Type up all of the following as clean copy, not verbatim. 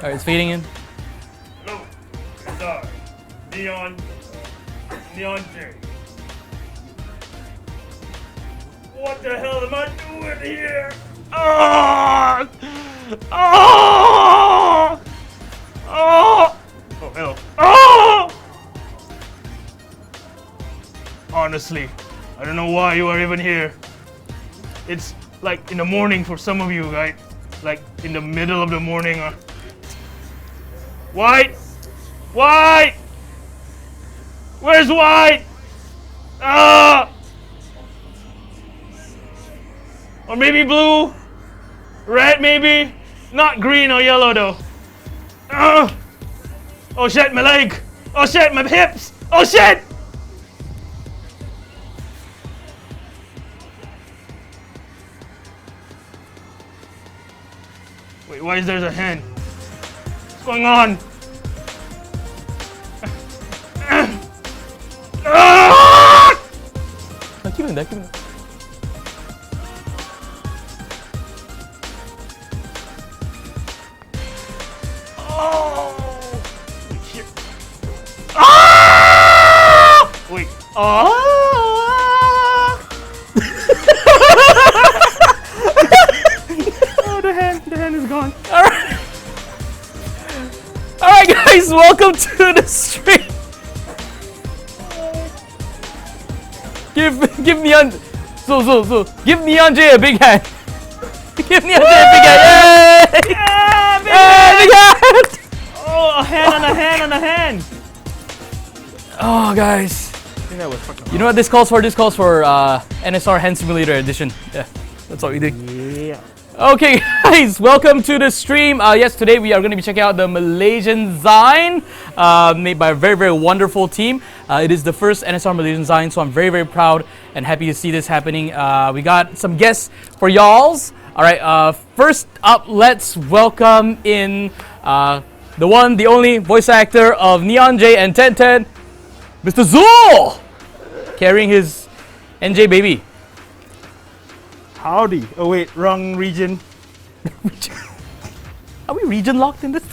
Alright, it's fading in. Hello, it's Neon J. What the hell am I doing here? Oh! Oh! Oh! Oh, hello. Oh! Honestly, I don't know why you are even here. It's like in the morning for some of you, right? Like in the middle of the morning. White! White! Where's White? Ah! Or maybe blue? Red maybe? Not green or yellow though. Oh shit, my leg! Oh shit, my hips! Oh shit! Wait, why is there a hand? What's going on? Keep it there, keep it there. Wait. Oh! Oh, the hand is gone. Alright guys, welcome to the stream. Give Neon give Neon J a big hand. Give Neon J a big hand. Yay! Yeah, Big hand! Oh, a hand on a hand on a hand. Oh guys. I think that was fucking You know what this calls for? This calls for NSR Hand Simulator Edition. Yeah, that's what we do. Yeah. Okay guys, welcome to the stream. Yes, today we are going to be checking out the Malaysian Zine made by a very, very wonderful team. It is the first NSR Malaysian Zine, so I'm very, very proud and happy to see this happening. We got some guests for y'alls. Alright, first up, let's welcome in the one, the only voice actor of Neon J and 1010, Mr. Zul! Carrying his NJ baby. Howdy. Oh wait, wrong region. Are we region locked in this?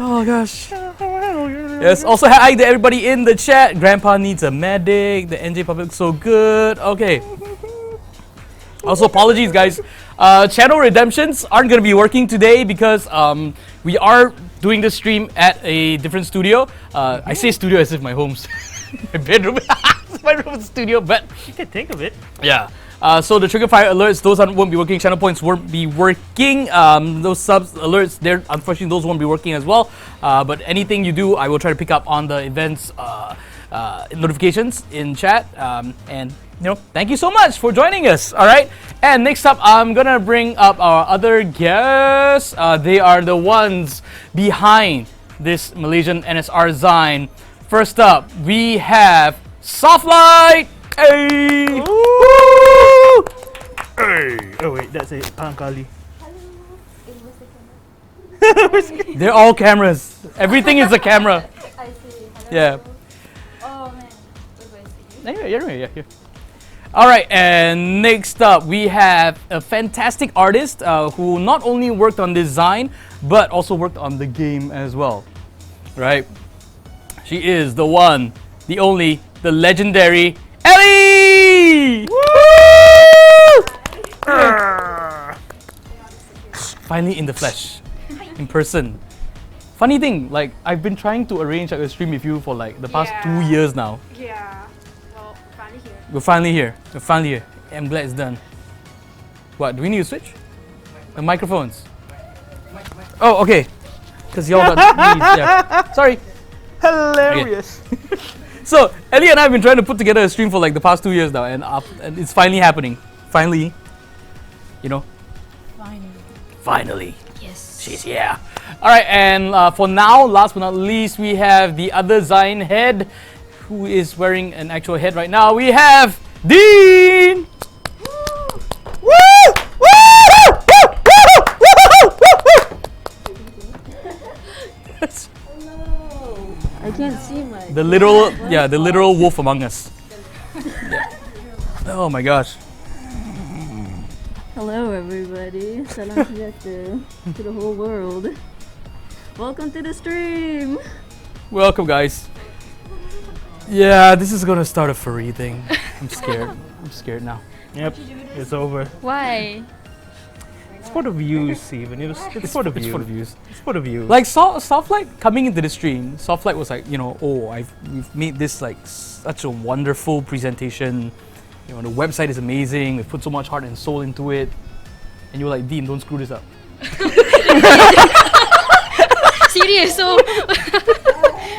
Oh gosh. Yes, also hi to everybody in the chat. Grandpa needs a medic. The NJ puppet looks so good. Okay. Also, apologies guys. Channel redemptions aren't going to be working today because we are doing this stream at a different studio. I say studio as if my home's my bedroom. My room studio, but You can think of it. yeah. So the trigger fire alerts, those won't be working. Channel points won't be working. Those subs alerts, there unfortunately those won't be working as well. But anything you do, I will try to pick up on the events notifications in chat. And you know, thank you so much for joining us. All right. And next up, I'm gonna bring up our other guests. They are the ones behind this Malaysian NSR Zine. First up, we have Softlight. Hey! Woo! Hey. Oh wait, that's a Pangkali. They're all cameras. Everything is a camera. I see. Hello. Yeah. Oh man. Wait, Anyway, yeah, here. All right, and next up we have a fantastic artist who not only worked on design but also worked on the game as well. Right? She is the one, the only, the legendary Ellie! Woo! Finally in the flesh, in person. Funny thing, like I've been trying to arrange like a stream with you for like the past 2 years now. Yeah. Well, finally here. We're finally here. We're finally here. I'm glad it's done. What? Do we need to switch? The microphones. Oh, okay. Because y'all got these. Yeah. Sorry. Hilarious. So Ellie and I have been trying to put together a stream for like the past 2 years now, and it's finally happening. Finally, you know. Finally. Yes. She's here. All right, and for now, last but not least, we have the other Zine head, who is wearing an actual head right now. We have Dean. Woo! I can't see my. The literal wolf among us. Yeah. Oh my gosh. Hello, everybody. Salam sejahtera to the whole world. Welcome to the stream. Welcome, guys. Yeah, this is gonna start a furry thing. I'm scared. I'm scared now. Yep, it's over. Why? It's for the views, Steven. It's for the views. It's for the views. It's for the views. Like Softlight coming into the stream, Softlight was like, we've made this like such a wonderful presentation. You know, the website is amazing. We've put so much heart and soul into it. And you were like, Dean, don't screw this up. Serious, so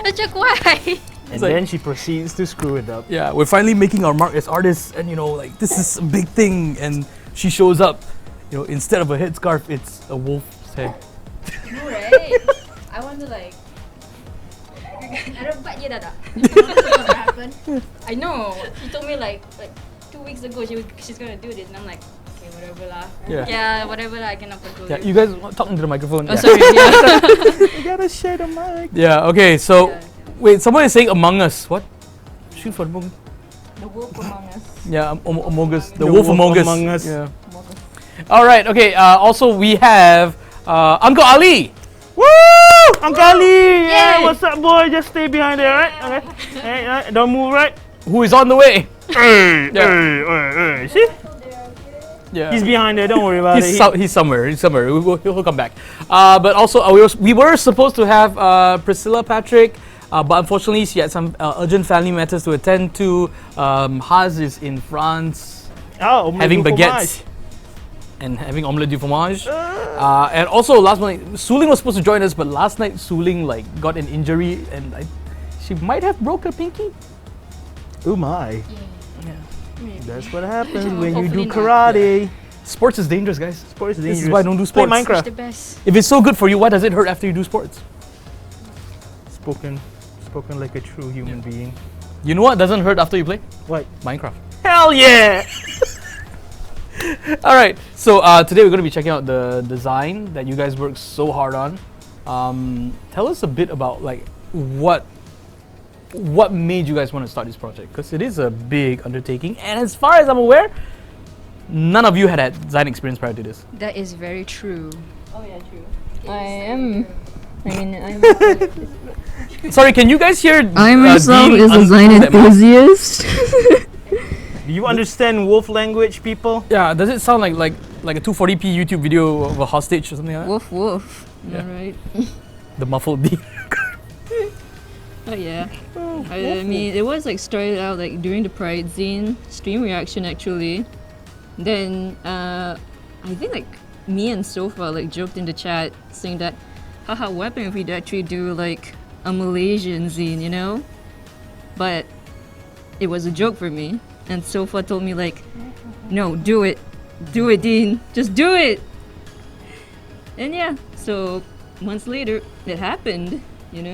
macam why? And like- then she proceeds to screw it up. Yeah, we're finally making our mark as artists, and like this is a big thing. And she shows up, instead of a headscarf, it's a wolf's head. No, right? I want to like. Nampak dia dah tak? What happened? I know. He told me like 2 weeks ago she's gonna do this, and I'm like, okay, whatever lah. Yeah. Whatever lah. I cannot control Yeah, you. you guys talking to the microphone. Oh, Yeah. sorry. Yeah. You gotta share the mic. Yeah. Okay. So, wait. Someone is saying Among Us. What? Shoot for the moment. The wolf among us. Yeah, Among Us. The wolf Among Us. Among Us. Yeah. All right. Okay. Also, we have Uncle Ali. Woo! Uncle Ali! Yeah, Yay! what's up, boy? Just stay behind there, right? Okay. Hey, right. Don't move, right? Who is on the way? Hey, Yeah. hey. See? Yeah. He's behind there. Don't worry about it. He's somewhere. He's somewhere. He'll come back. But also, we were supposed to have Priscilla Patrick, but unfortunately, she had some urgent family matters to attend to. Haz is in France having baguettes and having omelette du fromage. And also, last night, Suling was supposed to join us, but last night, Suling got an injury, and she might have broke her pinky. Oh my. Yeah. That's what happens when you Hopefully do not. karate. Sports is dangerous, guys. Sports is This dangerous. is why I don't do Play sports. It's Minecraft. the best. If it's so good for you, why does it hurt after you do sports? Spoken like a true human being. You know what doesn't hurt after you play? What? Minecraft. Hell yeah! All right. So today we're going to be checking out the design that you guys worked so hard on. Tell us a bit about what made you guys want to start this project, because it is a big undertaking, and as far as I'm aware, none of you had design experience prior to this. That is very true. Oh yeah, true. I'm. Sorry, can you guys hear? I myself Dean is a unscrew Zine that mask? enthusiast. Do you understand wolf language, people? Yeah. Does it sound like a 240p YouTube video of a hostage or something like that? Woof woof. Yeah. Alright. The muffled D. Oh yeah. I mean, it was started out during the Pride Zine stream reaction actually. Then I think me and Sofa joked in the chat saying that, haha, what happened if we'd actually do a Malaysian zine, But it was a joke for me, and Sofa told me no, do it, Dean, just do it. And yeah, so months later it happened, and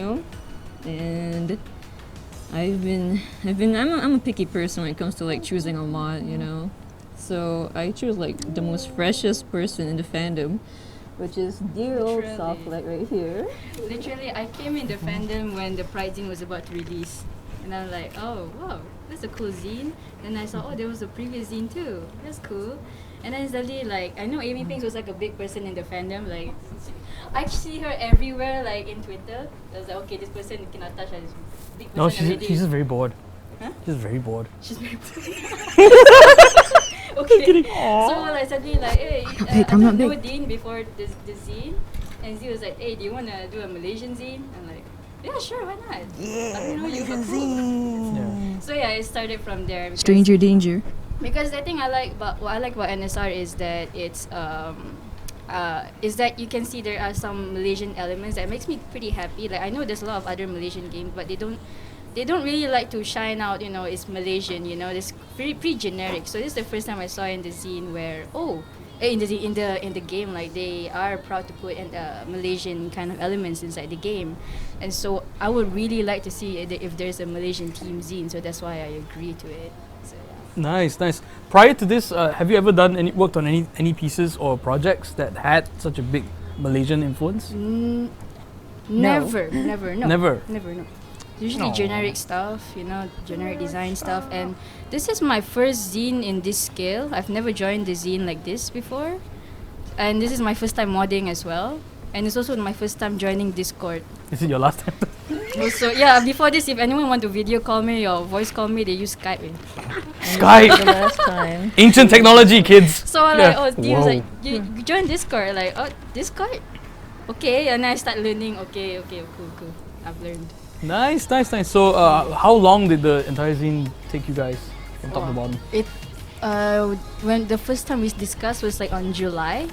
I'm a picky person when it comes to choosing a mod, So I chose the most freshest person in the fandom, which is dear old Literally. Softlight right here. Literally, I came in the fandom when the Pride Zine was about to release. And I'm like, oh, wow, that's a cool zine. And I saw, oh, there was a previous zine too. That's cool. And then suddenly, I know Amy Pinks was a big person in the fandom. I see her everywhere, in Twitter. I was like, okay, this person cannot touch her. This big person No, she's already. just very bored. Huh? She's very bored. She's very okay. So suddenly hey, Hey, I I'm not know big. Dean before the zine, and Z was like, hey, do you wanna do a Malaysian zine? I'm like, yeah, sure, why not? Yeah, Malaysian zine. Yeah. So yeah, it started from there. Because, Stranger danger. Because the thing what I like about NSR is that it's is that you can see there are some Malaysian elements that makes me pretty happy. I know there's a lot of other Malaysian games, but they don't really like to shine out, it's Malaysian, it's pretty generic. So this is the first time I saw in the zine where in the game they are proud to put in Malaysian kind of elements inside the game. And so I would really like to see if there's a Malaysian team zine, so that's why I agree to it. So yeah. Nice. Prior to this, have you ever worked on any pieces or projects that had such a big Malaysian influence? Never, no. Usually Aw. generic stuff, generic design stuff. And this is my first zine in this scale. I've never joined the zine like this before. And this is my first time modding as well. and it's also my first time joining Discord. Is it your last time? Also, yeah, before this, if anyone want to video call me or voice call me, they use Skype. Eh. Skype. The last time. Ancient technology, kids. So I'm Yeah. like, oh, he was Whoa. like, you join Discord. Like, oh, Discord? Okay, and then I start learning. Okay, cool. I've learned. Nice. So, how long did the entire zine take you guys from top to bottom? When the first time we discussed was like on July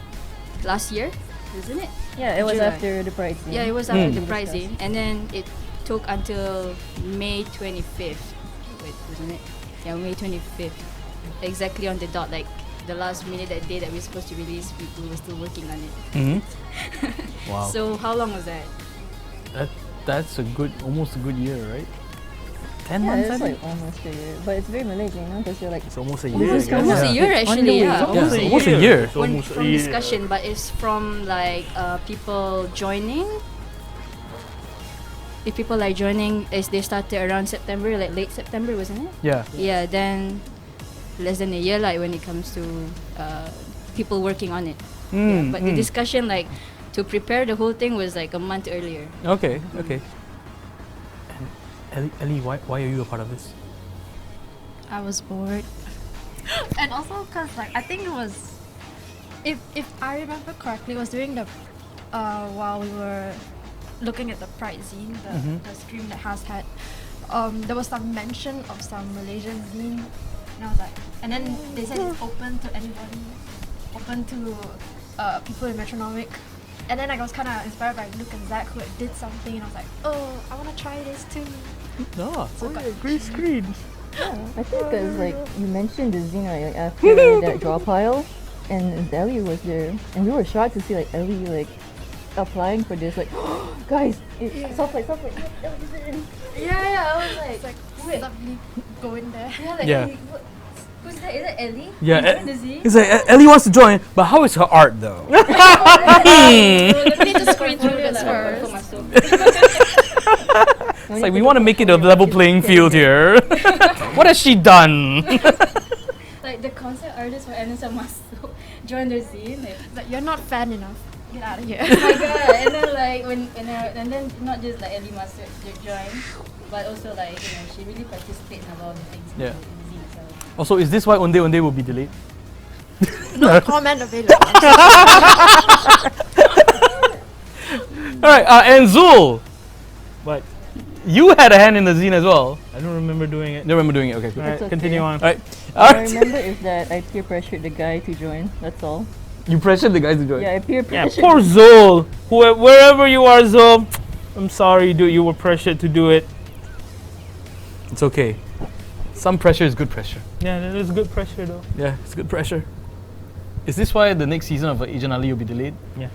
last year, isn't it? Yeah, it was July. after the Pride scene. Yeah, it was after Mm. the pricing, and then it took until May 25th. Wait, wasn't it? Yeah, May 25th. Exactly on the dot, like the last minute, that day that we were supposed to release, we were still working on it. Mm-hmm. Wow. So how long was that? That's almost a good year, right? 10 Yeah, months, I it's think? like almost a year. But it's very Malaysian, you know, because you're like, It's almost a This year. is I guess. Almost a year It's on the actually, way. yeah. Yeah, almost a year. It's When, almost from a year. discussion, but it's from like people joining. If people like joining, as they started around September, like late September, wasn't it? Yeah. Yeah, then less than a year, like when it comes to people working on it. Yeah, but the discussion, like to prepare the whole thing, was like a month earlier. Okay. And Ellie, why are you a part of this? I was bored. And also because like I think it was, if I remember correctly, it was during the while we were looking at the Pride zine, the stream that has had, there was some mention of some Malaysian zine, and I was like, and then they said it's open to anybody, open to people in Metronomic. And then I was kind of inspired by Luke and Zach, who did something, and I was like, oh, I want to try this too. No. So got Green screen. I think because like you mentioned the zine right, like after that draw pile, and Ellie was there, and we were shocked to see like Ellie like applying for this, like guys, softplay, Ellie's in. Yeah, I was like, It's like wait. suddenly go in there. yeah, like, Yeah. who's that? Is that Ellie? Yeah, You joined the zine? It's like Ellie wants to join, but how is her art though? Let me need to screen through this first. first. It's like we want to make it a level playing field here. What has she done? Like the concept artist for NSR must join their zine. Like, you're not fan enough. Get out of here. Oh my god! And then like and then not just like Ellie must join, but also like she really participates in a lot of the things Yeah. in the zine itself. Also, is this why Onde Onde will be delayed? No comment available. Alright, and Zul, But you had a hand in the zine as well. I don't remember doing it. You remember doing it? Okay, cool. Alright, okay. continue on. Alright. All I Alright. remember is that I peer pressured the guy to join. That's all. You pressured the guys to join. Yeah, I peer Yeah, pressured. poor Zol. Wherever you are, Zol. I'm sorry, dude. You were pressured to do it. It's okay. Some pressure is good pressure. Yeah, that is good pressure, though. Yeah, it's good pressure. Is this why the next season of Agent Ali will be delayed? Yeah.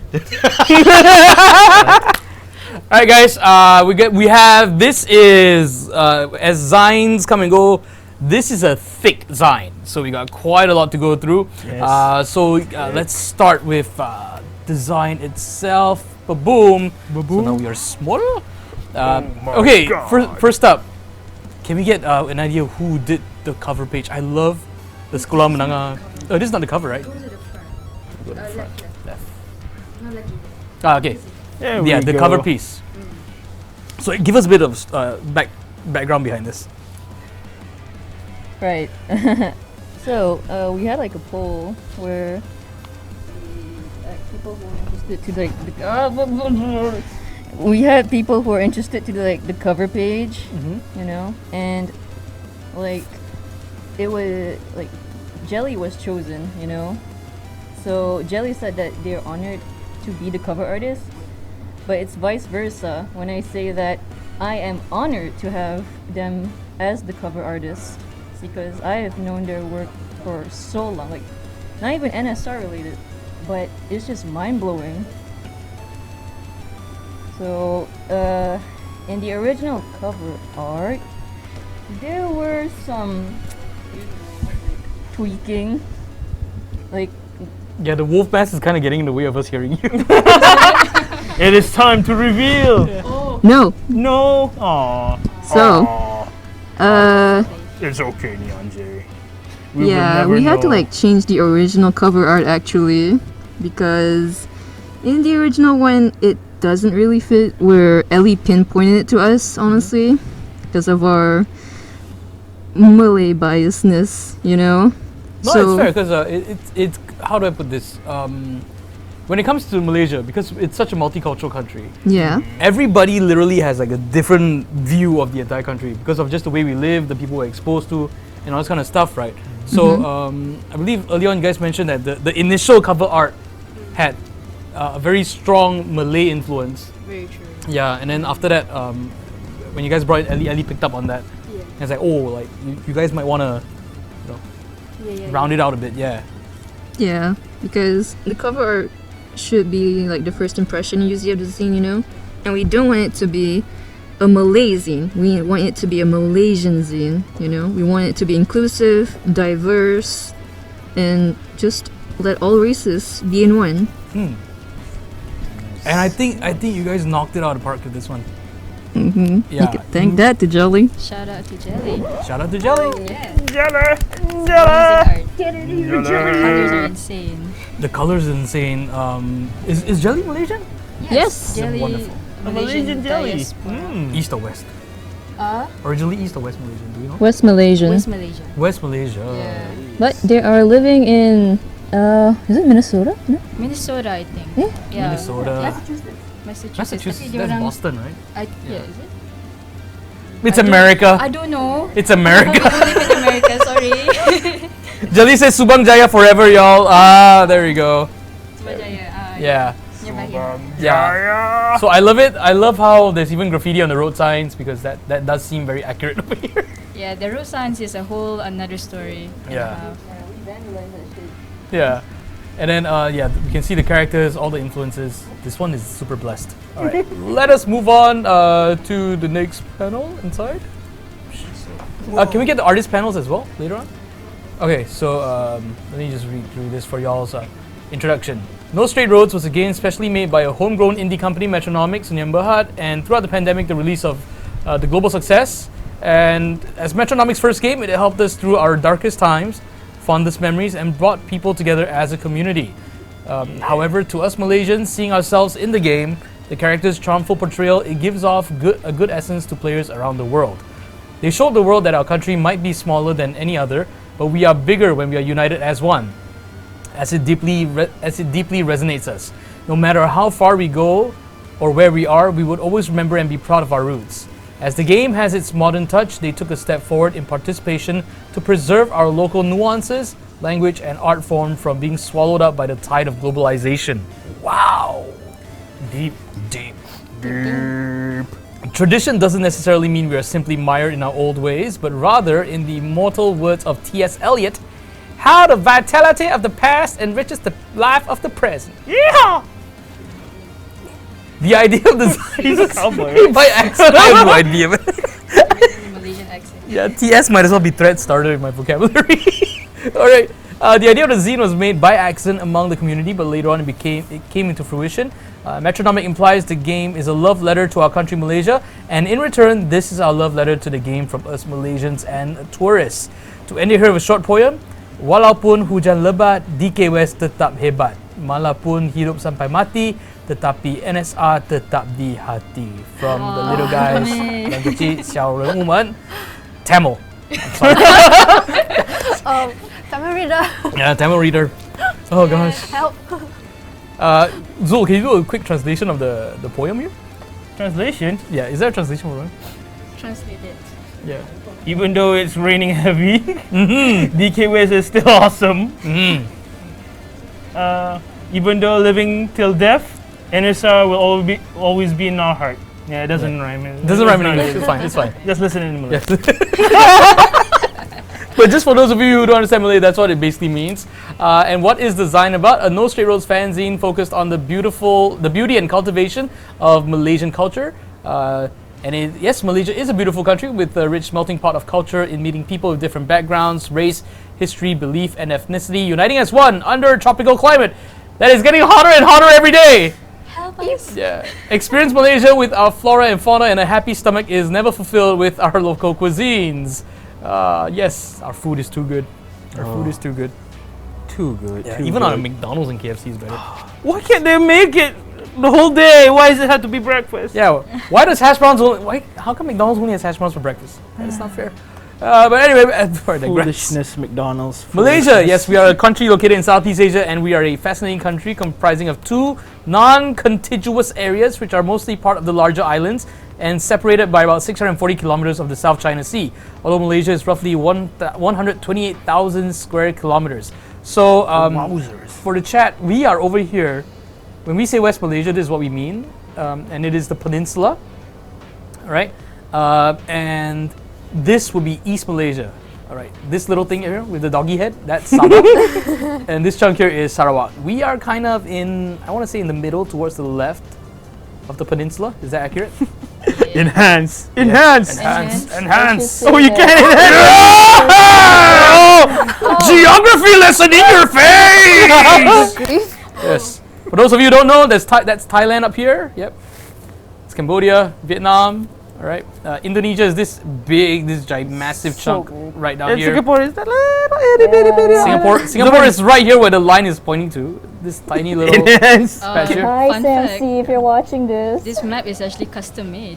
All right, guys. We have this is as zines come and go. This is a thick zine, so we got quite a lot to go through. Yes. So let's start with design itself. Ba-boom. So now we are small. Okay, first up, can we get an idea of who did the cover page? I love the Sekolah Menengah. Oh, this is not the cover, right? Go to the front. Go to the front. Left. No, like Okay. There Yeah, we the go. cover piece. So give us a bit of background behind this. Right. So we had like a poll where people who were interested to like we had people who were interested to like the cover page, you know, and like it was like Jelly was chosen, you know. So Jelly said that they're honored to be the cover artist, but it's vice versa when I say that I am honored to have them as the cover artist because I have known their work for so long, like not even NSR related, but it's just mind-blowing. So in the original cover art there were some tweaking, like Yeah, the wolf mask is kind of getting in the way of us hearing you. It is time to reveal. no. No. Aww. So It's okay, Neon J. yeah, we had to like change the original cover art actually because In the original one, it doesn't really fit where Ellie pinpointed it to us, honestly, because of our Malay biasness, you know? No, it's fair because it's how do I put this? When it comes to Malaysia, because it's such a multicultural country, Yeah. everybody literally has like a different view of the entire country because of just the way we live, the people we're exposed to, and all this kind of stuff, right? So I believe earlier on you guys mentioned that the initial cover art had a very strong Malay influence. Very true. Yeah, and then after that, when you guys brought in Ellie picked up on that. Yeah. And it's like, oh, like you guys might want to round it out a bit, yeah. Yeah, because the cover art should be like the first impression you see of the zine, you know? And we don't want it to be a Malay zine. We want it to be a Malaysian zine, you know? We want it to be inclusive, diverse, and just let all races be in one. And I think you guys knocked it out of the park with this one. Mm-hmm. Yeah. You could thank that to Jelly. Shout out to Jelly. Shout out to Jelly. Yeah. Jelly! Amazing art. Colors are insane. The colors are insane. Is Jelly Malaysian? Yes. Jelly. Wonderful. Malaysian jelly. diaspora. East or West? Originally East or West Malaysian? Do you know? West Malaysian. West Malaysia. West Malaysia. Yeah. But they are living in, is it Minnesota? No? Minnesota, I think. Yeah. Minnesota. Massachusetts. That's Boston, right? Yeah, is it? It's I don't- America. I don't know. It's America. We don't live in America, sorry. Jelly says Subang Jaya forever, y'all. Ah, there we go. Subajaya. Yeah. Nearby here. Yeah. So I love it. I love how there's even graffiti on the road signs because that does seem very accurate over here. Yeah, the road signs is a whole another story. Yeah. Yeah. And then, we can see the characters, all the influences. This one is super blessed. All right, let us move on to the next panel inside. Can we get the artist panels as well later on? Okay, so let me just read through this for y'all's introduction. No Straight Roads was a game specially made by a homegrown indie company, Metronomics, in Berhad, and throughout the pandemic, the release of the global success. And as Metronomics' first game, it helped us through our darkest times, fondest memories, and brought people together as a community. However, to us Malaysians, seeing ourselves in the game, the character's charmful portrayal, it gives off a good essence to players around the world. They showed the world that our country might be smaller than any other, but we are bigger when we are united as one, as it deeply resonates us. No matter how far we go or where we are, we would always remember and be proud of our roots. As the game has its modern touch, they took a step forward in participation to preserve our local nuances, language, and art form from being swallowed up by the tide of globalization. Wow! Deep. Tradition doesn't necessarily mean we are simply mired in our old ways, but rather, in the immortal words of T.S. Eliot, how the vitality of the past enriches the life of the present. Yeah! The idea of the He's a cowboy. by accident, I have no idea. Malaysian accent. Yeah, TS might as well be thread starter in my vocabulary. Alright, the idea of the zine was made by accident among the community, but later on it came into fruition. Metronomic implies the game is a love letter to our country Malaysia, and in return, this is our love letter to the game from us Malaysians and tourists. To end it here with a short poem, walaupun hujan lebat, DK West tetap hebat. Malapun hidup sampai mati, tetapi NSR tetap di hati. From the little guys, dan kecil, 小人物们, Tamil. Tamil reader. Yeah, Tamil reader. Oh gosh. Help. Zul, can you do a quick translation of the poem here? Translation? Yeah, is there a translation for it? Translate it. Yeah. Even though it's raining heavy, DK West is still awesome. Even though living till death, NSR will always be in our heart. Yeah, it doesn't rhyme. It doesn't rhyme in English. It's fine. It's fine. Just listen in Malay. But just for those of you who don't understand Malay, that's what it basically means. And what is the Zine about? A No Straight Roads fanzine focused on the beauty and cultivation of Malaysian culture. Yes, Malaysia is a beautiful country with a rich melting pot of culture in meeting people with different backgrounds, race, history, belief, and ethnicity, uniting as one under a tropical climate that is getting hotter and hotter every day. Help us. Yeah. Experience Malaysia with our flora and fauna, and a happy stomach is never fulfilled with our local cuisines. Yes, our food is too good. Our food is too good. too good. Yeah, too even on a good. McDonald's and KFC is better. Why can't they make it the whole day? Why does it have to be breakfast? Yeah, why does hash browns only? Why? How come McDonald's only has hash browns for breakfast? That's not fair. But anyway, before I digress. Foolishness, McDonald's. Malaysia, foolishness. yes, we are a country located in Southeast Asia, and we are a fascinating country comprising of two non-contiguous areas, which are mostly part of the larger islands and separated by about 640 kilometers of the South China Sea. Although Malaysia is roughly 128,000 square kilometers. So, Wowzers. for the chat, we are over here. When we say West Malaysia, this is what we mean, and it is the peninsula, all right? And this would be East Malaysia. All right, this little thing here with the doggy head, that's Sabah. And this chunk here is Sarawak. We are kind of in, I want to say in the middle towards the left of the peninsula. Is that accurate? Enhance. Enhance. Oh, you can't enhance. Geography lesson in your face! Yes. For those of you who don't know, that's Thailand up here. Yep. It's Cambodia, Vietnam. All right. Indonesia is this massive chunk right down And here. Singapore is that little itty bitty bitty. Singapore is right here where the line is pointing to. This tiny little Enhance. patch here. Hi, Fun Sam fact. C, if you're watching this. This map is actually custom made.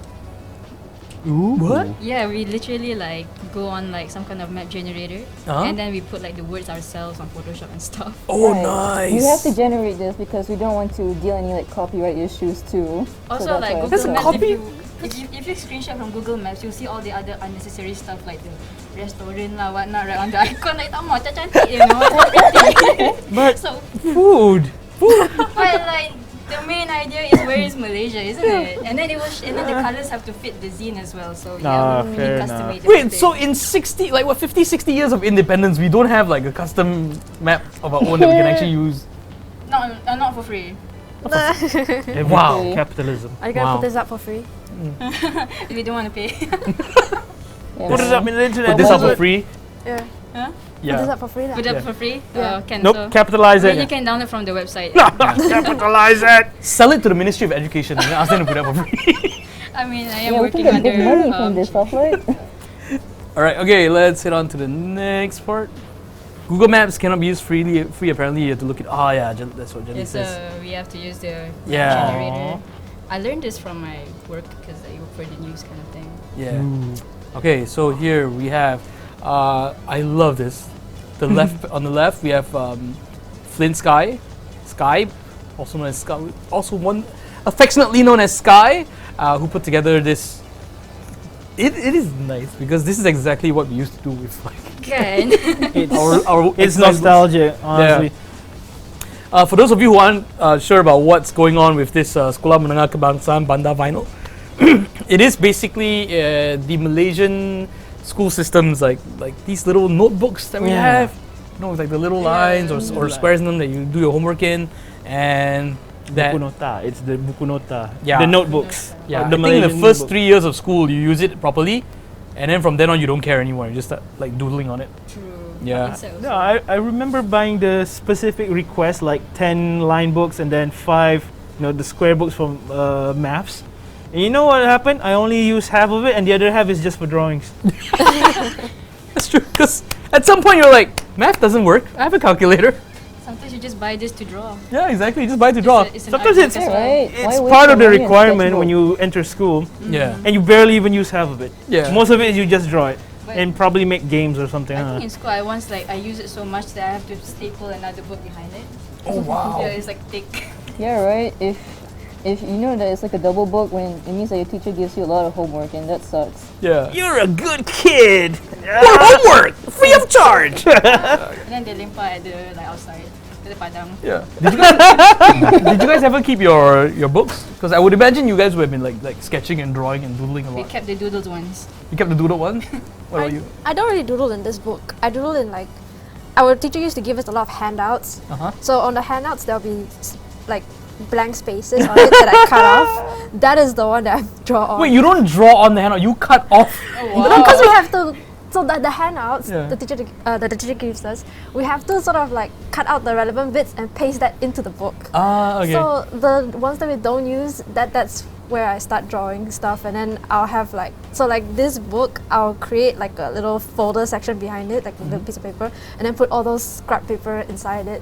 What? Yeah, we literally like go on like some kind of map generator, Uh-huh. and then we put like the words ourselves on Photoshop and stuff. Oh, Right. nice. We have to generate this because we don't want to deal any like copyright issues too. Also, that's like why. Google a Maps, copy? if you screenshot from Google Maps, you'll see all the other unnecessary stuff like the restaurant lah, whatnot, right on the icon. Like, tak mau, cantik, you know, it's pretty. But So, food. but like the main idea is where is Malaysia, isn't it? And then and then the colors have to fit the zine as well. So yeah, we fair custom enough. made Wait, everything. so in 50, 60 years of independence, we don't have like a custom map of our own that we can actually use? not for free. Wow. Capitalism. Are you gonna Wow. put this up for free? If you don't want to pay. Yeah, Put it up in the internet. Put this up for free? Yeah. Put this Yeah. up for free. Put Then. up for free? Yeah. Cancel. Nope, capitalize Then you it. can download from the website. Capitalize it. Sell it to the Ministry of Education and ask them to put it up for free. I mean, I am yeah, we can working get big money under. from this stuff, right? Alright, okay, let's head on to the next part. Google Maps cannot be used free apparently. You have to look it. Oh, yeah, that's what Jenny Yes, says. we have to use the Yeah. generator. I learned this from my work because I work for the news kind of thing. Yeah. Okay, so here we have. I love this. The left on the left we have Flint Sky, also known as Sky, also one affectionately known as Sky, who put together this. It is nice because this is exactly what we used to do with like Good. our It's exercise books. nostalgic, honestly. For those of you who aren't sure about what's going on with this Sekolah Menengah Kebangsaan Bandar vinyl, it is basically the Malaysian school systems, like these little notebooks that we Yeah. have, you know, with like the little lines or squares in them that you do your homework in, and that. Buku nota. It's the buku nota. Yeah. The notebooks. Yeah, The I think in the Malaysian first notebook. 3 years of school you use it properly, and then from then on you don't care anymore. You just start like doodling on it. True. Yeah. No, I remember buying the specific request, like 10 line books and then 5, the square books from maths. And you know what happened? I only used half of it and the other half is just for drawings. That's true. Because at some point you're like, math doesn't work. I have a calculator. Sometimes you just buy this to draw. Yeah, exactly. Just buy to draw. It's an Sometimes art it's- book as Yeah, well. right? It's Why waste part your of the money on requirement when textbook? you enter school Yeah. and you barely even use half of it. Yeah. Most of it you just draw it But and probably make games or something. I think in school I once I use it so much that I have to staple another book behind it. Oh wow. Yeah, it's like thick. Yeah, right. If you know that it's like a double book, when it means that your teacher gives you a lot of homework, and that sucks. Yeah. You're a good kid. More homework, free of charge. And then they limpa at the outside. At the padang. Yeah. Did you guys ever keep your books? Because I would imagine you guys would have been like sketching and drawing and doodling a We lot. kept the doodles ones. You kept the doodle one. What about you? I don't really doodle in this book. I doodle in like, our teacher used to give us a lot of handouts. Uh-huh. So on the handouts there'll be like blank spaces on it that I cut off. That is the one that I draw on. Wait, you don't draw on the handout. You cut off. Because we have to. So the handouts Yeah. the teacher gives us, we have to sort of like cut out the relevant bits and paste that into the book. Ah, okay. So the ones that we don't use, that's where I start drawing stuff, and then I'll have like, so like this book, I'll create like a little folder section behind it, like a little piece of paper, and then put all those scrap paper inside it.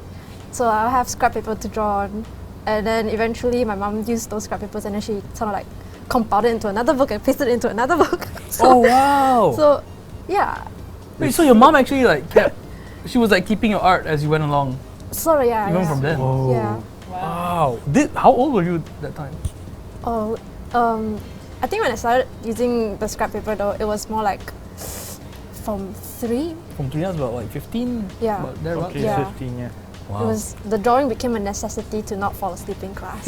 So I'll have scrap paper to draw on, and then eventually my mom used those scrap papers, and then she sort of like compiled it into another book and pasted it into another book. Oh wow! So yeah, Wait, so your mom actually like kept, she was like keeping your art as you went along, sort of, yeah. even yeah. from then. Yeah. Wow. How old were you that time? Oh, I think when I started using the scrap paper though, it was more like from 3. From 3 years, about like 15. Yeah. About thereabouts? Okay, Yeah. 15, yeah. Wow. It was, the drawing became a necessity to not fall asleep in class.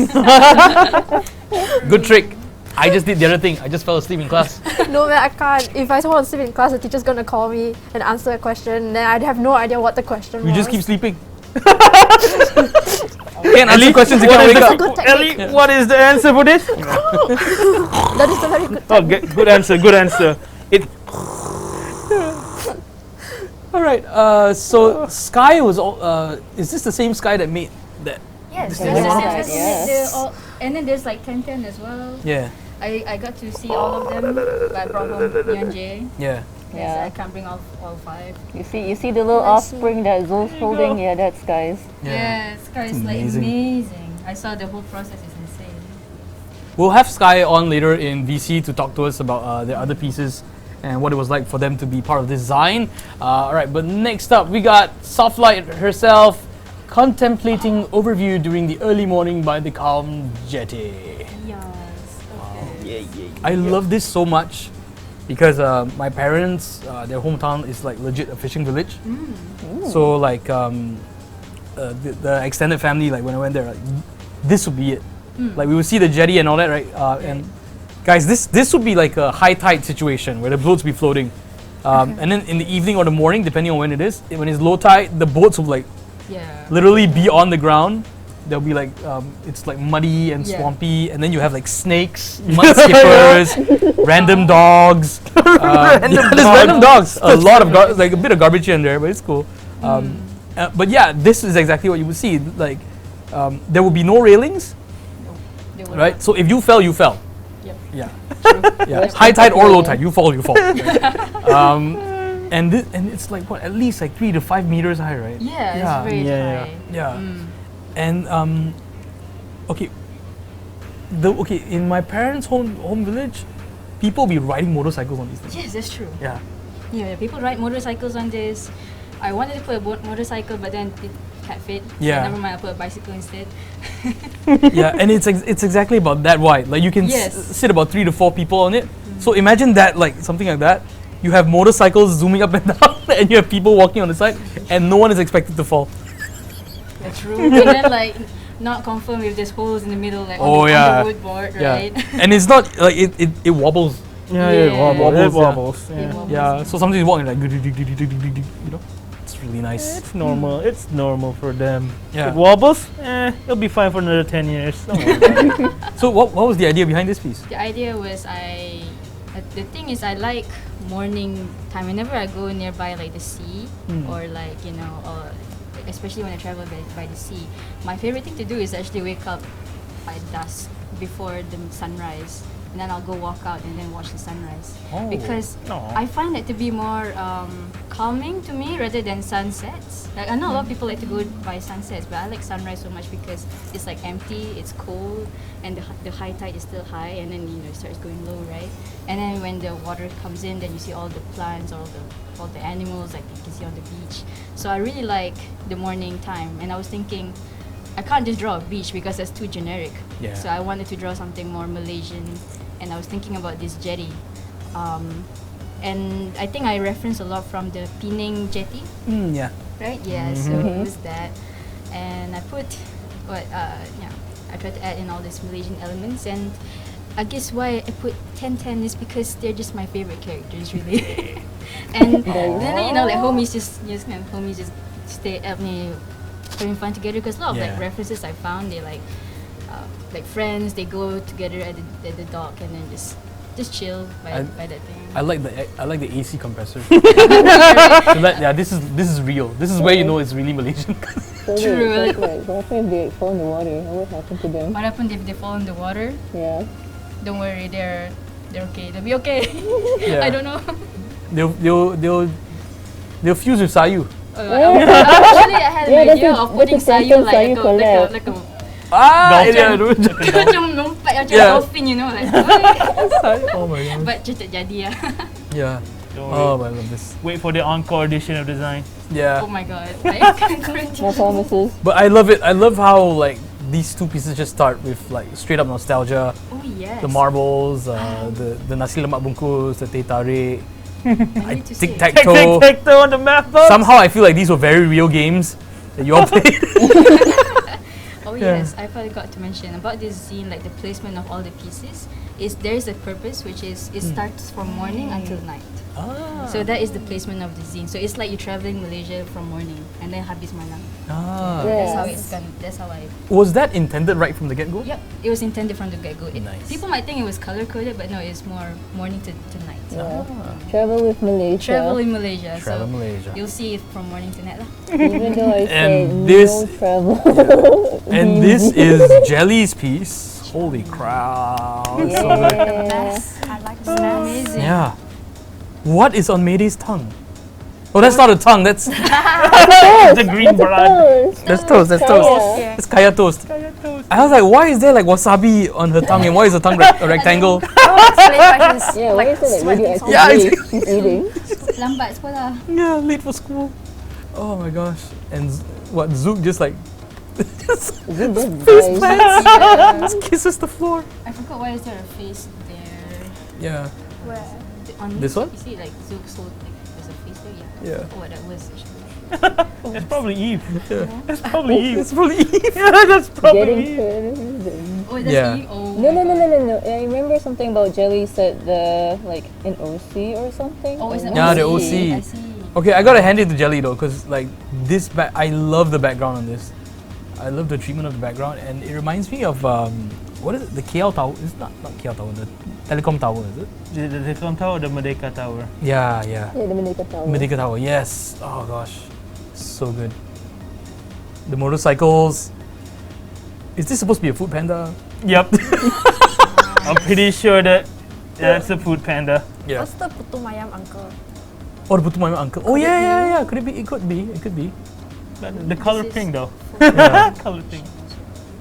Good trick. I just did the other thing. I just fell asleep in class. No man, I can't. If I fall asleep in class, the teacher's gonna call me and answer a question, then I'd have no idea what the question You was. just keep sleeping. Can't answer questions, you can't wake up. Good Ellie, technique. what is the answer for this? That is a very good Oh, good answer, good answer. It Alright, so Sky was all, is this the same Sky that made that? Yes, This there's is the one same of- as and then there's like 1010 as well. Yeah, I got to see all of them, but I brought home Neon J. yeah. Yes, Yeah. I can't bring all 5. You see the little offspring that Zul's holding? Yeah, that's guys. Yeah, Sky is like amazing. amazing. I saw the whole process is insane. We'll have Sky on later in VC to talk to us about their other pieces and what it was like for them to be part of this Zine. Alright, but next up we got Softlight herself contemplating overview during the early morning by the calm Jetty. Yes. Okay. I love this so much because my parents, their hometown is like legit a fishing village. So like the extended family, like when I went there, like, this would be it. Like we would see the jetty and all that, right? And guys, this would be like a high tide situation where the boats would be floating. And then in the evening or the morning, depending on when it is, when it's low tide, the boats will like Yeah. literally be on the ground. There'll be like it's like muddy and Yeah. swampy, and then you have like snakes, mud skippers, random dogs. There's random dogs. A lot of like a bit of garbage here and there, but it's cool. But yeah, this is exactly what you would see. Like there will be no railings, They were right? So if you fell, you fell. Yep. Yeah. Yeah. High tide or low tide, you fall, you fall. And it's like what, at least like 3 to 5 meters high, right? Yeah, Yeah. it's very Yeah, high. Yeah. And okay. In my parents' home village, people be riding motorcycles on these things. Yes, that's true. Yeah. Yeah, people ride motorcycles on this. I wanted to put a motorcycle, but then it can't fit. Yeah. So never mind, I put a bicycle instead. Yeah, and it's exactly about that wide. Like you can Yes. sit about 3 to 4 people on it. So imagine that, like something like that. You have motorcycles zooming up and down, and you have people walking on the side, and no one is expected to fall. That's true. And then like not confirmed if there's holes in the middle, like Oh, on yeah. the wood board, Yeah, right? and it's not like it wobbles. yeah, Yeah. it wobbles. Wobbles, It yeah. wobbles. It Yeah. wobbles. Yeah, so sometimes you walk and like, you know, it's really nice. It's normal. It's normal for them. Yeah. It wobbles. It'll be fine for another 10 years. Don't worry about it. So what was the idea behind this piece? The idea was the thing is I like morning time. Whenever I go nearby like the sea or like or especially when I travel by the sea, my favorite thing to do is actually wake up at dusk before the sunrise, and then I'll go walk out and then watch the sunrise because Aw. I find it to be more calming to me rather than sunsets. Like I know a lot of people like to go by sunsets, but I like sunrise so much because it's like empty, it's cold, and the high tide is still high, and then it starts going low, right? And then when the water comes in, then you see all the plants, all the animals like you can see on the beach. So I really like the morning time, and I was thinking I can't just draw a beach because that's too generic. Yeah. So I wanted to draw something more Malaysian, and I was thinking about this jetty. And I think I referenced a lot from the Penang jetty, Yeah. right? Yeah, so it was that. And I put, I tried to add in all these Malaysian elements, and I guess why I put 1010 is because they're just my favorite characters, really. And then, like homies just stay at me having fun together, because a lot of like Yeah. references I found, they like friends, they go together at the dock and then just chill by that thing. I like the AC compressor. So this is real. This is where you know it's really Malaysian. True. What if they fall in the water? What happened to them? What happened if they fall in the water? Yeah. don't worry, they're okay. They'll be okay. Yeah. I don't know. They'll fuse with Sayu. Actually, I had an Yeah, idea of putting Sayu like a macam lompat macam Yeah. dolphin, you know, like. Oh my god. But just tak jadi lah. Yeah. Don't worry. Oh, I love this. Wait for the encore edition of the Zine. Yeah. Oh my god. I can't No promises. But I love it. I love how like these two pieces just start with like straight up nostalgia. Oh yes. The marbles, the nasi lemak bungkus, the teh tarik, I need to see. tic tac toe. Tic-tac-toe on the map box. Somehow I feel like these were very real games that you all played. Oh Yeah. yes, I forgot to mention about this zine, like the placement of all the pieces. There is a purpose, which is it starts from morning until night. Ah. So that is the placement of the zine. So it's like you're traveling Malaysia from morning and then habis malam. Ah. That's how Yes. it's done. That's how I. Was that intended right from the get go? Yep, it was intended from the get-go. Nice. People might think it was color-coded, but no, it's more morning to night. Yeah. Travel with Malaysia. Travel in Malaysia. Travel so Malaysia. You'll see it from morning to night lah. Even though I say And this- no travel. And this is Jelly's piece. Holy crap. It's so good. The best. I like the best. Amazing. Yeah. What is on Mayday's tongue? Oh, that's not a tongue. That's The green blood. that's toast. That's toast. Yeah. It's kaya toast. I was like, why is there like wasabi on her tongue and why is the tongue a rectangle? Explain why he's Yeah, why is it like radioactive Yeah, waste he's eating? Lambat sekolah. Yeah, late for school. Oh my gosh. And what Zook just like just Is it this face guy? plants, just kisses the floor. I forgot why is there a face there. Yeah. where? On This one? You see like Zook so like there's a face there. Yeah. Yeah. I forgot what that was actually. It's probably Eve. Yeah. It's probably Eve. It's really Eve. Yeah, that's probably Getting Eve. further. Oh, that's Yeah. you? Oh. No. I remember something about Jelly said the like an OC or something. Oh, it's an Yeah, the OC. OC. I see. Okay, I gotta hand it to Jelly though, cause like this I love the background on this. I love the treatment of the background, and it reminds me of what is it? The KL Tower? It's not KL Tower. The Telecom Tower, is it? The Telecom Tower or the Merdeka Tower? Yeah. Yeah, the Merdeka Tower. Merdeka Tower. Yes. Oh gosh, so good. The motorcycles. Is this supposed to be a food panda? Yep. I'm pretty sure that that's a food panda. Yeah. What's the putu mayam uncle? Or the Putu Mayam uncle. Oh yeah. Could it be? It could be. It could be. But the color This is pink though. Yeah. Color pink.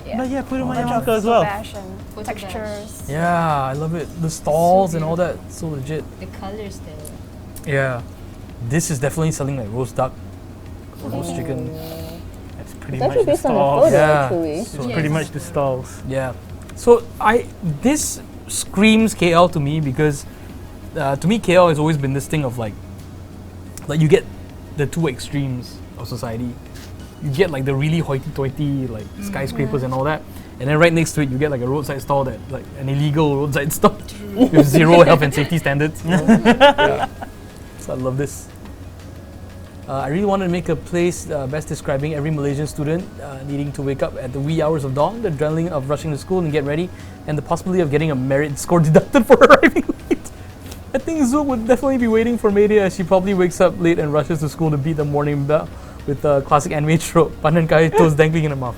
Yeah. But yeah, put it on my Bunch of uncle as well. bash and Photo textures. Yeah, I love it. The stalls and all that, so legit. The colors there. Yeah. This is definitely selling like roast duck, or roast chicken. That's pretty It's much actually the based on a stalls. photo, Yeah. actually. It's Yes. pretty much the stalls. Yeah. So this screams KL to me because to me KL has always been this thing of like you get the two extremes of society. You get like the really hoity-toity like skyscrapers and all that, and then right next to it you get like a roadside stall that like an illegal roadside stall with zero health and safety standards. Yeah. So I love this. I really wanted to make a place best describing every Malaysian student needing to wake up at the wee hours of dawn, the adrenaline of rushing to school and get ready, and the possibility of getting a merit score deducted for arriving late. I think Zook would definitely be waiting for Mayday as she probably wakes up late and rushes to school to beat the morning bell with the classic anime trope, pandan kai toast dangling in her mouth.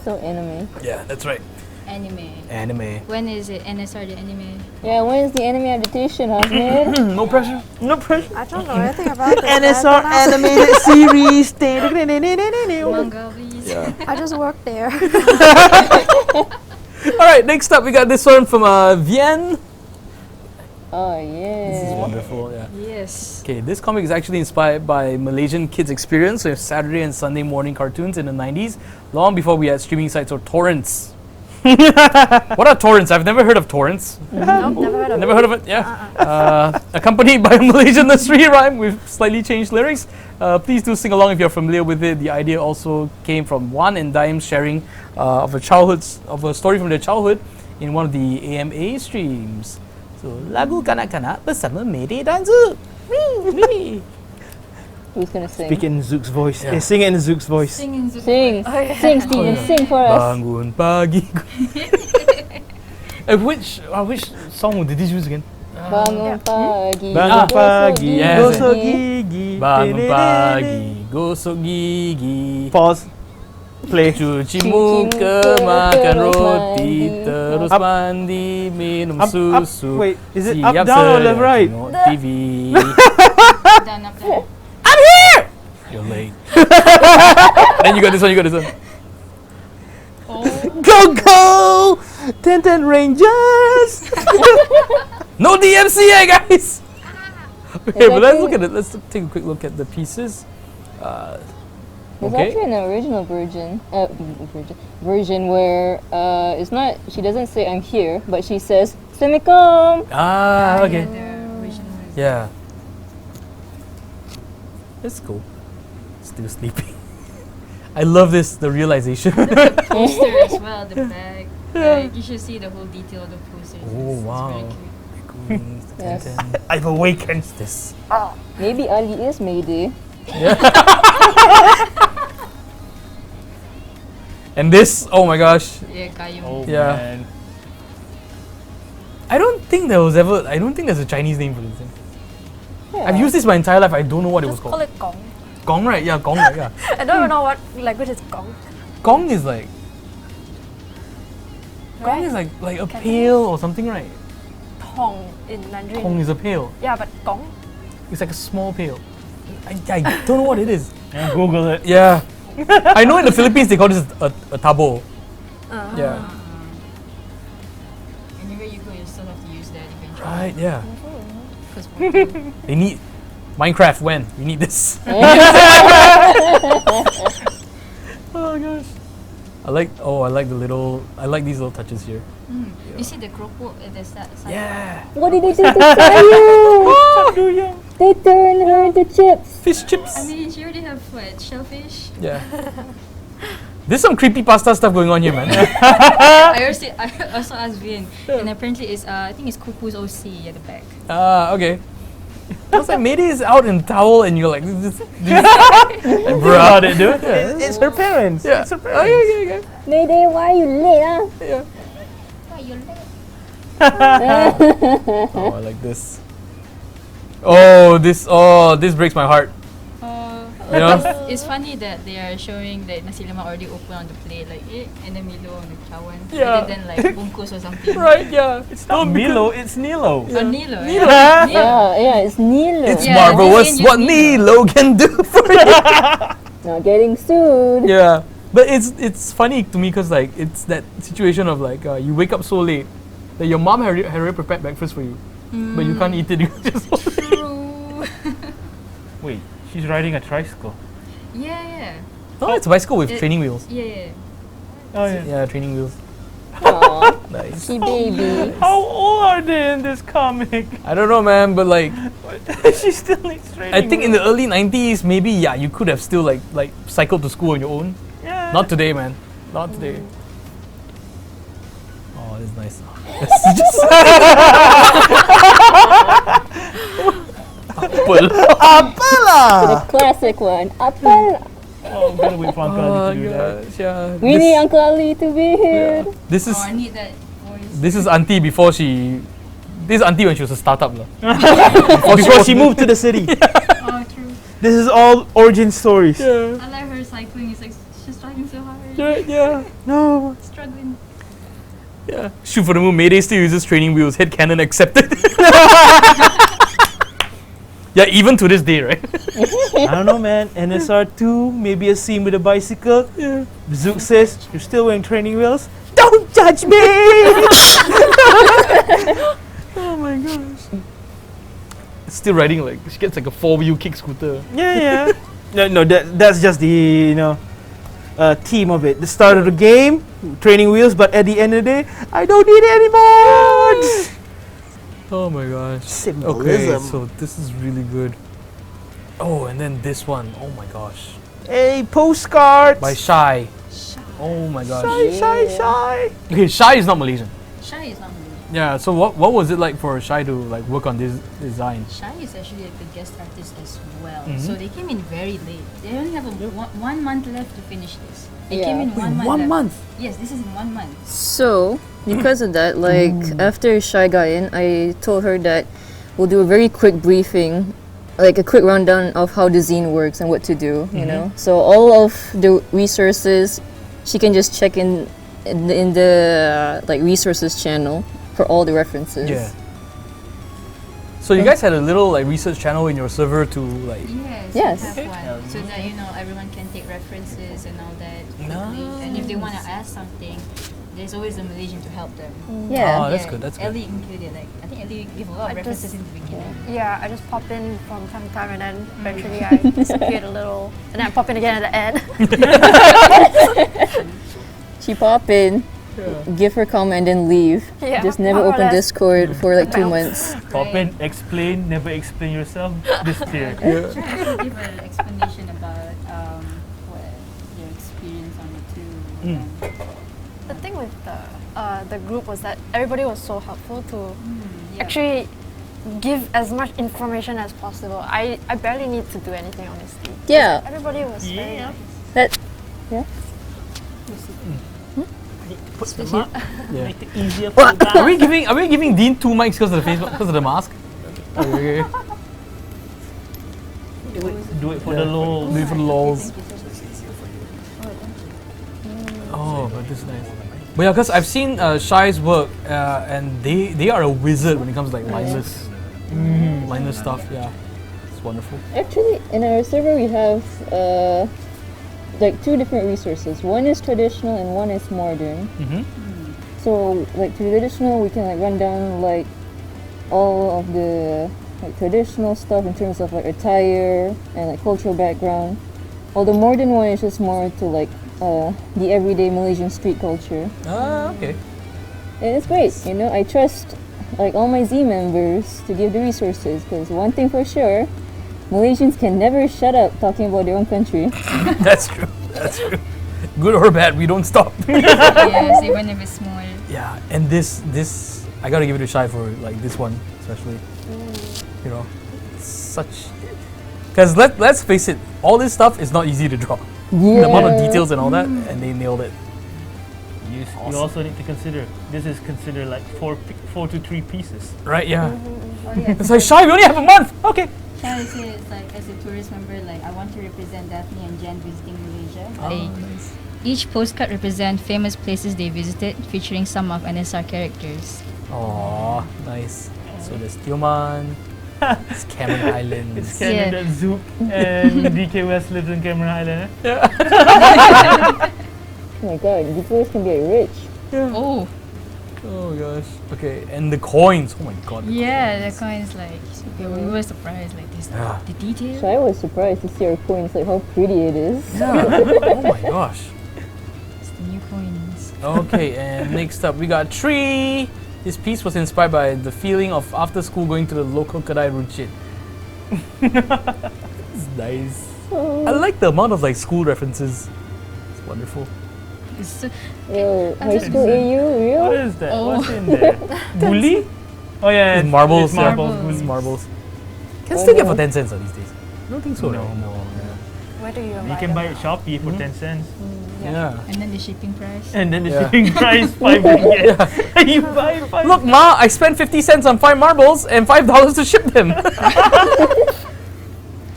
So anime. Yeah, that's right. Anime. Anime. When is it? NSR the anime. Yeah, when is the anime adaptation, Ahmed? No pressure. No pressure. I don't know anything about this. NSR animated series. Manga, please. Yeah. I just work there. All right, next up we got this one from Vienne. Oh This is yeah. wonderful. Yeah. Yes. Okay, this comic is actually inspired by Malaysian kids' experience with Saturday and Sunday morning cartoons in the 90s, long before we had streaming sites or torrents. What are torrents? I've never heard of torrents. Nope, never heard of Never heard of it? Yeah. Accompanied by a Malaysian nursery rhyme with slightly changed lyrics. Please do sing along if you're familiar with it. The idea also came from Wan and Dime's sharing of a story from their childhood in one of the AMA streams. So, lagu kanak-kanak bersama Mayday dan Zook. Wee. Who's gonna sing? Speak in Zook's voice. Yeah. Sing it in Zook's voice. Singing Zook. Sing, sing, Steven, sing for us. Bangun pagi. Which song did this use again? Bangun pagi, Bangun pagi, Yes. gosok gigi. Bangun pagi, gosok gigi. Pause. Play. Cuci muka, makan roti, terus mandi, minum susu. Wait, is it siap up, down, or left, sedang right? tengok TV. Done up there. You're late. Then you got this one, you got this one. Go, go! 10 Rangers! No DMCA, guys! Okay, but let's actually- look at it. Let's take a quick look at the pieces. There's Okay. actually an original version where it's not. She doesn't say I'm here, but she says Semikom. Ah, okay. The original. Yeah. That's cool. Still sleeping. I love this, the realization. Poster as well, the bag. Like, you should see the whole detail of the poster. Oh, wow. It's very cute. Yes. I've awakened. This. Maybe Ali is Mayday. And this, oh my gosh. Yeah, Kayum. Oh Yeah. man. I don't think there's a Chinese name for this thing. I've used this my entire life. I don't know what it was Just call called. it gong. Gong, right? Yeah, gong, right? Yeah. I don't even know what language is gong. Gong is like Gong Right? is like a Cantonese? pail or something, right? Tong in Mandarin. Gong is a pail. Yeah, but gong. It's like a small pail. I don't know what it is. Yeah, Google it. Yeah. I know in the Philippines they call this a tabo. Yeah. Anywhere you go, you still have to use that eventually. Right, yeah. Because They need Minecraft when? You need this. Oh gosh. I like these little touches here. you see the keropok at the side. Yeah. What did they do to Sayu? They turned her into chips. Fish chips. I mean, she already have what, shellfish? Yeah. There's some creepy pasta stuff going on here, man. I also asked Vin, and apparently it's I think it's Kuku's OC at the back. Okay. I was like, Mayday is out in towel, and you're like, this Bro, how they do it? Yeah. It's her parents. Yeah. It's her parents. Okay. Mayday, why are you late? Yeah. Why you late? Oh, I like this. Oh, this breaks my heart. You know? It's funny that they are showing that nasi lemak already open on the plate, like and then Milo on the cawan, Yeah. rather than like bungkus or something. Right? Yeah. It's not Milo, it's Nilo. Or Nilo. Yeah, it's Nilo. It's Yeah, marvelous they what use Nilo can do for you. Not getting sued. Yeah, but it's funny to me because like it's that situation of like you wake up so late that your mom had already prepared breakfast for you, but you can't eat it. You just True. Wait, she's riding a tricycle. Yeah. no, it's a bicycle with It- training wheels. Yeah. Oh yeah. Yeah, training wheels. Aww, Nice. she baby. How old are they in this comic? I don't know, man, but like She still needs training. I think in the early '90s, maybe you could have still like cycled to school on your own. yeah. Not today, man. Not today. Oh, this is nice. It's just apple. The classic one. Apple. Oh, I'm gonna wait for Uncle Oh Ali to do that. gosh, yeah. We need Uncle Ali to be here. This is Oh, I need that voice. this is auntie before she. This is auntie when she was a startup, lah. Before she moved to the city. Oh, true. This is all origin stories. Yeah. I like her cycling. It's like she's trying so hard. Yeah. No. Struggling. Yeah. Shoot for the moon. Mayday still uses training wheels. Head cannon accepted. Yeah, even to this day, right? I don't know, man. NSR 2, maybe a scene with a bicycle. Yeah. Zook says, you're still wearing training wheels? Don't judge me! Oh my gosh. Still riding like she gets like a 4-wheel kick scooter. Yeah. No, that's just the, theme of it. The start of the game, training wheels, but at the end of the day, I don't need it anymore! Oh my gosh. Symbolism. Okay, so this is really good. Oh, and then this one. Oh my gosh. Hey, postcards! By Shy. Oh my gosh. Shy. Okay, Shy is not Malaysian. Shy is not Malay. Yeah, so what was it like for Shy to like work on this design? Shy is actually the guest artist as well. So they came in very late. They only have 1 month left to finish this. They came in 1 month. 1 left. month. Yes, this is in 1 month. So, because of that, like after Shy got in, I told her that we'll do a very quick briefing, like a quick rundown of how the zine works and what to do, you know. So all of the resources she can just check in the like resources channel for all the references. Yeah. So you guys had a little like research channel in your server to like. Yes. Yes. We have one, so that everyone can take references and all that quickly. And if they want to ask something, there's always a Malaysian to help them. Yeah. Oh, that's good. That's good. Ellie included. Like I think Ellie gave a lot of references in the beginning. Yeah, I just pop in from time to time, and then eventually I disappeared a little, and then I pop in again at the end. She pop in, give her comment, and then leave. Yeah, Just never more or open less. Discord for like 2 Bounce. months. Pop in, explain, never explain yourself. Disappear. Try to give an explanation about what your experience on it too. The thing with the group was that everybody was so helpful to Yeah. actually give as much information as possible. I barely need to do anything, honestly. Yeah. Everybody was very nice. That. Yeah. Put them up. Yeah. Make it easier for the Are we giving Dean 2 mics because of the face because of the mask? Okay. Do it for the low. Do it for the lols. Oh, but this is nice. But yeah, because I've seen Shai's work, and they are a wizard when it comes to like mindless stuff. Yeah, it's wonderful. Actually, in our server we have like 2 different resources. One is traditional and one is modern. So like traditional, we can like run down like all of the like traditional stuff in terms of like attire and like cultural background. While the modern one is just more to like the everyday Malaysian street culture. Ah, okay. And it's great, I trust like all my Z members to give the resources, because one thing for sure, Malaysians can never shut up talking about their own country. That's true. That's true. Good or bad, we don't stop. Yes, even if it's small. Yeah, and this I gotta give it a Shai for like this one especially. Such. Because let's face it, all this stuff is not easy to draw. The amount of details and all that, and they nailed it. You also need to consider, this is considered like 4 to 3 pieces. Right, yeah. Oh yeah. It's like, Shai, we only have a month! Okay. Trying to say it's like as a tourist member, like I want to represent Daphne and Jen visiting Malaysia. Nice. Each postcard represent famous places they visited, featuring some of NSR characters. Aw, nice. So there's Tioman, it's Cameron Islands. It's canon that Zook and DK West lives in Cameron Island. Oh my god, these boys can be rich. Oh, Oh gosh. Okay, and the coins. Oh my god. yeah, the coins like we were surprised like this. Yeah. The detail. So I was surprised to see our coins, like how pretty it is. Oh my gosh. It's the new coins. Okay, and next up we got Tree. This piece was inspired by the feeling of after school going to the local Kedai Runcit. It's nice. I like the amount of like school references. It's wonderful. It's so, Yo, high school AU, What real? is that? What's in there? Bully? Oh yeah, It's marbles. It's marbles. Yeah. Bully. It's marbles. Can still get for 10 cents these days. I don't think so. No, right? no. Where do you You can buy it at Shopee for 10 cents. Yeah. and then the shipping price. And then the Yeah. shipping price 5 ringgit. You buy 5. Look, Ma, I spent 50 cents on 5 marbles and $5 to ship them.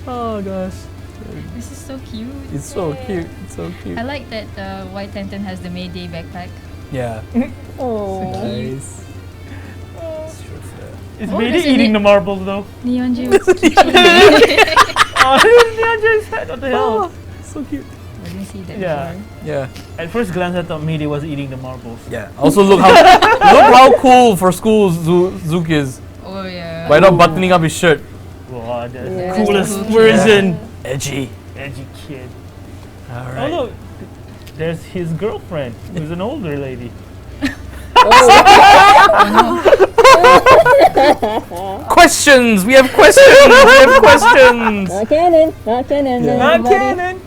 Oh gosh. This is so cute. It's so cute. It's so cute. I like that White Tenton has the Mayday backpack. Yeah. Oh. Nice. It's Oh, Mayday there's a eating ne- the marbles though. Neon Juice. Oh, yeah, just what the hell? So cute. I didn't see that Yeah. before. Yeah. At first glance, I thought Mayday was eating the marbles. Yeah. Also, look how cool for school Zook is Oh yeah. by not buttoning up his shirt. Wow, that's Yeah. the coolest That's the version. Edgy. Edgy kid. All Oh right. look, there's his girlfriend, who's an older lady. Questions. We have questions. We have questions. Not canon, not canon. Yeah. Not everybody. canon.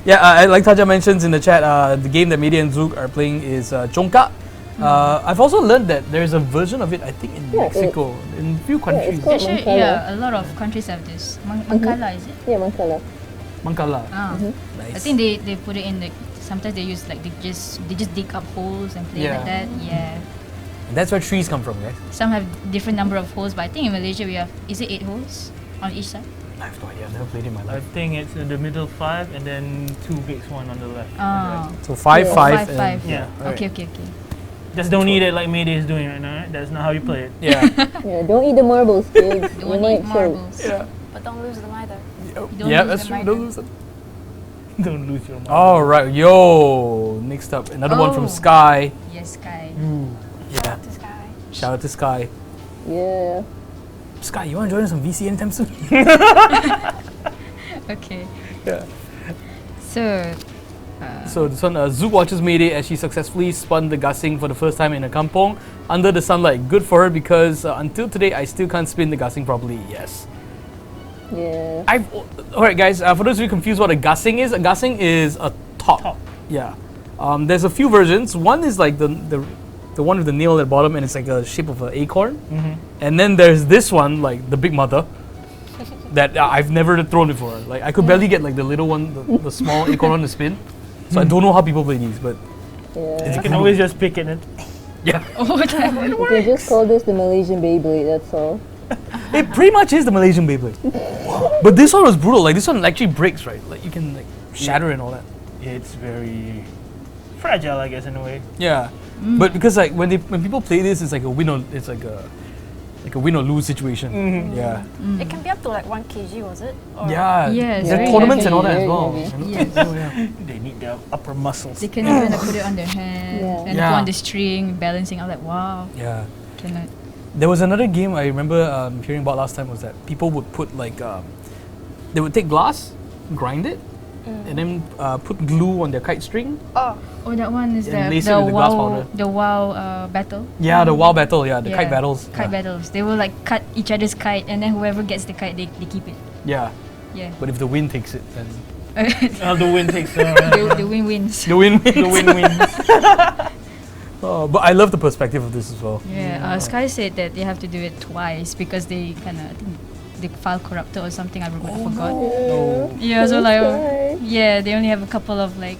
Yeah, like Taja mentions in the chat, the game that Media and Zook are playing is Chongka. I've also learned that there's a version of it, I think, in Yeah, Mexico, in a few countries. called Actually, Mancala. yeah, a lot of countries have this. Mancala, is it? Yeah, Mancala. Mancala. Ah. Nice. I think they put it in like sometimes they use like they just dig up holes and play Yeah. like that. Yeah. And that's where trees come from, guys. Some have different number of holes, but I think in Malaysia we have, is it 8 holes on each side? I have no idea. I've never played it in my I life. think it's in the middle 5 and then 2 bigs one on the left. Oh. So 5, Yeah. 5, Five, and- five. Yeah. Alright. Okay. Just don't eat it like Mayday is doing right now. Right? That's not how you play it. Yeah. Yeah, don't eat the marbles, kids. you Don't might eat choke. marbles. Yeah. But don't lose them either. Don't Yeah, lose that's them true. either. Don't lose them. Don't lose your mind. All right, yo. Next up, another one from Oh. Sky. Yes, Kai. Yeah. This guy. Shout out to Sky. Yeah. Sky, you want to join us on VC anytime soon? Okay. Yeah. So, So this one, Zook watches Mayday as she successfully spun the gasing for the first time in a kampong under the sunlight. Good for her because until today I still can't spin the gasing properly. Yes. Yeah. Alright guys, for those of you confused what a gasing is a top. Yeah. There's a few versions. One is like the one with the nail at the bottom and it's like a shape of an acorn. And then there's this one, like the big mother, that I've never thrown before. Like I could barely get like the little one, the small acorn one to spin. So I don't know how people play these, but Yeah. You can always just pick it. And yeah. You can just call this the Malaysian Beyblade, that's all. It pretty much is the Malaysian Beyblade. But this one was brutal. Like this one actually breaks, right? Like you can like shatter and all that. it's very fragile, I guess, in a way. Yeah. But because like when people play this, it's like a win or win or lose situation. Yeah. It can be up to like 1 kg, was it? Or Yeah. Yeah, it's There's very tournaments and all that heavy, as well. very you know? Yes. Oh, yeah. They need their upper muscles. they can even put it on their hand Yeah. and Yeah. put on the string, balancing. I'm like, wow. Yeah. Cannot. There was another game I remember hearing about last time was that people would put like they would take glass, grind it, and then put glue on their kite string. Oh, Oh, that one is And the lace it with the glass wow, powder. the wow battle. Yeah, the wild battle. Yeah, the Yeah, kite battles. Kite battles. They will like cut each other's kite, and then whoever gets the kite, they keep it. Yeah. Yeah. But if the wind takes it, then The wind takes the win wins. the wind. the wind wins. But I love the perspective of this as well. Yeah. Sky said that they have to do it twice because they kind of, I think, the file corrupted or something. I forgot. Oh. Yeah. So like, Right. yeah, they only have a couple of like,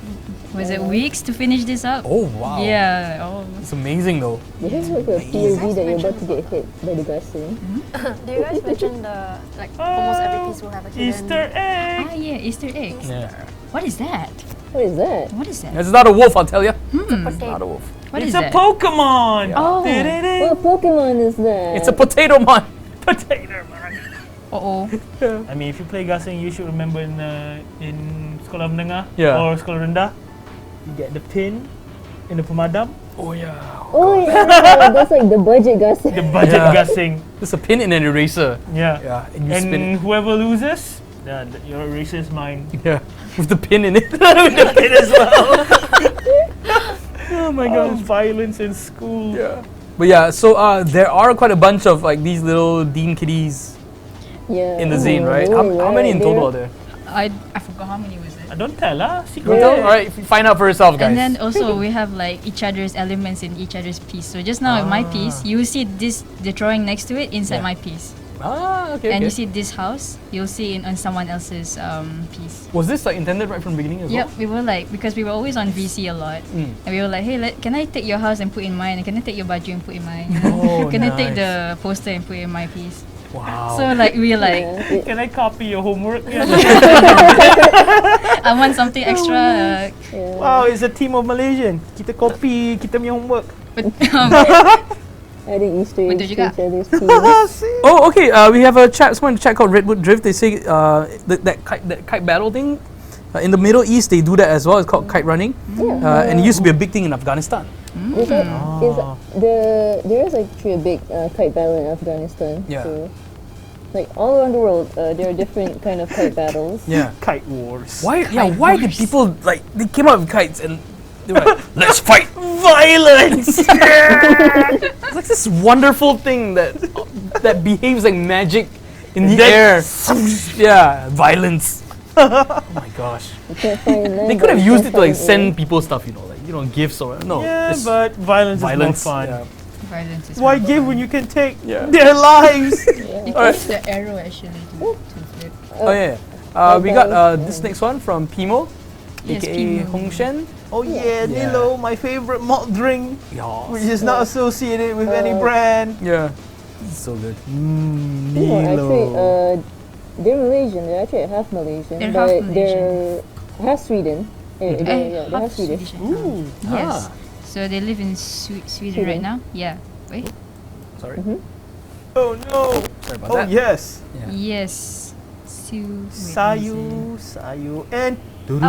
was it weeks to finish this up? Oh wow. Yeah. Oh. It's amazing though. You guys have a POV that you're about to get hit by the gasing. do you guys mention the like almost every piece will have a hidden Easter egg. Ah, yeah, Easter eggs. Yeah. What is that? What is that? What is that? It's not a wolf, I'll tell you. potato? Not a wolf. What It's is a that? Pokemon. Oh. What Pokemon is that? It's a potato mon. Potato man. Uh-oh. I mean, if you play gasing, you should remember in sekolah menengah Yeah. or sekolah rendah, you get the pin in the pemadam, Oh yeah. Oh yeah, that's like the budget gasing. the budget Yeah. gasing. There's a pin in an eraser. Yeah. Yeah. And you spin And it. whoever loses, your eraser is mine. Yeah. With the pin in it. With the pin as well. Oh my Oh, gosh. violence in school. Yeah. But yeah, so there are quite a bunch of like these little Dean Kitties Yeah. in the zine, Oh, right? really, How many in right? total are there? I forgot how many was it. Don't tell lah. Can you Secret. tell? Alright, find out for yourself, guys. And then also we have like each other's elements in each other's piece. So just now in my piece, you will see the drawing next to it inside Yeah. my piece. okay. And Okay. you see this house, you'll see on someone else's piece. Was this like intended right from the beginning as Yep, well? we were like, because we were always on VC a lot. And we were like, hey, can I take your house and put in mine? And can I take your baju and put in mine? Oh, Can I take nice. the poster and put in my piece? Wow. So like, we like, Yeah, Can I copy your homework? I want something extra. yeah. Wow, it's a team of Malaysian. Kita copy kita punya homework. But Adding Easter eggs Betul to juga. each other's piece. Oh, okay. We have a chat. Someone in the chat called Redwood Drift. They say that kite battle thing. In the Middle East, they do that as well. It's called kite running, Yeah. and it used to be a big thing in Afghanistan. Is it, there is actually a big kite battle in Afghanistan. Yeah. So, like all around the world, there are different kind of kite battles. Yeah. Kite wars. Why? Yeah. Why did people like they came up with kites and they were like, let's fight violence? It's like this wonderful thing that behaves like magic in the air. Yeah, violence. Oh my gosh. You can't find land, They but could have you used can it to like find send air. people stuff, gifts or no. Yeah, it's but violence violence. is more fun. Yeah. violence is Why more give fun. when you can take Yeah. their lives? You can Alright. use the arrow actually to flip. Oh yeah. We got this next one from Pimo, Yes, aka Pimo. Hongshen. Oh yeah, Yeah. Nilo, my favorite malt drink, which is not associated with any brand. Yeah. It's so good. No, actually, Nilo. they're Malaysian. They're actually half Malaysian, They're but half Malaysian. they're half Sweden. They're half half Swedish. Ooh. Yes. Ah. So they live in Sweden right now? Yeah. Wait. Sorry. Oh no! Sorry about Oh that. yes. Yeah. Yes. Sayu, and What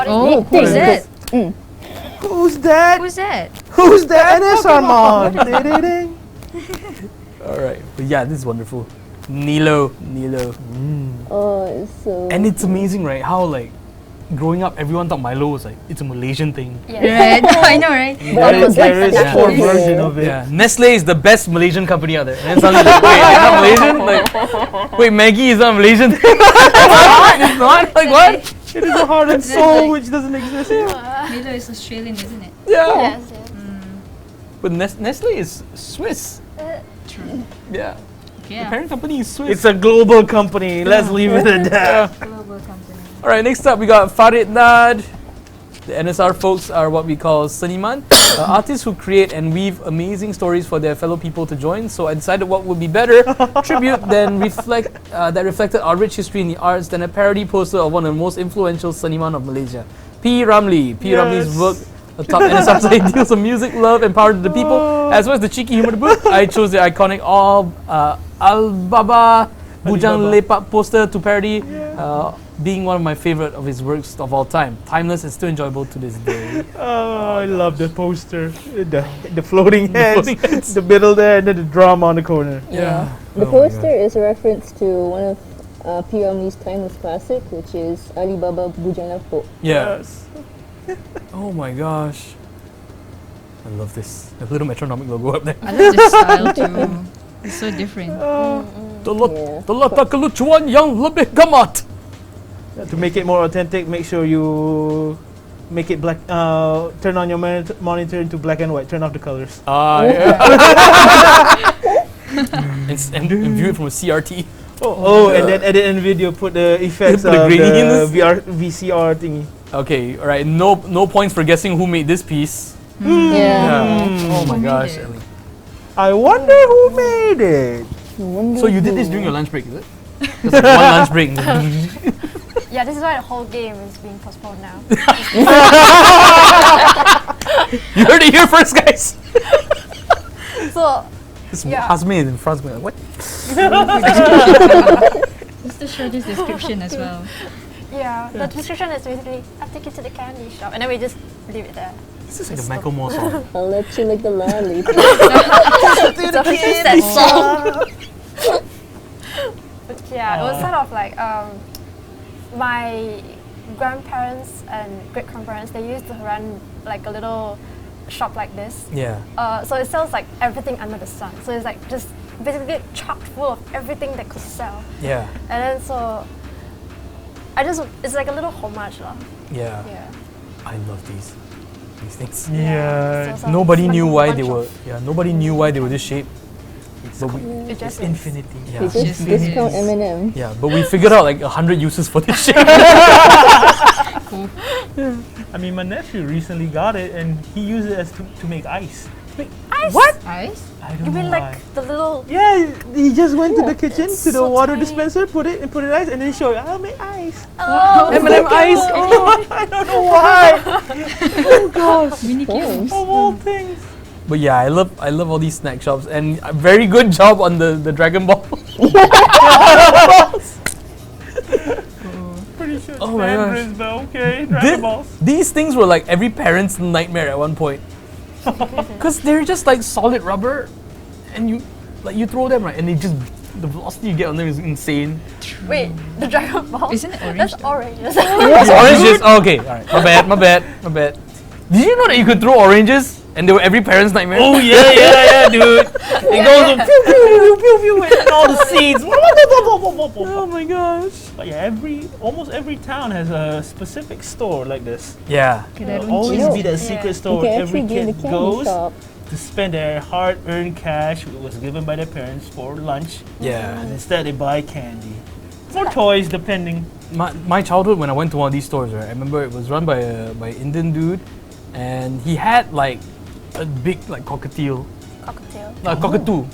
Oh, is who's that? who's that? Who's that? Who's the NSR mod? All right. But yeah, this is wonderful. Nilo. Oh, it's so. And it's amazing, right? How like growing up, everyone thought Milo was like it's a Malaysian thing. Right. I know, right? There is a poor version of it. Yeah, Nestle is the best Malaysian company out there. And then suddenly, like, wait, it's not Malaysian? Like, wait, Maggie is not Malaysian? It's not? Like, what? It is a heart and soul which doesn't exist here. Milo is Australian, isn't it? Yeah. Yes, yes. But Nestle is Swiss. True. Yeah. The Yeah. parent company is Swiss. It's a global company. Let's leave it at that. Global company. All right, next up we got Farid Nad. The NSR folks are what we call Seniman, artists who create and weave amazing stories for their fellow people to join. So I decided what would be better tribute than that reflected our rich history in the arts than a parody poster of one of the most influential Seniman of Malaysia, P. Ramlee. P. Ramlee's work atop NSR's ideals of music, love, and power to the people, as well as the cheeky humor to boot. I chose the iconic Al-Baba Bujang Lepak poster to parody, being one of my favorite of his works of all time. Timeless and still enjoyable to this day. Oh, I love the poster. The floating heads, floating heads. the middle there, and then the drum on the corner. Yeah. The poster is a reference to one of P. Ramlee's timeless classic, which is Alibaba Bujang Lepak. Yeah. Yes. Oh my gosh. I love this. The little metronomic logo up there. I love this style too. It's so different. Yeah. Letak kelucuan yang lebih gamat. To make it more authentic, make sure you make it black. Turn on your monitor into black and white. Turn off the colors. Yeah. and view it from a CRT. And then edit in video. Put the effects Put the of the graininess. VCR thingy. Okay, alright. No points for guessing who made this piece. Yeah. Oh my gosh. it? Ellie. I wonder who made it. So you did this during your lunch break, is it? Just like one lunch break. Yeah, this is why the whole game is being postponed now. You heard it here first, guys. So, This Yeah. Hasmi is in front of me. Like, what? Just to show this description as well. yeah, the description is basically, I'll take you to the candy shop. And then we just leave it there. This is like a Michael Moore song. I'll let you lick the lolly. It's a sad song. But yeah, it was sort of like my grandparents and great grandparents, they used to run like a little shop like this. Yeah. So it sells like everything under the sun. So it's like just basically chock full of everything that could sell. Yeah. And then so it's like a little homage lah. Yeah. Yeah. I love these things. Yeah. So Nobody it's like knew a why bunch they of- were. Yeah. Nobody knew why they were this shape. But we, It just is. Infinity. yeah. It's just Yes, it discount is. M&M. Yeah. But we figured out like 100 uses for this shape. I mean, my nephew recently got it, and he used it as to make ice. Ice? What? Ice? I don't You mean know like the little... Yeah, he just went to the kitchen to the so water tiny. dispenser, put it in ice, and then showed you, I'll make ice. Oh, M&M ice. I don't know why. Mini cubes. Of all things. But yeah, I love all these snack shops, and a very good job on the Dragon Ball. Pretty sure it's Oh my gosh. Mandarins, but okay, Dragon Balls. These things were like every parent's nightmare at one point. Cause they're just like solid rubber, and you throw them right, and they just the velocity you get on them is insane. wait, the Dragon Ball? Isn't it orange? That's though? orange. Oranges. Oh, okay, all right. My bad. Did you know that you could throw oranges, and they were every parent's nightmare? Oh yeah, dude. It goes pew, pew, pew, pew, and all the seeds. Oh my gosh. But yeah, almost every town has a specific store like this. Yeah. There'll always You be that know, secret You store can where every actually go in the kid candy goes shop. to spend their hard-earned cash, which was given by their parents for lunch, Yeah. and instead they buy candy or toys, depending. My childhood when I went to one of these stores, right? I remember it was run by an Indian dude, and he had like a big like cockatiel, Cocktail. cockatoo,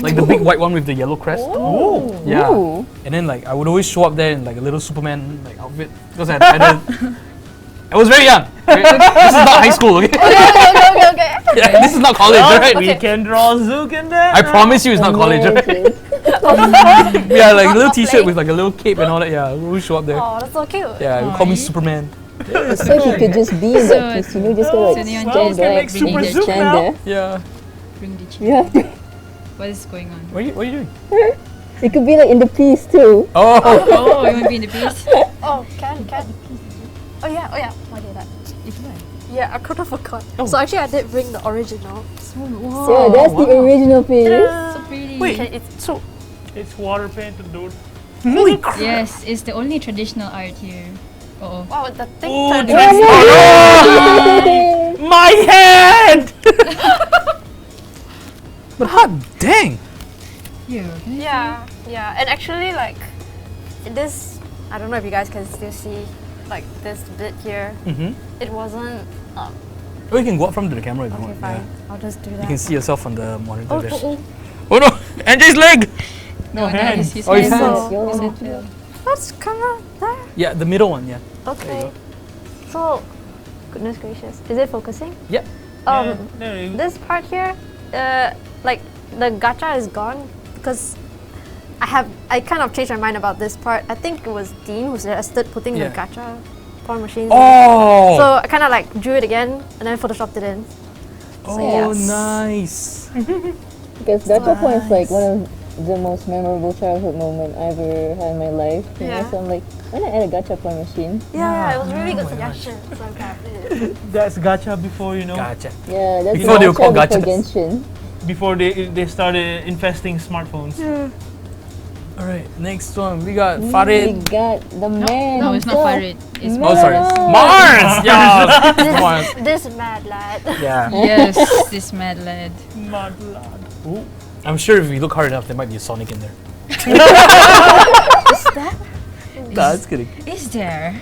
like the big white one with the yellow crest. Oh. Yeah. Ooh. And then like I would always show up there in like a little Superman like outfit because I was very young. This is not high school, okay? Okay. Yeah, this is not college, right? We can draw Zook in there. I promise you, it's not college, right? Yeah, like a little T-shirt with like a little cape and all that. Yeah, we always show up there. Oh, that's so cute. Yeah, they call me Superman. So he could just be in that piece, just go like Neon Well, we stand can back make Super and Zook stand now. there. Yeah. Bring the You have to. What is going on? What are you doing? It could be like in the piece too. Oh. Oh, you want to be in the piece? Oh, can. Oh yeah. I did that. Yeah, I could have forgot. So actually, I did bring the original. So that's the original piece. So pretty. Wait. Okay, it's so. It's water painted, dude. Holy crap. Yes, it's the only traditional art here. Oh. Wow, the thing Oh, turned my head! But hot dang. Here. Yeah. And actually, like, this, I don't know if you guys can still see, like, this bit here. Mm-hmm. It wasn't. Oh, you can go up from the camera if you Okay, want. fine. Yeah. I'll just do that. You can see yourself on the monitor Oh, there. oh, Oh no! NJ's leg! No, hands. his Oh, his hands. hands. Yo. that's kind of there. Yeah, the middle one, yeah. Okay. So, goodness gracious, is it focusing? Yeah. This part here, like the gacha is gone because I kind of changed my mind about this part. I think it was Dean who suggested putting Yeah. the gacha pawn machines. in. Oh! So I kind of like drew it again and then photoshopped it in. oh, yes. nice. Because gacha point is like one of the most memorable childhood moment I ever had in my life. You know? Yeah. So I'm like, why not add a gacha point machine? Yeah, it was a really good suggestion. So I'm happy. That's gacha before, Gotcha. Yeah, that's Before they were gacha called before gachas. Genshin. Before they started infesting smartphones. Alright, next one. We got We Farid. got the man. No, it's not himself. Farid. It's Oh, sorry. Mars. Mars! Yeah! Mars. This mad lad. Yeah. Yes, this mad lad. Mad lad. I'm sure if we look hard enough, there might be a Sonic in there. Nah, just kidding. Is there?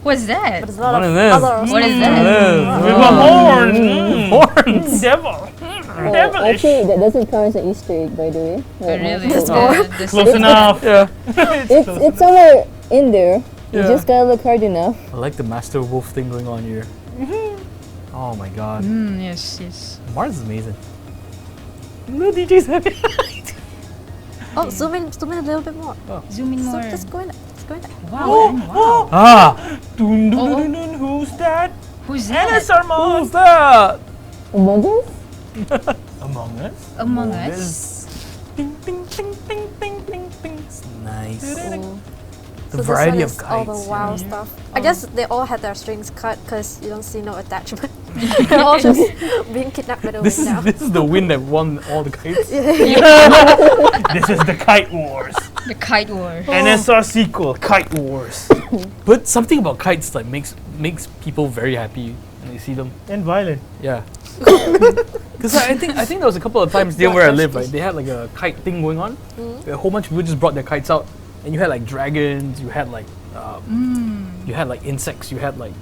What's that? There's a lot What of is this? other. What is that? With the horns. Horns! Devil. Oh, Devilish. actually, that doesn't count as an Easter egg, by the way. Oh, Like, really? Mars Yeah, told- this- Close enough. Yeah. It's somewhere in there. You Yeah. just gotta look hard enough. I like the Master Wolf thing going on here. Oh my god. Yes. Mars is amazing. No DJ's happy. Oh, zoom in a little bit more. Zoom in more. Just go in there. Just go in there. Wow. Wow. Ah! Dun, dun, dun, dun, who's that? Who's that? NSR mom. Who's that? Among Us? Among Us. Among Us. Ding, ding, ding, ding, ding, ding, ding. It's nice. The So variety this of one is all kites. the wow stuff. I guess they all had their strings cut because you don't see no attachment. They're all just being kidnapped by the This wind is now. this is the wind that won all the kites. This is the Kite Wars. The Kite War. NSR sequel, Kite Wars. But something about kites like makes people very happy when they see them. And violent. Yeah. Because I think there was a couple of times there where I live, right? They had like a kite thing going on. A whole bunch of people just brought their kites out, and you had like dragons, you had like you had like insects, you had like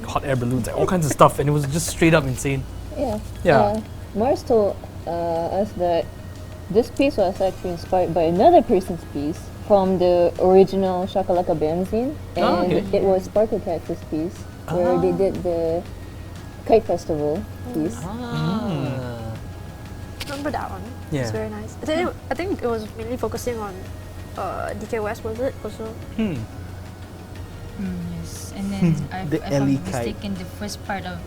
hot air balloons, like all kinds of stuff, and it was just straight up insane. Yeah. Yeah. Mars told us that this piece was actually inspired by another person's piece from the original Shakalaka Benzine, and Oh, okay. it was Sparkle Cactus piece where they did the Kite Festival piece. Remember that one? Yeah. It's very nice. I think it was mainly focusing on DK West, was it? Also. Yes. And then The if I'm Ellie not kite. mistaken, the first part of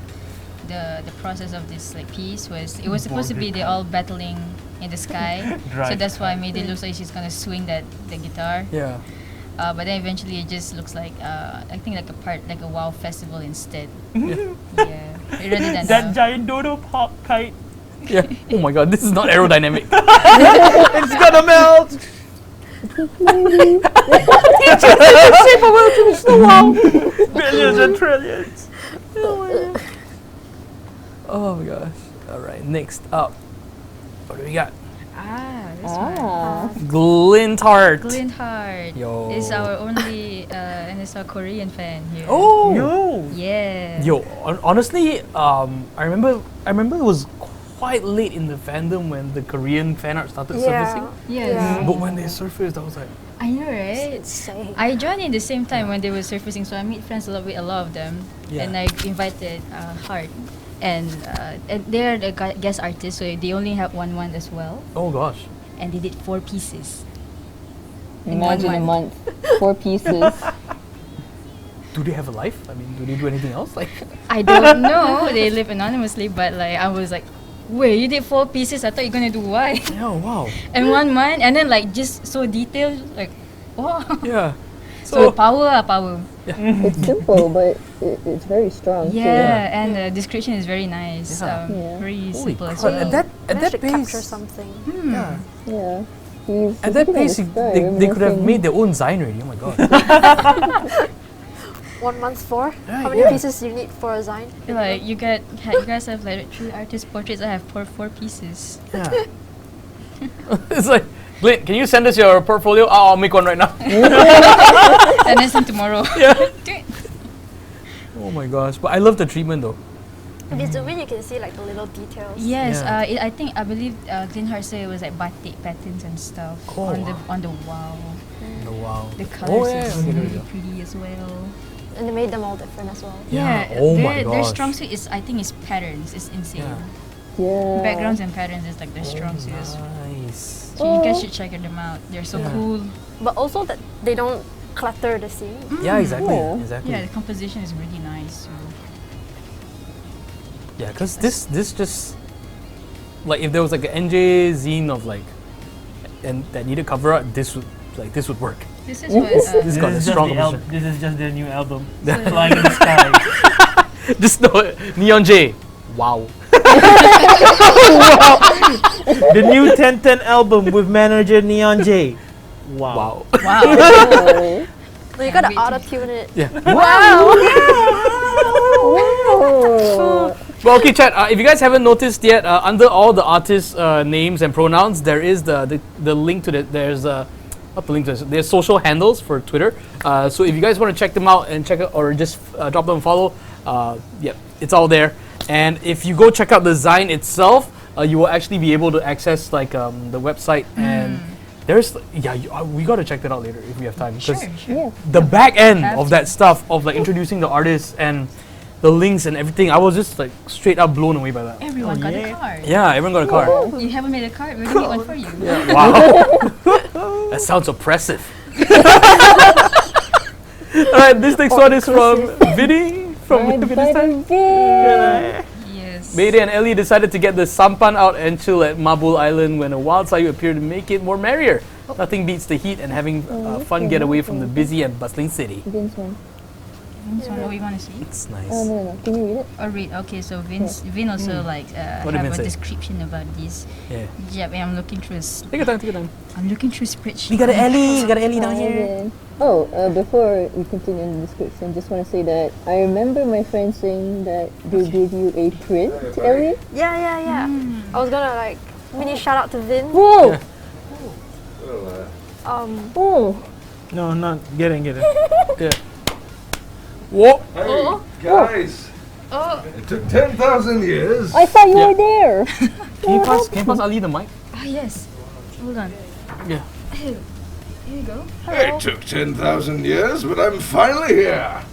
the process of this like piece was it was supposed to be they all battling in the sky. So Drive that's why I made it look like she's gonna swing the guitar. Yeah. But then eventually it just looks like I think like a WoW festival instead. Yeah. Rather than That giant dodo pop kite. Yeah. Oh my god, this is not aerodynamic. It's gonna melt. Billions and trillions. Oh my gosh. Alright, next up. What do we got? this one. Glintart. Glinthart Yo. is our only NSR Korean fan here. Oh! Yo. Yeah. Yo, honestly, I remember it was quite late in the fandom when the Korean fan art started surfacing. Yes. But when they surfaced, I was like, I know, right? Insane. I joined in the same time when they were surfacing, so I made friends a lot with a lot of them, Yeah. and I invited Hart, and they're the guest artists, so they only have one as well, oh gosh. and they did 4 pieces. In Imagine a 1 month, 4 pieces. Do they have a life? I mean, do they do anything else? Like, I don't know. They live anonymously, but like I was like, wait, you did 4 pieces? I thought you're gonna do one. oh wow. And 1 month, and then like just so detailed, like wow. Yeah. So power. It's simple, but it's very strong. Yeah, and the description is very nice. Yeah. Yeah. Very Holy simple as crap! well. At that Managed to pace, capture something. yeah. Too. Yeah. He's At that looking pace, the sky, they could have reminiscing- made their own Zine already. Oh my god. 1 month 4. Right, How many yeah. pieces do you need for a Zine? Like you guys have like 3 artist portraits. I have 4 pieces. Yeah. It's like, Glenn, can you send us your portfolio? I'll make one right now. And then some tomorrow. Yeah. Oh my gosh! But I love the treatment though. If you zoom in, you can see like the little details. Yes, Yeah. I believe Glenn Hart said it was like batik patterns and stuff Oh, on the wall. Oh wow. The colors yeah. is Okay, there we really go. pretty as well. And they made them all different as well. Yeah. Oh my their gosh. strong suit is, I think, is patterns. It's insane. Yeah. Yeah. Backgrounds and patterns is like their strong suit. Nice. So you guys should check them out. They're so Yeah. cool. But also that they don't clutter the scene. Yeah, exactly. Yeah. Exactly. Yeah, the composition is really nice. So. Yeah, because this just like if there was like an NJ zine of like and that needed cover art, this would work. This is what This got a is strong just composition. this is just their new album, Flying in the Sky. Just no Neon J. Wow. The new 1010 album with manager Neon J. Wow. Wow. wow. Oh. No, you gotta wait to- auto-tune it. Yeah. Oh. Well, okay, chat. If you guys haven't noticed yet, under all the artists' names and pronouns, there is the link to there's not the link to their social handles for Twitter. So if you guys want to check them out and check it or just drop them a follow, yeah, it's all there. And if you go check out the Zine itself, you will actually be able to access like the website and. There's we gotta check that out later if we have time because Sure. Yeah. the back end Have of to. that stuff of like introducing the artists and the links and everything, I was just like straight up blown away by that. Everyone got a card. Yeah, everyone got a card. You haven't made a card. We're gonna make one for you. Wow, that sounds oppressive. All right, this next one is from Vinny from Vinny's time. Yes. Mayday and Ellie decided to get the sampan out and chill at Mabul Island when a wild sayu appeared to make it more merrier. Nothing beats the heat and having a fun getaway from the busy and bustling city. Vince one. So what you want to see? It's nice. No. Can you read it? Or read. Okay, so Vin also like What did have Vin a say? description about this. Yeah. Yep, and I'm looking through. Take your time, take your time. I'm looking through spreadsheet. We got an Ellie down here. Okay. Oh, before we continue in the description, just want to say that I remember my friend saying that they gave you a print, Ellie. Yeah. I was gonna like mini shout out to Vin. Whoa! Oh! No, not getting it. Yeah. Whoa! Hey, guys! It took 10,000 years. I thought you Yeah. were there. Can you pass Ali the mic? Ah yes. Hold on. Yeah. Here you go. It took 10,000 years, but I'm finally here.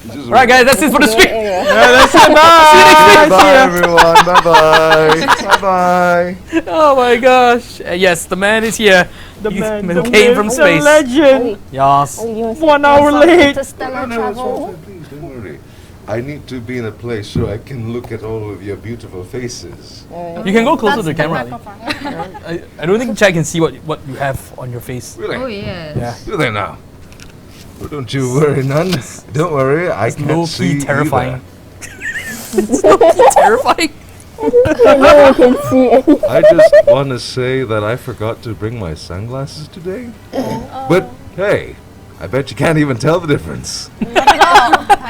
This is Alright guys, that's it for the stream. That's it. Bye. Bye, everyone. Bye-bye. Bye-bye. Oh my gosh. Yes, the man is here. The He man came from the space. legend. Yes. Ellie, you want to 1 hour late. To stellar No, travel. please don't worry. I need to be in a place so I can look at all of your beautiful faces. You can go closer to the That's camera. Ali. I don't think Chad can see what you have on your face. Really? Oh yes. Yeah. Do they now? Well, don't you worry, none. Don't worry, I can't Low see key terrifying. either. Terrifying. no one can see any. I just want to say that I forgot to bring my sunglasses today. But hey, I bet you can't even tell the difference.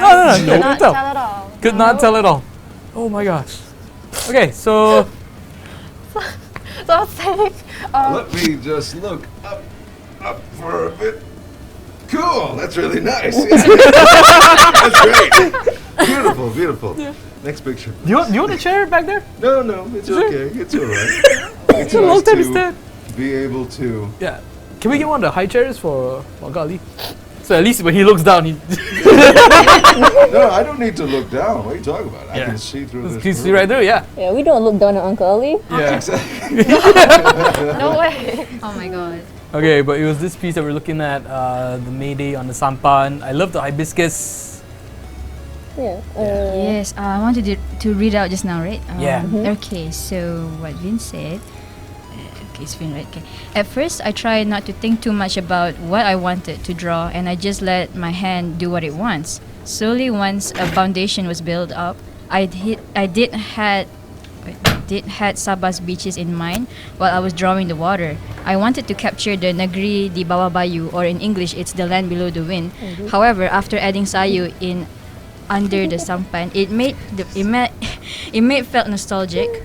No, Could not tell. tell at all. Could not tell at all. Oh my gosh. Okay, so So I was saying, Let me just look up for a bit. Cool, that's really nice. Yeah. That's great. Beautiful, beautiful. Next picture. Do you want a chair back there? No, it's okay. It's alright. It's a long nice time to to stand. be able to. Yeah. Can we get one of the high chairs for Ali? So at least when he looks down, he No, I don't need to look down. What are you talking about? I Yeah. can see through this. you see right there. Yeah. Yeah, we don't look down at Uncle Ali. Yeah. Exactly. No way. Oh my god. Okay, but it was this piece that we're looking at, the Mayday on the sampan. I love the hibiscus. Yeah. Yes, I wanted to read out just now, right? Yeah. Okay, so what Vin said. Okay, it's Vin, right? Okay. At first, I tried not to think too much about what I wanted to draw, and I just let my hand do what it wants. Slowly, once a foundation was built up, I did had Sabah's beaches in mind while I was drawing the water. I wanted to capture the negeri di bawah bayu, or in English, it's the land below the wind. However, after adding sayu in under the sampan, it felt nostalgic.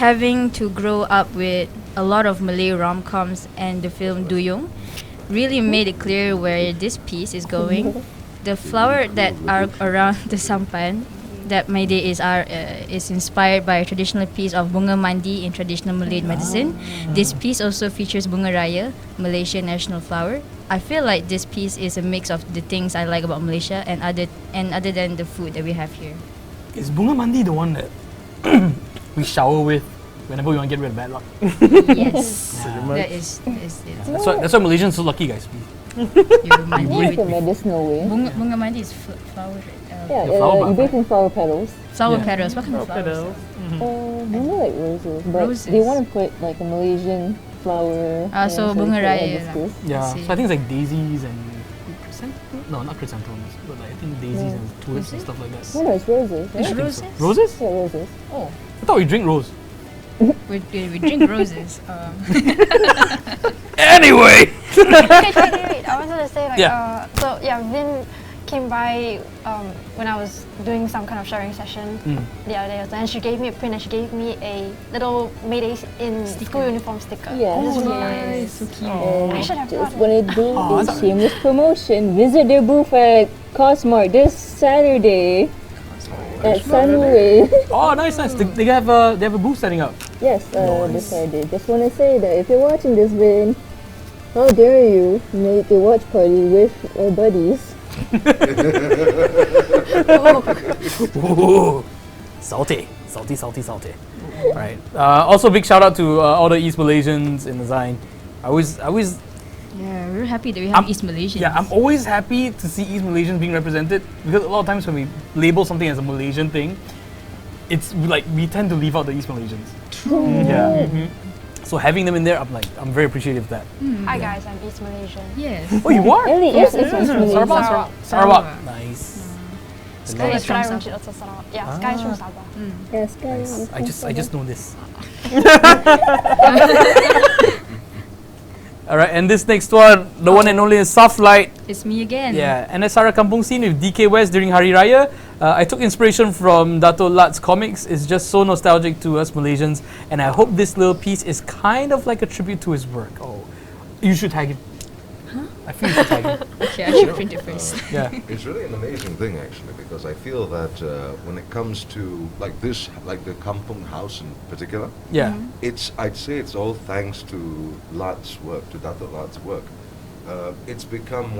Having to grow up with a lot of Malay rom-coms and the film Duyung really made it clear where this piece is going. The flower that are around the sampan that Mayday is inspired by a traditional piece of bunga mandi in traditional Malay medicine. This piece also features bunga raya, Malaysian national flower. I feel like this piece is a mix of the things I like about Malaysia and other than the food that we have here. Is bunga mandi the one that we shower with whenever we want to get rid of bad luck? Yes, that is it. That's why Malaysians so lucky, guys. You mandi Like a with medicinal way. bunga mandi is flower. Yeah, The flower you bud, bake in flower petals. Flower Yeah. petals. What kind of flowers? Maybe like roses, but Roses. they want to put like a Malaysian flower. So they bunga put raya hibiscus. Yeah, see. so I think it's like daisies and chrysanthemums. No, not chrysanthemums, but like I think daisies and tulips and stuff like that. No, no, it's roses. It's Right? I think roses. so. Roses? Yeah, roses. I thought we drink rose. We drink roses. Anyway. Wait. I wanted to say like Yeah. Vin came by when I was doing some kind of sharing session the other day, and she gave me a print and she gave me a little Mayday in school uniform sticker. Yeah. This is really Nice, so cute. And I should have just brought want to do Oh, a that's shameless promotion. Visit their booth at Cosmart this Saturday at Sunway. Oh, nice. They have a booth setting up. Yes, this Saturday. Just want to say that if you're watching this, Vin, how dare you make a watch party with our buddies? Ooh, salty. Right. Also, big shout out to all the East Malaysians in the Zine. I always, Yeah, we're happy that we have East Malaysians. yeah, I'm always happy to see East Malaysians being represented, because a lot of times when we label something as a Malaysian thing, it's like we tend to leave out the East Malaysians. Yeah. So having them in there, I'm very appreciative of that. Hi guys, I'm East Malaysian. Yes. Oh, you are? Ellie is a Malaysian. Sarawak. Sarawak. Nice. Sky is from from Sarawak. Yeah, Sky is from Sabah. Yes, guys. Nice. I just know this. All right, and this next one, the one and only is Soft Light. It's me again. Yeah, NSR Kampung Scene with DK West during Hari Raya. I took inspiration from Dato Lat's comics. It's just so nostalgic to us Malaysians, and I hope this little piece is kind of like a tribute to his work. Oh, you should tag him. Huh? I feel you should tag him. Okay, I should print it first. Yeah. It's really an amazing thing, actually, because I feel that when it comes to like this, like the Kampung house in particular, Yeah. I'd say it's all thanks to Lat's work, to Dato Lat's work. It's become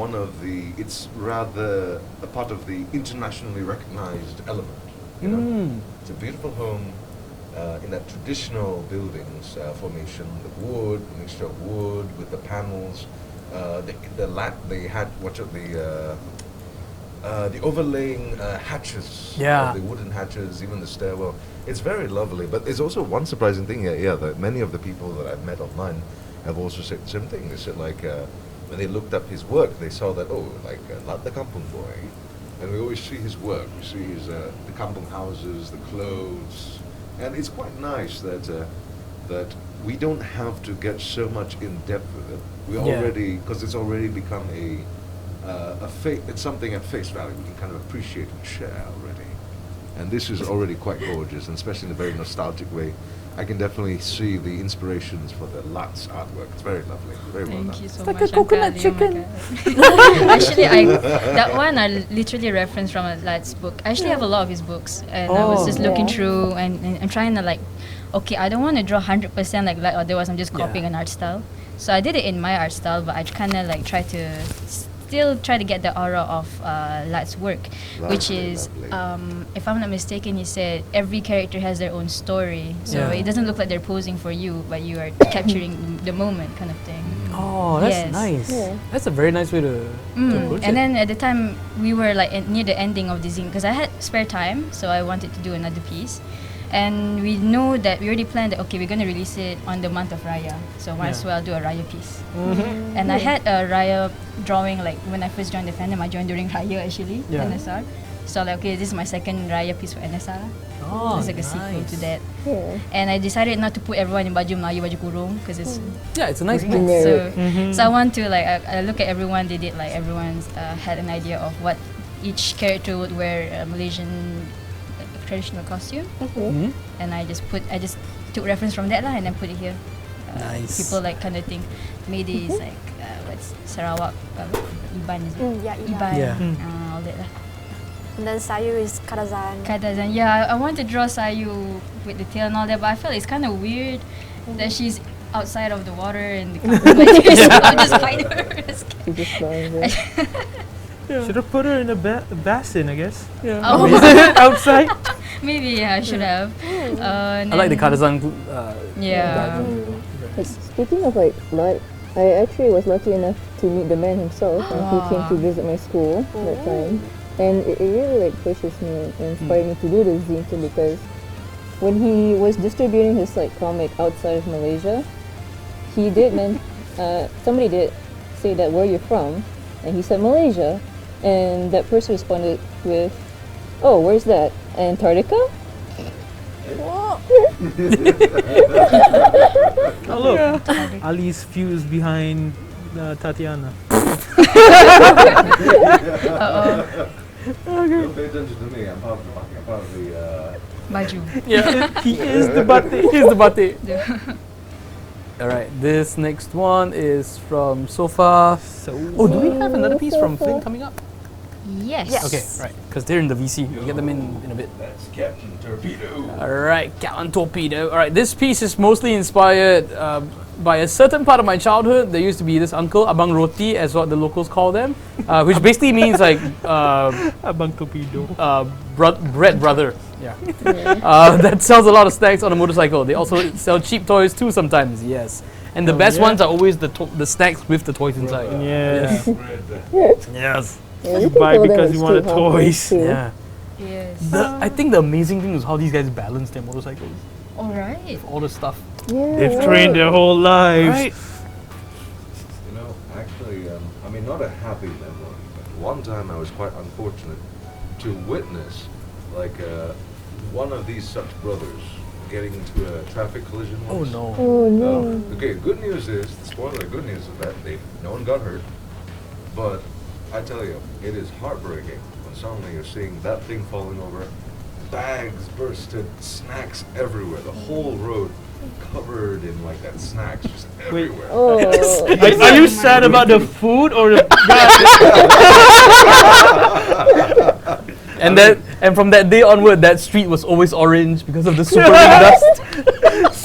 it's rather a part of the internationally recognized element. You know, it's a beautiful home in that traditional buildings formation, the wood, the mixture of wood with the panels. The overlaying hatches, Yeah. the wooden hatches, even the stairwell. It's very lovely. But there's also one surprising thing here. Yeah, that many of the people that I've met online have also said the same thing. They said like when they looked up his work, they saw that Lat the Kampung boy, and we always see his work. We see his the kampung houses, the clothes, and it's quite nice that we don't have to get so much in depth with it. We already, because it's already become it's something at face value we can kind of appreciate and share already. And this is already quite gorgeous, and especially in a very nostalgic way. I can definitely see the inspirations for the Lats artwork. It's very lovely, very well Thank done. you so like much. a coconut Uncle Ali. chicken. Oh my God. Actually, that one I literally referenced from a lad's book. I actually have a lot of his books, and I was just looking through and I'm trying to like, okay, I don't want to draw 100% like Lad, otherwise I'm just copying an art style. So I did it in my art style, but I kind of like try to still try to get the aura of Lad's work, which Lovely, is, lovely. if I'm not mistaken, he said every character has their own story. So Yeah. it doesn't look like they're posing for you, but you are capturing the moment kind of thing. Oh, that's Yes. nice. Yeah. That's a very nice way to approach And it. then at the time we were like near the ending of the zine because I had spare time, so I wanted to do another piece. And we know that we already planned that okay, we're gonna release it on the month of Raya, so might as well do a Raya piece. And I had a Raya drawing like when I first joined the fandom. I joined during Raya actually, Yeah. NSR. So like okay, this is my second Raya piece for NSR. Oh, It's like a sequel to that. Yeah. And I decided not to put everyone in baju Melayu, baju kurung because it's yeah, it's a nice mix. Generic. so I want to like I look at everyone. They did like everyone's had an idea of what each character would wear a Malaysian traditional costume, Mhm. and I just took reference from that lah, and then put it here. Nice. People like kind of think maybe it's like what's Sarawak Iban is it? Yeah, Iban. Iban. Yeah. All that lah. And then Sayu is Kadazan. Kadazan. Yeah, I want to draw Sayu with the tail and all that, but I felt it's kind of weird that she's outside of the water and the I'll just hide her. She just lying there. Should have put her in a basin, I guess. Oh, Outside. maybe yeah, I should have. I like the Kadazan. Yeah. Like, speaking of like light, I actually was lucky enough to meet the man himself, and he came to visit my school that time, and it really like pushes me and inspired me to do the zine too, because when he was distributing his like comic outside of Malaysia, he did somebody did say that where you're from, and he said Malaysia, and that person responded with, "Oh, where's that? Antarctica?" Oh look, Ali's fuse behind Tatiana. Don't pay attention to me. I'm part of the Baju. Yeah, He is the batik. here's the batik. All right, this next one is from Sofa. Oh, do we have another piece from Flynn coming up? Yes. Okay, right, because they're in the VC. We'll get them in a bit. That's Captain Torpedo. All right, Captain Torpedo. All right, this piece is mostly inspired by a certain part of my childhood. There used to be this uncle, Abang Roti, as what the locals call them, which basically means like Abang Torpedo. bread brother. Yeah. That sells a lot of snacks on a motorcycle. They also sell cheap toys too sometimes. Yes. And the best ones are always the snacks with the toys inside. Yes. Yes. Yeah, You can buy call them because as you want street the hawkers toys. too. Yeah. Yes. I think the amazing thing is how these guys balance their motorcycles. All right. All the stuff. Yeah, They've right. trained their whole lives. Right. You know, actually, I mean, not a happy memory, but one time I was quite unfortunate to witness, like, one of these such brothers getting into a traffic collision Oh once. no. Oh no. Okay, good news is, spoiler, good news is that no one got hurt, but I tell you, it is heartbreaking when suddenly you're seeing that thing falling over, bags bursted, snacks everywhere, the whole road covered in like that snacks just everywhere. Oh. Are you sad about the food or the And from that day onward, that street was always orange because of the super ring dust.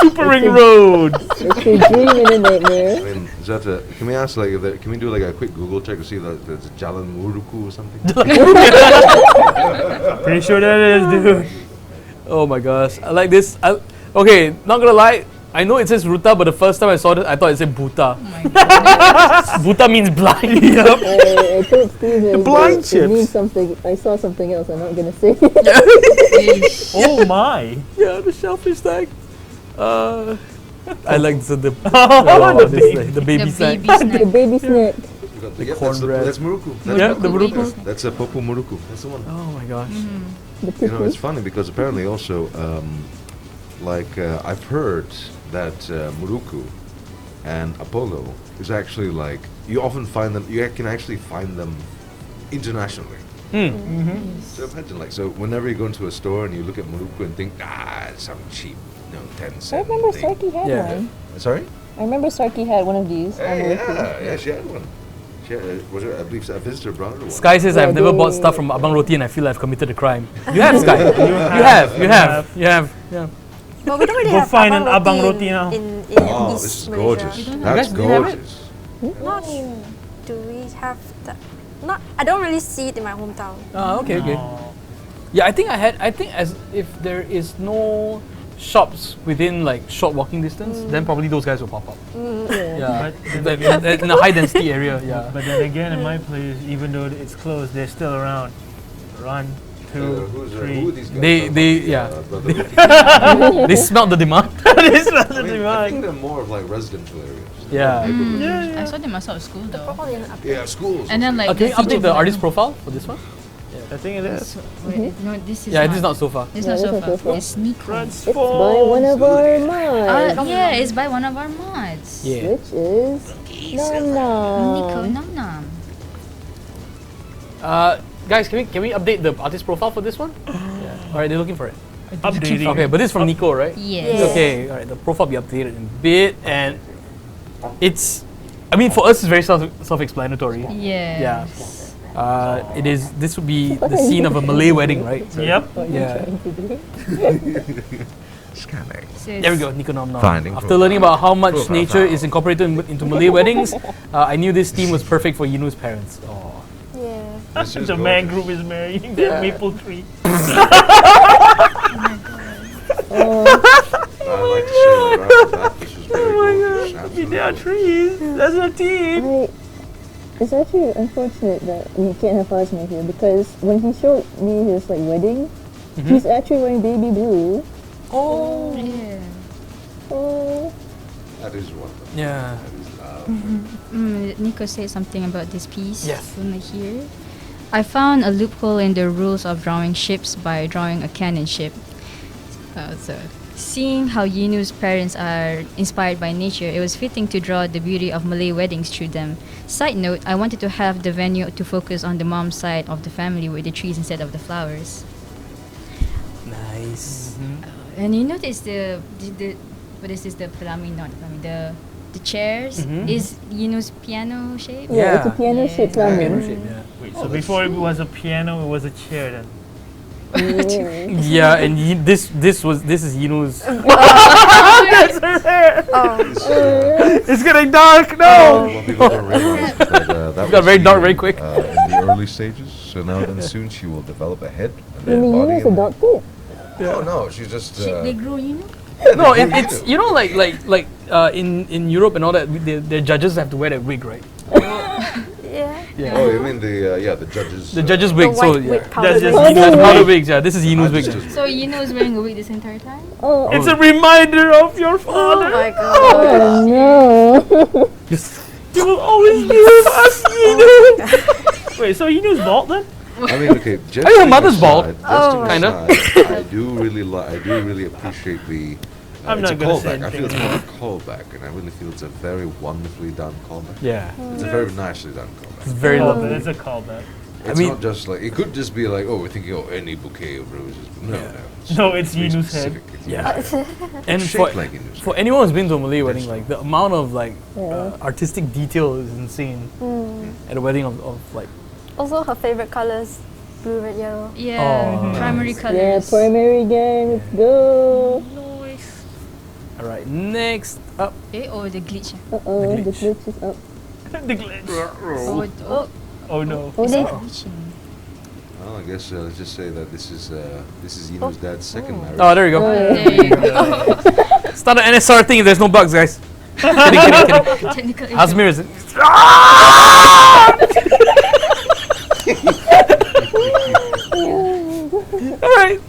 Super Ring Road? It's a dream and a nightmare. I mean, Zeta, can we ask like, can we do like a quick Google check to see that there's Jalan Muruku or something? Pretty sure that is, dude. Oh my gosh, I like this. Okay, not gonna lie, I know it says Ruta, but the first time I saw it, I thought it said Buta. Oh my God. Buta means blind. I told Steven Blind it chips. means something. I saw something else. I'm not gonna say it. Oh my. Yeah, the shellfish snack. I like the The this, baby. the baby The snack. baby snack. The baby snack. Yep, cornbread. that's Muruku. That's Yeah, Muruku. the Muruku. That's a Popu Muruku. That's the one. Oh my gosh. The You know, it's pupu. funny because apparently also, I've heard that Muruku and Apollo is actually like, you often find them, you can actually find them internationally. So imagine like, so whenever you go into a store and you look at Muruku and think, it's some cheap 10 I cent remember thing. Sarky had Yeah. one. Sorry? I remember Sarky had one of these. on the wiki. Yeah, she had one. She had, was it, I believe, a visitor brought her one. Sky says I've never bought stuff from Abang Roti and I feel I've committed a crime. You have, Sky. You have. Yeah. But we don't really Go have find an abang abang roti roti now. in Oh, East this is Malaysia. gorgeous. You That's guys didn't have it? gorgeous. Not do we have that? Not. I don't really see it in my hometown. Okay. Yeah, I think as if there is no shops within like short walking distance, then probably those guys will pop up. Yeah. But In a high density area, yeah. But then again, in my place, even though it's closed, they're still around. Run, 2, Who are 3. these guys? They smelled the demand. This was the I think demand. they're more of like residential areas. Yeah. I saw them outside of school though. Probably in up. Yeah, schools. And then like Can you update the artist profile for this one? I think it is. Wait, no, this is Yeah, not. this is not so far. It's Yeah, not this so is not so far. far. It's Nico. It's by one of our mods, Yeah, it's by one of our mods. Yeah. which is Nico Nana. Nam Nam. Guys, can we update the artist profile for this one? Yeah. All right, they're looking for it. Updating. Okay, but this is from Nico, right? Yes. Yeah. Okay, all right. The profile be updated in a bit, and it's. I mean, for us, it's very self-explanatory. Yeah. Yeah. It is. This would be the scene of a Malay wedding, right? Yep. Yeah. Scanning. There we go, Nico Nom Nom. Finding After profile. learning about how much Profile. nature is incorporated into Malay weddings, I knew this theme was perfect for Yinu's parents. Oh. Yeah. This is The man gorgeous. group is marrying that maple tree. I like to say that right off the bat, this is very gorgeous. There are Absolutely. trees. That's a team. It's actually unfortunate that we can't have Fazmi here because when he showed me his like wedding, he's actually wearing baby blue. Oh. Yeah. Oh, That is wonderful. Yeah. That is lovely. Nico said something about this piece. Yes. From here. I found a loophole in the rules of drawing ships by drawing a cannon ship. So, seeing how Yinu's parents are inspired by nature, it was fitting to draw the beauty of Malay weddings through them. Side note, I wanted to have the venue to focus on the mom's side of the family with the trees instead of the flowers. Nice. And you notice the what is this, the pelami, not the pelami, the chairs is Yinu's piano shape. yeah, it's a Yeah. piano Yeah. shaped Piano ramen. shape, yeah. Wait, so before it was a piano, it was a chair then. Yeah, and this is Yinu's. It's getting dark. No. What people don't realize is that that got was very dark Zine, very quick. in the early stages. So now then soon she will develop a head and You then mean body. Yuna's and- adopted? Oh no, she's just. They grew Yinu? No, it's in Europe and all that, the judges have to wear that wig, right? Yeah. Oh, you mean the judges? The judges' wig. The So white yeah. wig powder. That's just Oh, Yinu's no. powder wigs. Yeah, this is Yinu's wig. just- So Yinu is wearing a wig this entire time? Oh, It's a reminder of your Oh father. my god. oh no. Just You will always be with us, Yinu. Wait, so Yinu's bald then? I mean, okay. Just Oh, your kidding mother's bald. aside, just Oh. kidding Kinda. aside, I do really appreciate the. I'm it's not a gonna say callback. I feel it's anything. more a callback, and I really feel it's a very wonderfully done callback. yeah, It's a very nicely done callback. it's very Oh, lovely. it's a callback. It's mean- not just like it could just be like, oh, we're thinking, oh, any bouquet of roses. But no, No, it's very Yinu's head. specific. It's Yeah. Yinu's head. And It's for shaped like Yinu's for head. anyone who's been to a Malay wedding, like the amount of like Yeah. artistic detail is insane at a wedding of like. Also, her favorite colors, blue, red, yellow. Yeah, Oh, primary nice. colors. Yeah, primary gang, let's go. All right, next up. Oh, the glitch. Uh-oh, The the glitch. glitch is up. The glitch. Oh, Oh no. Oh no. glitching. Well, I guess let's just say that this is Yinu's dad's second marriage. Oh, there you go. There you go. Start an NSR thing if there's no bugs, guys. kidding. Technical issue. Asmir is. Alright,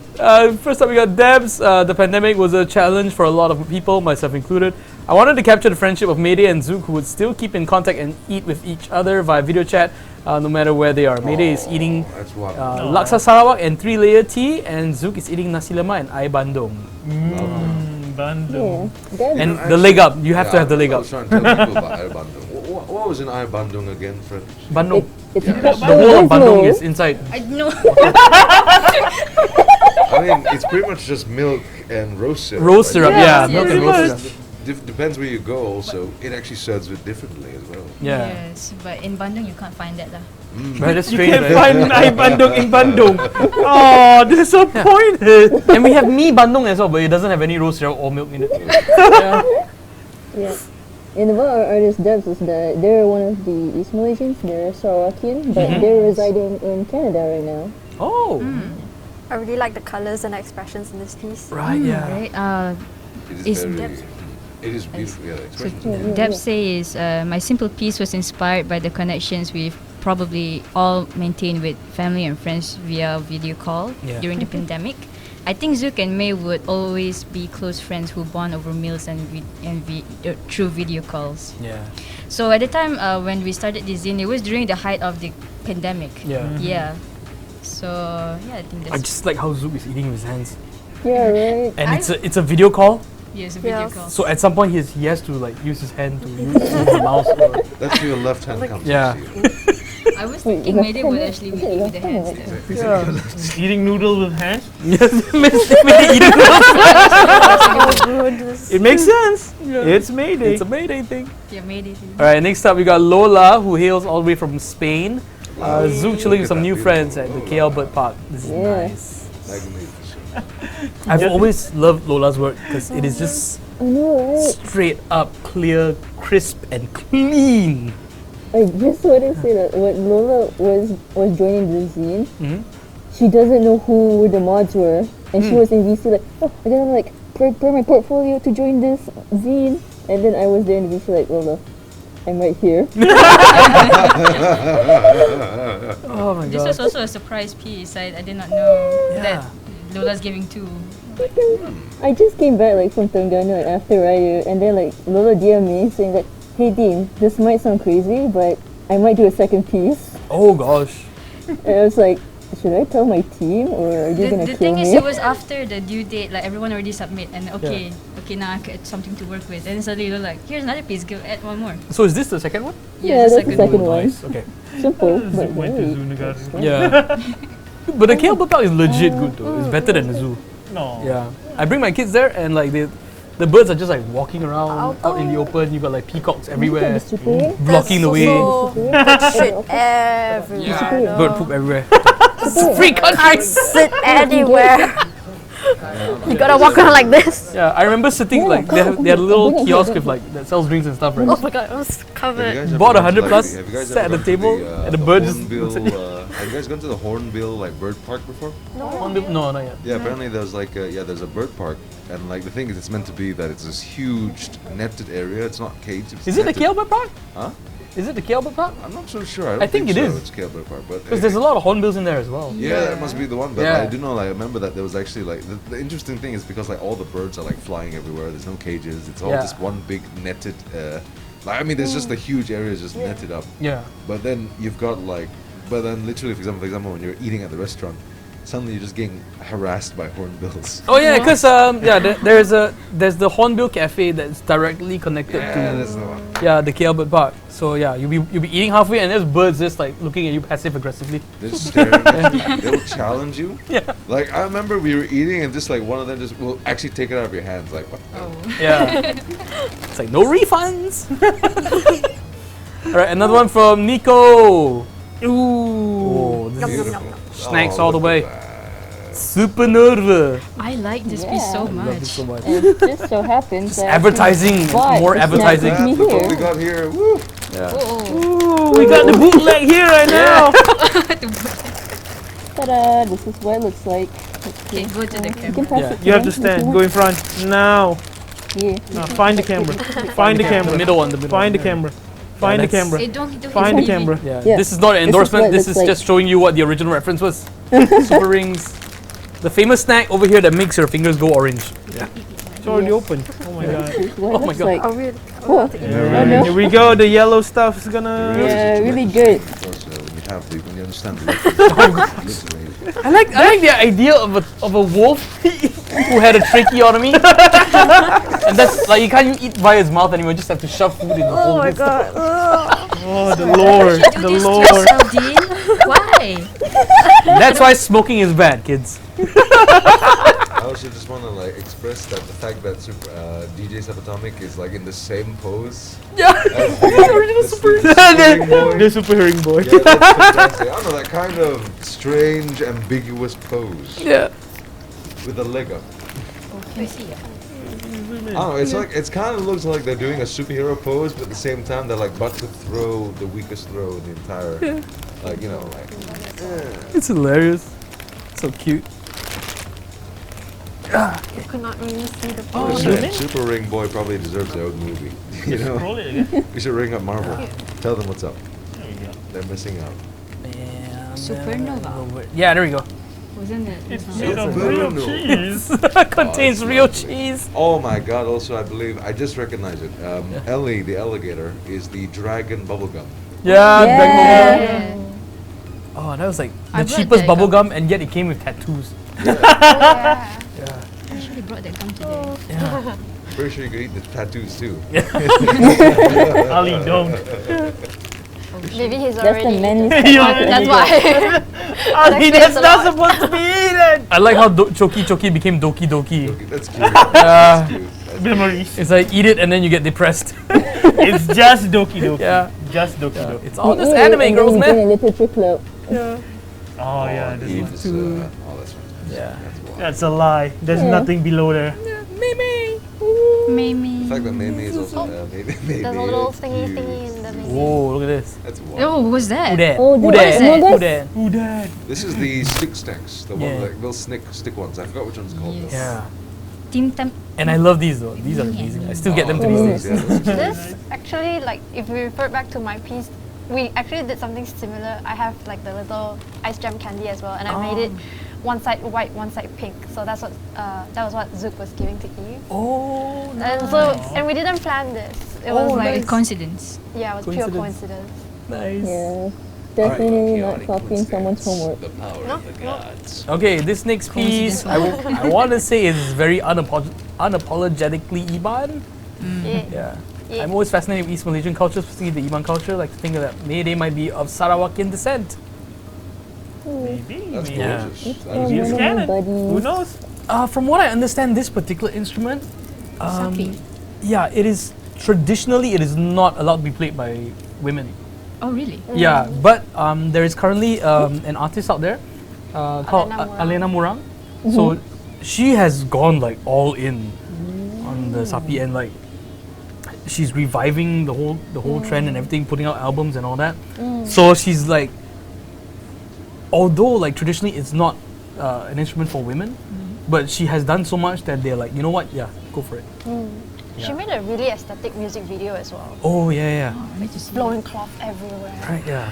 first up we got Debs. The pandemic was a challenge for a lot of people, myself included. I wanted to capture the friendship of Mayday and Zook, who would still keep in contact and eat with each other via video chat, no matter where they are. Mayday is eating That's wonderful. laksa Sarawak and 3-layer tea, and Zook is eating nasi lemak and air bandung. Bandung. Yeah, that And the leg up, you have to have the leg I up. was trying to tell people about air bandung. What was in air bandung again, friend? Bandung. it's Yeah. a The whole of bandung is inside. I know. I I mean, it's pretty much just milk and rose syrup. Rose syrup, right? yeah, Yes, milk and yes. rose syrup. Depends where you go. Also, it actually serves it differently as well. Yeah, Yes, but in Bandung you can't find that lah. right. That's You strange. can Right? find I Bandung in Bandung. Oh, disappointed. And we have mi bandung as well, but it doesn't have any rose syrup or milk in it. Yeah. And about our artist Debs is that they're one of the East Malaysians. They're Sarawakian, but they're residing in Canada right now. Oh, I really like the colors and expressions in this piece. right. Yeah. Right. It Is is very. Debs- It is beautiful. Yeah, the So expression. Deb says my simple piece was inspired by the connections we've probably all maintained with family and friends via video call Yeah. during the pandemic. I think Zook and May would always be close friends who bond over meals and through video calls. Yeah. So at the time when we started this zine, it was during the height of the pandemic. Yeah. Yeah. So yeah, I think I that's just like how Zook is eating with his hands, Yeah, right. and it's a video call. yes, a video Yes. call. So at some point he has to like use his hand to use the mouse. Or, That's where your left hand comes. Yeah. I was Wait, thinking left maybe hand, would right? actually Is be it with the left hand or hands. right? Eating noodles with hands. yes, eating. It makes sense. It's Mayday. It's a Mayday thing. Yeah, maybe. All right, next up we got Lola, who hails all the way from Spain. Zook chilling with some new friends at the KL Bird Park. This is Yeah. nice. Magnificent. I've always loved Lola's work because it is just I know, right? straight up, clear, crisp, and clean. I just want to say that when Lola was joining the zine, Mhm. she doesn't know who the mods were, and she was in VC like, oh, I gotta like prepare my portfolio to join this zine, and then I was there in VC like, Lola, I'm right here. Oh my This god. was also a surprise piece. I did not know Yeah. that Lola's giving two. I just came back like from Terengganu like, after Raya, and then like Lola DM me saying like, hey Dean, this might sound crazy, but I might do a second piece. Oh gosh. And I was like, should I tell my team or are you gonna The kill thing is, me? it was after the due date. Like everyone already submit, and okay, now I got something to work with. And then suddenly you're like, here's another piece. Go add one more. So is this the second one? Yeah, it's that's the second one. Nice. Okay. Simple, but Went to very Zunagara. Yeah. But the KL Bird Park is legit good though. It's better than the zoo. No. Yeah. I bring my kids there and like the birds are just like walking around out in the open. You got like peacocks everywhere, blocking the way. Shit everywhere. Bird poop everywhere. Free country. Sit anywhere. You gotta walk around like this. Yeah, I remember sitting like they had a little kiosk with like that sells drinks and stuff, right? Oh my god, it was covered. Bought 100 plus, sat at the table, and the bird just Hornbill, looks at you. have you guys gone to the Hornbill like bird park before? No, not yet. Yeah, apparently there's like there's a bird park, and like the thing is, it's meant to be that it's this huge netted area. It's not caged. It's Is it the netted. KL Bird Park? Huh? Is it the KL Bird Park? I'm not so sure. I, don't I think it so. is. It's KL Bird Park, but Because there's a lot of hornbills in there as well. yeah, that must be the one. But Yeah. I do know, like, I remember that there was actually like the interesting thing is because like all the birds are like flying everywhere. There's no cages. It's all Yeah. just one big netted. Like I mean, there's just a huge area just netted up. Yeah. But then you've got like, but then literally, for example, when you're eating at the restaurant, suddenly you're just getting harassed by hornbills. Oh yeah, because there's the Hornbill Cafe that's directly connected Yeah, to that's the one. the KL Bird Park. So yeah, you'll be eating halfway and there's birds just like looking at you passive aggressively. They're just staring at you. They will challenge you. Yeah. Like I remember we were eating and just like one of them just will actually take it out of your hands. Like what? Yeah. It's like no refunds. All right, another one from Nico. Ooh, this is Beautiful. snacks Oh, all the look way. at that. Super nerve. I like this piece so Yeah. Love it much. so much. And it just so happens that Advertising, But more it's not advertising. just me Look what here. we got here. Woo! Yeah. Ooh, we got the bootleg here right now. Ta-da! This is what it looks like. Okay, go to the You camera. can pass Yeah. it You have to if stand. want. Go in front now. Yeah. Find the camera. Find the The camera. middle one, the middle Find the one. camera. Find the that's- camera. Hey, don't Find the hit me. camera. Yeah. Yeah. This is not an This is endorsement. what it This is looks just showing you what the original reference was. Super rings. The famous snack over here that makes your fingers go orange. It's already open. Oh my god. This is what Oh it my looks God. like. Oh, really? Oh, Yeah, no. Here we go. The yellow stuff is gonna. yeah, really good. Because when you understand the reference, literally. I like the idea of a wolf who had a tracheotomy. And that's like you can't eat via his mouth anymore. You just have to shove food in the hole. Oh my god. Oh, the Lord. Do The this to Lord. yourself, Dean. Why? That's why smoking is bad, kids. I also just want to like express that the fact that DJ Subatomic is like in the same pose. Yeah. As the original Super Hearing Boy. The super hearing boy. Yeah, that's fantastic. I don't know, that kind of strange, ambiguous pose Yeah. with a leg up. Can you see it? I don't know, it's like it's kind of looks like they're doing a superhero pose, but at the same time they're like about to throw the weakest throw in the entire, like you know, like. It's hilarious. So cute. You could not really see the I'm pose. just saying, Super Ring Boy probably deserves their own movie. You know, Roll it again. we should ring up Marvel. Tell them what's up. There you go. They're missing out. Supernova. Yeah, there we go. Wasn't it? It's It's made not- of Very real no. cheese. Contains it's real lovely. cheese. Oh my God! Also, I believe I just recognized it. Ellie, the alligator, is the dragon bubblegum. Yeah. Yeah. Yeah. Oh, that was like I the brought cheapest that bubble gum. gum, and yet it came with tattoos. Yeah. I actually brought that gum today. Yeah. Pretty sure you could eat the tattoos too. Ali, don't. Maybe he's That's already. the men's That's why. Ali, explains that's a not lot. supposed to be eaten. I like how Choki Choki became Doki Doki. Okay, that's cute. That's cute. That's Memories. It's like eat it and then you get depressed. It's just Doki Doki. Yeah. Just Doki Doki. It's all this You eat it anime, and girls, then you man. get a literature club. Oh yeah, this Eve one. is, oh, that's right. Yeah. That's why. That's a lie. There's Yeah. nothing below there. Mimi. The fact that Mei is also Mei There's a little thingy in the menu. Whoa, look at this. That's why. Oh, what was that? Who that? Oh, Who that- that? no, Who that's- that? Who that? This is the stick stacks, the Yeah. one like little stick ones. I forgot which one's called. Yes. though. Yeah. Team Tam. And I love these though. These are amazing. I still get them to Oh, these days. those, yeah, those are This actually, like, if we refer back to my piece, we actually did something similar. I have like the little ice jam candy as well, and I made it one side white, one side pink. So that's what that was what Zook was giving to Eve. Oh, And so, and we didn't plan this. It was like, Coincidence. yeah, it was pure Coincidence. coincidence. nice. Yeah. Definitely not copying someone's homework. The power No, of the no. gods. Okay, this next piece I want to say is very unapologetically Iban. Yeah. Yeah. Yeah. I'm always fascinated with East Malaysian culture, especially the Iban culture. Like to think that maybe they might be of Sarawakian descent. Maybe. That's maybe. Yeah. gorgeous. It's That from is It's one of canon. my Who buddies. knows? From what I understand, this particular instrument, Sape. yeah, it is traditionally it is not allowed to be played by women. Oh, really? Yeah, but there is currently an artist out there called Alena Alena Murang. Murang. So she has gone like all in on the Sapi, and like she's reviving the whole trend and everything, putting out albums and all that. So she's like, although like traditionally it's not an instrument for women, but she has done so much that they're like, you know what? Yeah, go for it. She made a really aesthetic music video as well. Oh yeah, Blowing cloth everywhere. right, yeah.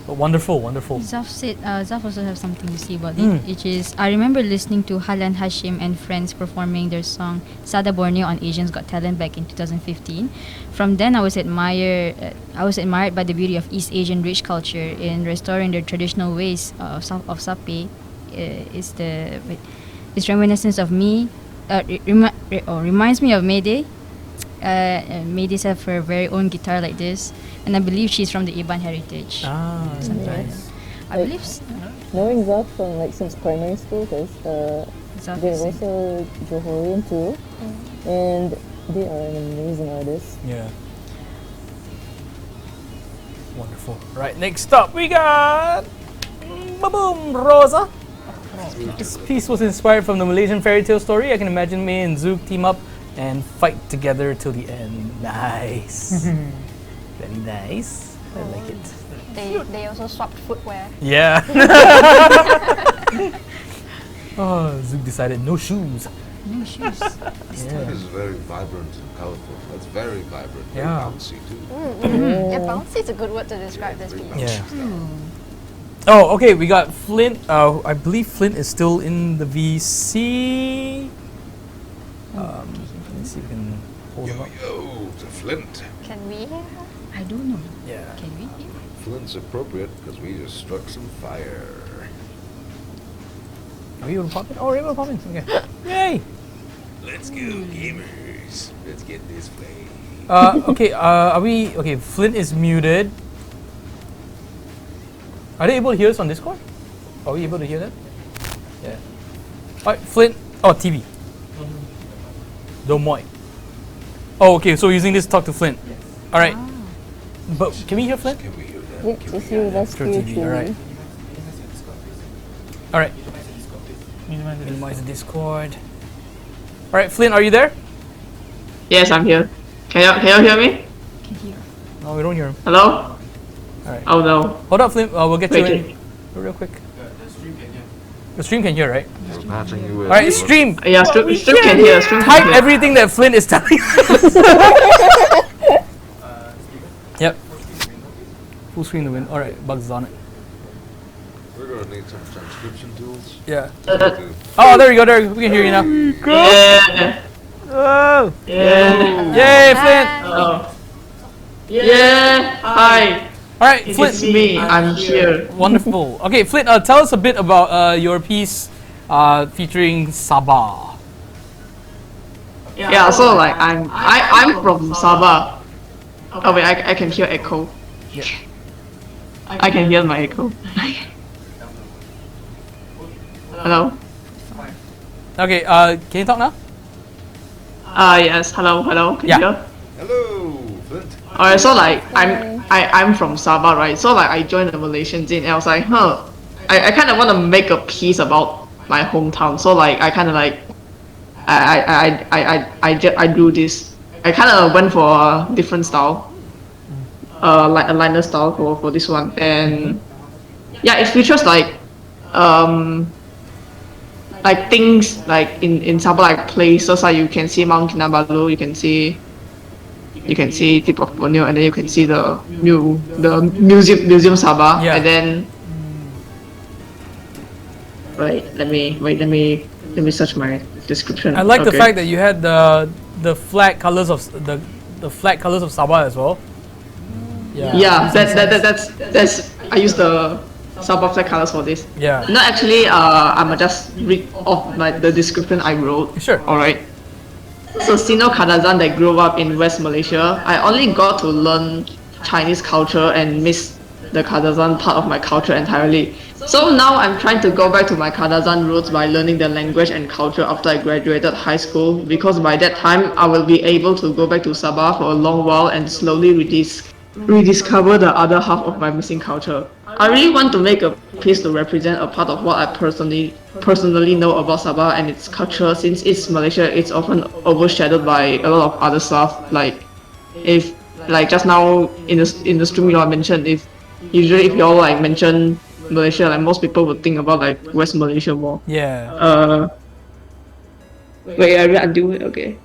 But wonderful, wonderful. Zaf said, Zaf also have something to say about it, which is, I remember listening to Halan Hashim and friends performing their song Sada Borneo on Asians Got Talent back in 2015. From then, I was admired by the beauty of East Asian rich culture in restoring their traditional ways of Sape. It's reminiscence of me, reminds me of Mayday. Maydays have her very own guitar like this, and I believe she's from the Iban heritage. Ah, Sometimes. I Like- believe Knowing Zaf from like since primary school, because Zaf they're is also Johorian too, and they are an amazing artist. yeah. Wonderful. Right, next up we got Boom Rosa. This piece was inspired from the Malaysian fairy tale story. I can imagine May and Zook team up and fight together till the end. Nice. Very nice. I like it. They also swapped footwear. Yeah. Oh, Zook decided no shoes. no shoes. This is very vibrant and colorful. That's very vibrant. Very Yeah. bouncy too. Yeah, bouncy is a good word to describe this piece. Yeah. Oh, okay. We got Flint. I believe Flint is still in the VC. Let me see if we can hold him Yo, up. yo, to Flint. Can we hear? I don't know. Yeah. Can we? Flint's appropriate because we just struck some fire. Are you able to pop in? Oh, we're able to pop in. Okay. Yay! Let's go, gamers. Let's get this play. Okay. Are we? Okay. Flint is muted. Are they able to hear us on Discord? Are we able to hear that? Yeah. Alright, Flint. Oh, TV. Domoy. Oh, okay. So we're using this to talk to Flint. Alright. But can we hear Flint? Yep, just hear that's Through TV. Alright. Alright. Minimize the Discord. Alright, Flint, are you there? Yes, I'm here. Can you hear me? No, we don't hear him. Hello? Alright. Oh no. Hold up, Flint. We'll get you Wait, in real quick. The stream can hear, right? Matching you with. Alright, stream. Yeah, stream can hear. Stream Type can hear. everything that Flint is telling us. Yep. Full screen the win. Alright, bugs on it. We're gonna need some transcription tools. Yeah. To- Oh, there you go. There we can hear you now. Yeah. Oh! Yeah. Yay, Flint. Oh. Yeah. Hi. Alright, It's Flint. me. I'm here. Wonderful. Okay, Flint, tell us a bit about your piece featuring Sabah. Yeah. So like I'm from Sabah. Oh wait, I can hear echo. Yeah. I can hear my echo. Hello. Okay, can you talk now? Yes. Hello. Can Yeah. you hear? Hello, Flint. Alright, so like I'm from Sabah, right? So like I joined the Malaysian Zine and I was like, I kind of want to make a piece about my hometown. So like I kind of like I drew this. I kind of went for a different style, like a liner style for this one, and yeah, it features like things like in Sabah, like places like you can see Mount Kinabalu, you can see tip of Borneo, and then you can see the museum Sabah, Yeah. and then let me search my description. I like the Okay. fact that you had the flag colors of the flag colors of Sabah as well. Yeah, that's I use the Sabah flag colors for this. Yeah. No, actually, I'ma just read off the description I wrote. Sure. Alright. So Sino Kadazan that grew up in West Malaysia, I only got to learn Chinese culture and miss the Kadazan part of my culture entirely. So now I'm trying to go back to my Kadazan roots by learning the language and culture after I graduated high school, because by that time I will be able to go back to Sabah for a long while and slowly rediscover the other half of my missing culture. I really want to make a piece to represent a part of what I personally know about Sabah and its culture. Since it's Malaysia, it's often overshadowed by a lot of other stuff. Like just now in the stream you all mentioned, if you all like mention Malaysia, like most people would think about like West Malaysia more. Yeah. Wait, I undo it. Okay.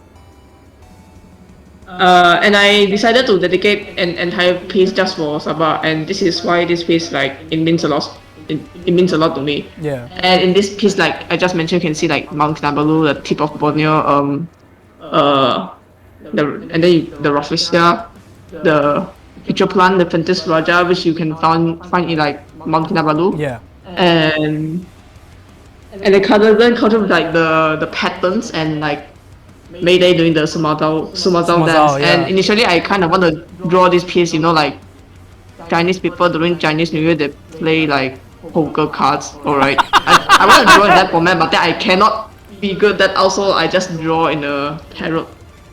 And I decided to dedicate an entire piece just for Sabah, and this is why this piece it means a lot. It means a lot to me. Yeah. And in this piece, like I just mentioned, you can see like Mount Kinabalu, the tip of Borneo, the Rafflesia, the picture plant, the Pentis Raja, which you can find in like Mount Kinabalu. Yeah. And the culture with like the patterns and like Mayday doing the Sumatau dance. yeah. And initially I kind of want to draw this piece, like Chinese people during Chinese New Year, they play like poker cards. Alright. I want to draw in that format, but then I cannot figure that also I just draw in a tarot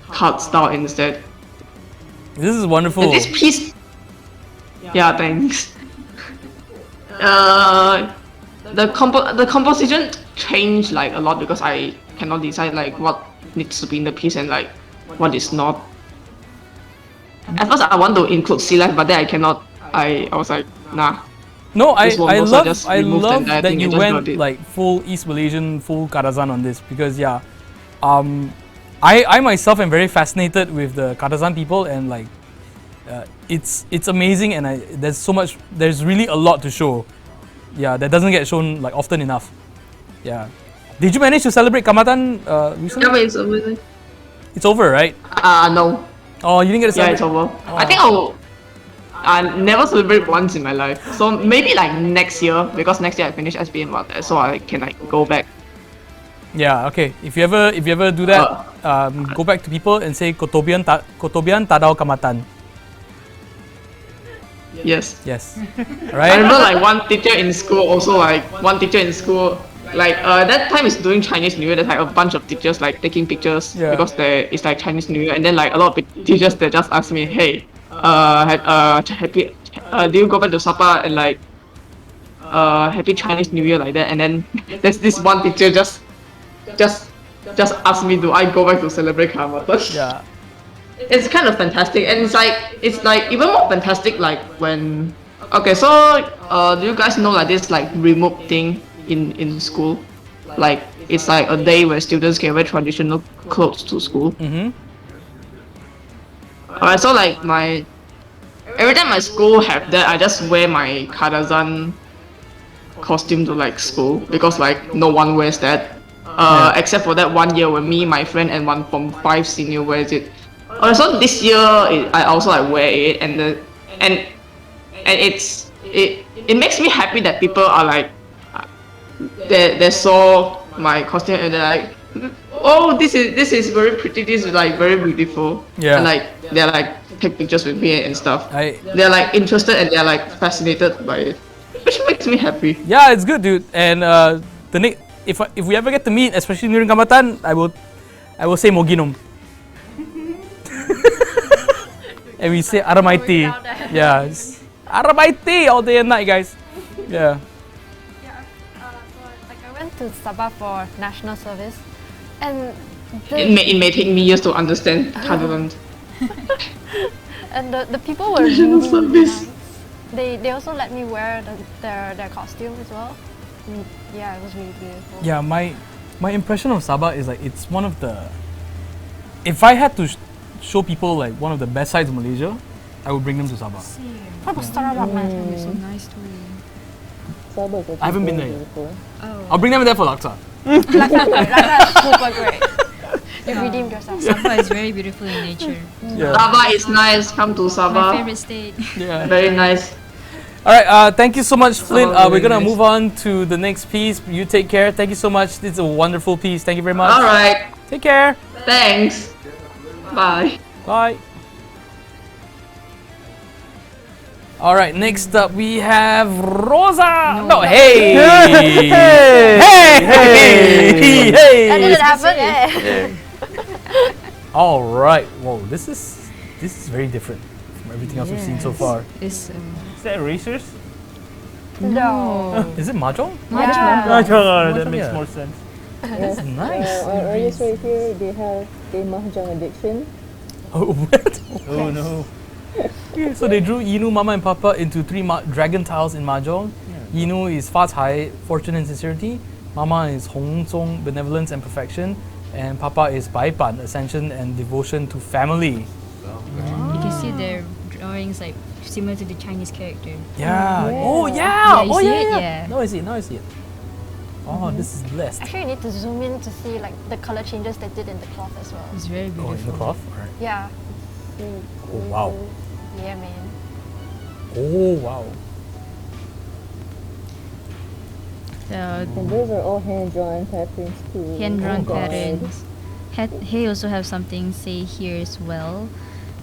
card style instead. This is wonderful. And this piece, yeah, thanks. The composition changed like a lot because I cannot decide like what needs to be in the piece and like what is not. At first I want to include sea life, but then I cannot. I was like, nah. No, I This one also love just I removed the love entire that thing you and just went wrote it. like full East Malaysian, full Kadazan on this, because I myself am very fascinated with the Kadazan people, and like it's amazing, and there's really a lot to show. Yeah, that doesn't get shown like often enough. Yeah. Did you manage to celebrate Kamatan recently? Yeah, but it's amazing. It's over, right? No. Oh, you didn't get to Yeah, celebrate? it's over. I think I never celebrate once in my life. So maybe like next year, because next year I finish SBM about that, so I can like go back. Yeah, okay. If you ever do that, go back to people and say Kotobian Tadao Kamatan. Yes. Yes. I Right? remember like one teacher in school also like that time is during Chinese New Year. There's like a bunch of teachers like taking pictures Yeah. because it's like Chinese New Year, and then like a lot of teachers they just ask me, hey, happy, do you go back to Sapa and like happy Chinese New Year like that? And then there's this one teacher just ask me, do I go back to celebrate Karma? Yeah. It's kind of fantastic, and it's like even more fantastic like when okay, so do you guys know like this like remote thing in school, like it's like a day where students can wear traditional clothes to school. Mm-hmm. Alright, so like every time my school have that, I just wear my Kadazan costume to like school because like no one wears that except for that one year when me, my friend, and one from 5 senior wears it. So this year I also like wear it, and it makes me happy that people are like they saw my costume and they're like, oh, this is very pretty, this is like very beautiful. Yeah. And like they're like take pictures with me and stuff. I They're like interested and they're like fascinated by it, which makes me happy. Yeah, it's good, dude. And if we ever get to meet, especially during Kamatan, I will say Moginum. And we say Aramaiti. Yeah, it's Aramaiti all day and night, guys. Yeah. Like I went to Sabah for national service, and It may take me years to understand Kadazan. and the people were really nice. They also let me wear their costume as well. Yeah, it was really beautiful. Yeah, my impression of Sabah is like it's one of the. If I had to show people like one of the best sides of Malaysia, I would bring them to Sabah. What about Sarawak, man? So nice too. Sabah is actually I haven't been very there yet. beautiful. I'll bring them there for laksa. That's super great. You redeemed yourself. Sabah is very beautiful in nature. Yeah. Sabah is nice. Come to My Sabah. favorite state. Yeah. Very nice. All right. Thank you so much, Flynn. Oh, We're very gonna nice. move on to the next piece. You take care. Thank you so much. It's a wonderful piece. Thank you very much. All right. Take care. Thanks. Bye. Bye. All right. Next up, we have Rosa. No, hey. Hey. Hey. Hey. That didn't happen, eh? All right. Whoa. This is very different from everything else we've seen so far. It's Is that racers? No. Is it mahjong? Yeah. That makes Yeah. more sense. That's nice. Our artists right here, they have a mahjong addiction. Oh, what? Oh no. Yeah, so they drew Inu, Mama, and Papa into 3 dragon tiles in Mahjong. Inu is Fa Cai, fortune and sincerity. Mama is Hong Zong, benevolence and perfection. And Papa is Bai Pan, ascension and devotion to family. You can see their drawings like similar to the Chinese character. Yeah. Yeah. Oh, yeah. Yeah, you oh, see yeah, it? yeah. Yeah. Now I see it. Oh, this is blessed. Actually, you need to zoom in to see like the color changes they did in the cloth as well. It's very Oh, in the beautiful. cloth? Alright. Yeah. Oh, wow. Yeah, man. Oh, wow. So And those are all hand-drawn patterns too. hand-drawn Oh, God. patterns. He also have something say here as well.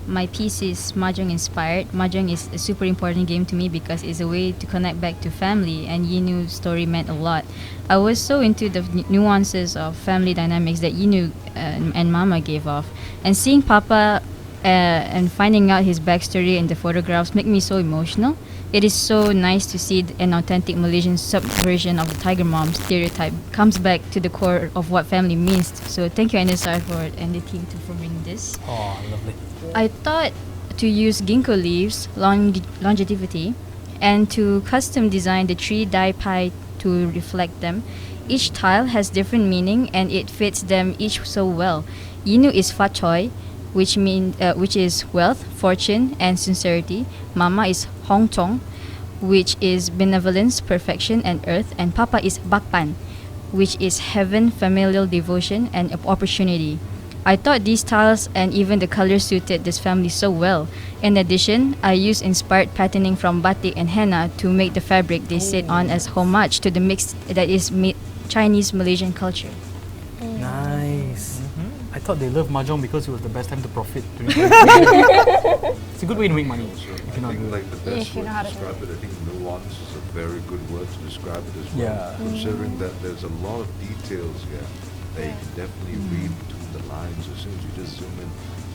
My piece is Mahjong inspired. Mahjong is a super important game to me because it's a way to connect back to family, and Yinu's story meant a lot. I was so into the nuances of family dynamics that Yinu and Mama gave off, and seeing Papa and finding out his backstory in the photographs make me so emotional. It is so nice to see an authentic Malaysian subversion of the Tiger Mom stereotype comes back to the core of what family means. So thank you NSR and the team for bringing this. Oh, lovely. I thought to use ginkgo leaves, longevity, and to custom design the tree dye pie to reflect them. Each tile has different meaning and it fits them each so well. Yinu is Fa Choi, which is wealth, fortune, and sincerity. Mama is Hong Chong, which is benevolence, perfection, and earth. And Papa is Bakpan, which is heaven, familial devotion, and opportunity. I thought these tiles and even the colors suited this family so well. In addition, I used inspired patterning from batik and henna to make the fabric they sit on as homage to the mix that is Chinese Malaysian culture. Nice. I thought they loved Mahjong because it was the best time to profit during It's a good way to make money. Also, If I you're not think good. like the best If you word know how to to do describe it, I think nuance is a very good word to describe it as well. Yeah. Considering that there's a lot of details here that you can definitely read between the lines as soon as you just zoom in.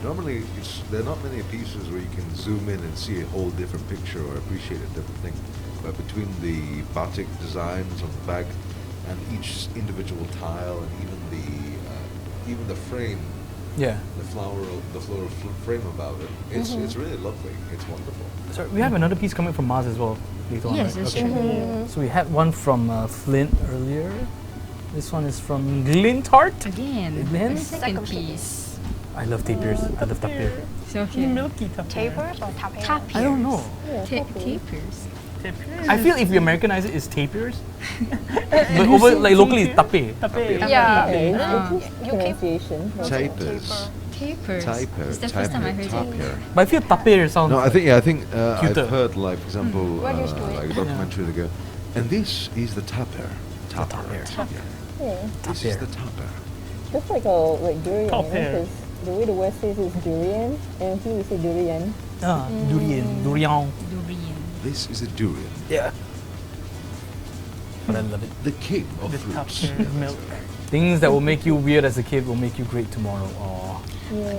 Normally, there are not many pieces where you can zoom in and see a whole different picture or appreciate a different thing. But between the batik designs on the back and each individual tile and even the frame, Yeah. the floral frame about it, it's really lovely. It's wonderful. Sorry, we have another piece coming from Mars as well later on. Yes, right? that's Okay. true. So we had one from Flint earlier. This one is from Glintart. Again, Again? a second piece. I love tapirs. I love tapir. So okay. Milky tapir. Tapers or tapir? Tapirs. I don't know. Tapirs. I feel if we Americanize it, it's tapirs. But over like locally, it's tapir. Tapir. Yeah. Okay, Ah. it's just pronunciation. Tapers. Tapers. Tapir. It's the first time I heard it. Tapir. But I feel tapir sounds. No, I think Cuter. I've heard, like, for example, Where do you do it? like a documentary ago, and this is the tapir. Tapir. tapir. Yeah. Yeah. This is the tapir. Just like durian, Top hair. because the way the West says is durian, and here we say durian. Durian. Durian. Durian. This is a durian, Yeah. But I love it. the king of The fruits. tapir milk. Things that will make you weird as a kid will make you great tomorrow. Aww.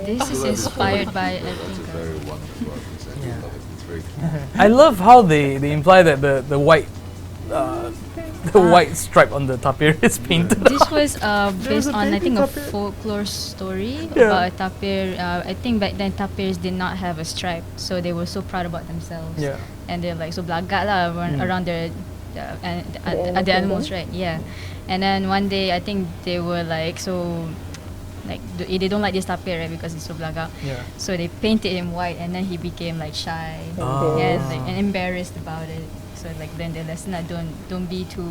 This is inspired by, I That's a think, very wonderful piece. I do Yeah. love it. It's very cute. I love how they imply that the white white stripe on the tapir is painted. this was based a on, I baby think, a tapir. folklore story Yeah. about a tapir. I think back then tapirs did not have a stripe, so they were so proud about themselves. Yeah. And they're like so blagak lah around their the animals, right? Yeah. And then one day, I think they were like so. Like they don't like this tapir, right, because it's so blagak. Yeah. So they painted him white, and then he became like shy Oh. and embarrassed about it. So like then the lesson that don't be too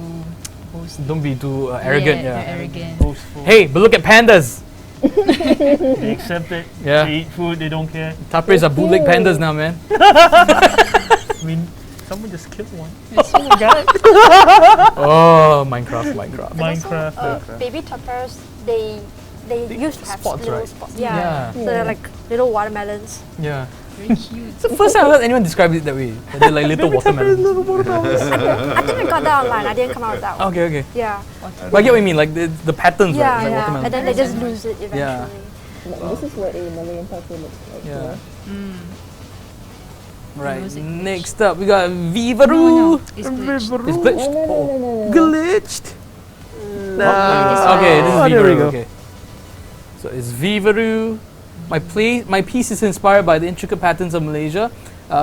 boastful. Don't be too arrogant. Yeah, Yeah. they're arrogant. Boastful. Hey, but look at pandas. They accept it. Yeah. They eat food. They don't care. Tapirs are bootleg pandas now, man. I mean, someone just killed one. Oh my god. Oh, Minecraft. Minecraft. Baby tapirs, they used to have spots, little right? spots. Yeah. Yeah. So they're like little watermelons. Yeah. Very cute. It's the first time I heard anyone describe it that way. That they're like little watermelons. I think I got that online. I didn't come out with that one. Okay. Yeah. But I get what you mean, like the patterns, Yeah, right? Like yeah. watermelon. And then they just lose it eventually. Yeah. This is what a Malayan tapir looks like. Yeah. Mm. Right. Was it Next up, we got Vivaru. No, it's glitched. It's glitched. No. Glitched. Nah. Okay, this is Oh, there we Vivaru. go. Okay. So it's Vivaru. My piece is inspired by the intricate patterns of Malaysia,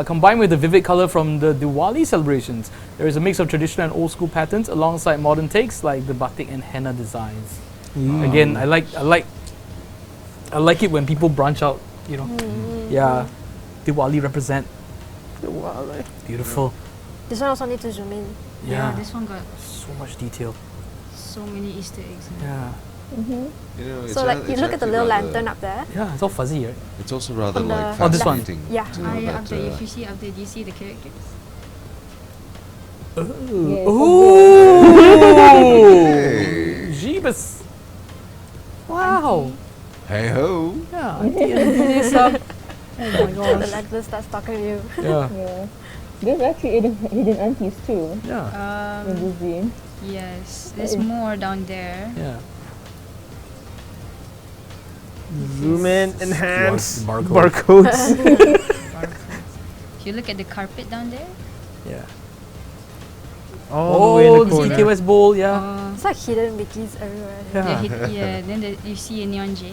combined with the vivid color from the Diwali celebrations. There is a mix of traditional and old school patterns alongside modern takes like the batik and henna designs. Again, I like it when people branch out. You know, yeah. Diwali represent. Diwali. Beautiful. This one also need to zoom in. Yeah, Yeah. this one got So much detail. so many Easter eggs. In it. Yeah. You know, So like you look at the little lantern up there. Yeah, it's all fuzzy, right? It's also rather On the like Oh, this one. fascinating. Yeah. to know Ah, yeah, that, up there, if you see up there, do you see the characters? Hey. Jeebus. Wow. Hey ho. Yeah. Auntie this up. Oh my god. The lantern starts talking to you. Yeah. Yeah. There's actually hidden aunties too Yeah. in this zine. Yes, there's more down there. Yeah. Zoom in, enhance, Barcodes. barcodes. If you look at the carpet down there, Yeah. All the way in Oh, the the corner. CKS bowl, yeah. It's like hidden Mickeys everywhere. Yeah. then you see a neon J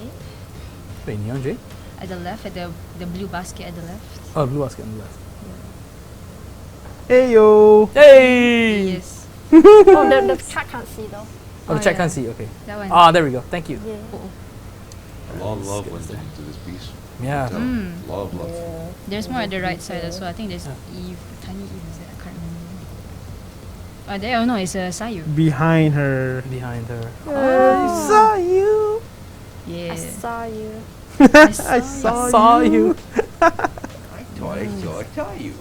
Wait, Neon J? at the left, at the blue basket at the left. Oh, blue basket on the left. Hey yo. Hey! Yes, Oh, the cat can't see though. Oh, the Oh, chat yeah. can't see, okay. that one. Ah, there we go. Thank you. Yeah. A lot of love went into this piece. Yeah. Tell. Mm. A lot of love. Yeah. There's more at the right side as well. I think there's Yeah. Eve, tiny Eve. Is that? I can't remember. Oh, there. Oh no, it's a Sayu. Behind her. Behind her. I saw you. Yeah. I saw you. I saw, Saw you. I saw you.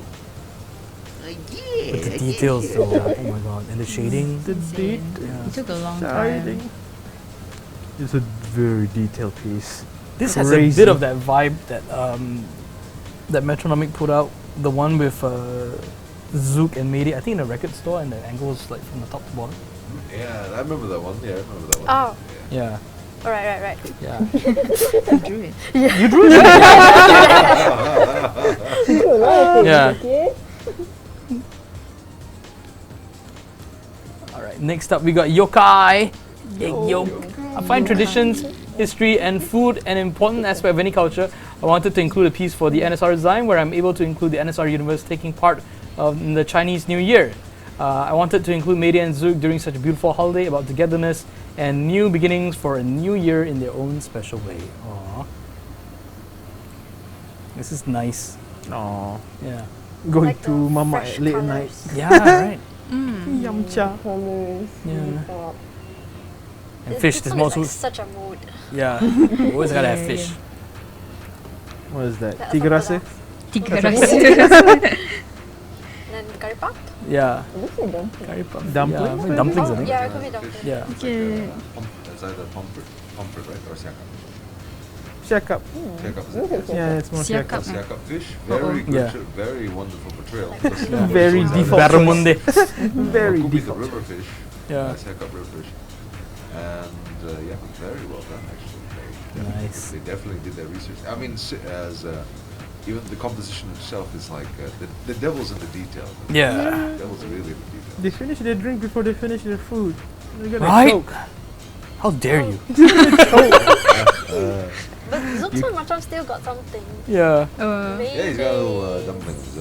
With the details though. Oh my god. And the shading. The Insane. Yeah. It took a long time. It's a very detailed piece. This has a Crazy. bit of that vibe that that Metronomic put out, the one with Zook and Mayday, I think in a record store, and the angle was like from the top to bottom. Yeah, I remember that one. Yeah, I remember that one. Oh, Yeah, right. yeah. Drew it. You drew it? Yeah. Okay. Alright, next up we got yokai. Egg yolk. I find traditions, history, and food an important aspect of any culture. I wanted to include a piece for the NSR design where I'm able to include the NSR universe taking part in the Chinese New Year. I wanted to include Mayday and Zook during such a beautiful holiday about togetherness and new beginnings for a new year in their own special way. Aww. This is nice. Aww. Yeah. Going Like to the mama fresh at late at colours. night. Yeah, right. Yamcha. Colors. Yeah. Top. And This- fish, this there's one more is to like such a mood. Yeah. Always gotta have fish. What is that? That Tiga asam rasa? Tiga pedas. rasa. And then curry puff? Yeah. It looks like dumpling. Curry puff. Dumplings? Yeah, dumplings, I Oh, think. yeah, it could be dumpling. Yeah. Okay. It's either pomfret, right, or siakap. Siakap. Siakap is Looks like it? Yeah, it's more Siakap. siakap. Siakap fish, very good, Yeah. very wonderful portrayal. Very default. Barramundi. Very Could be the default. river fish. Yeah. Siakap river fish. And yeah, very well done actually. Nice. They definitely did their research. I mean, as even the composition itself is like the devil's in the detail. Yeah. The devil's really in the detail. They finish their drink before they finish their food. They're gonna Right? choke. How dare you? But Zook's one macam still got something. Yeah. Maybe. Yeah, he's got little dumplings.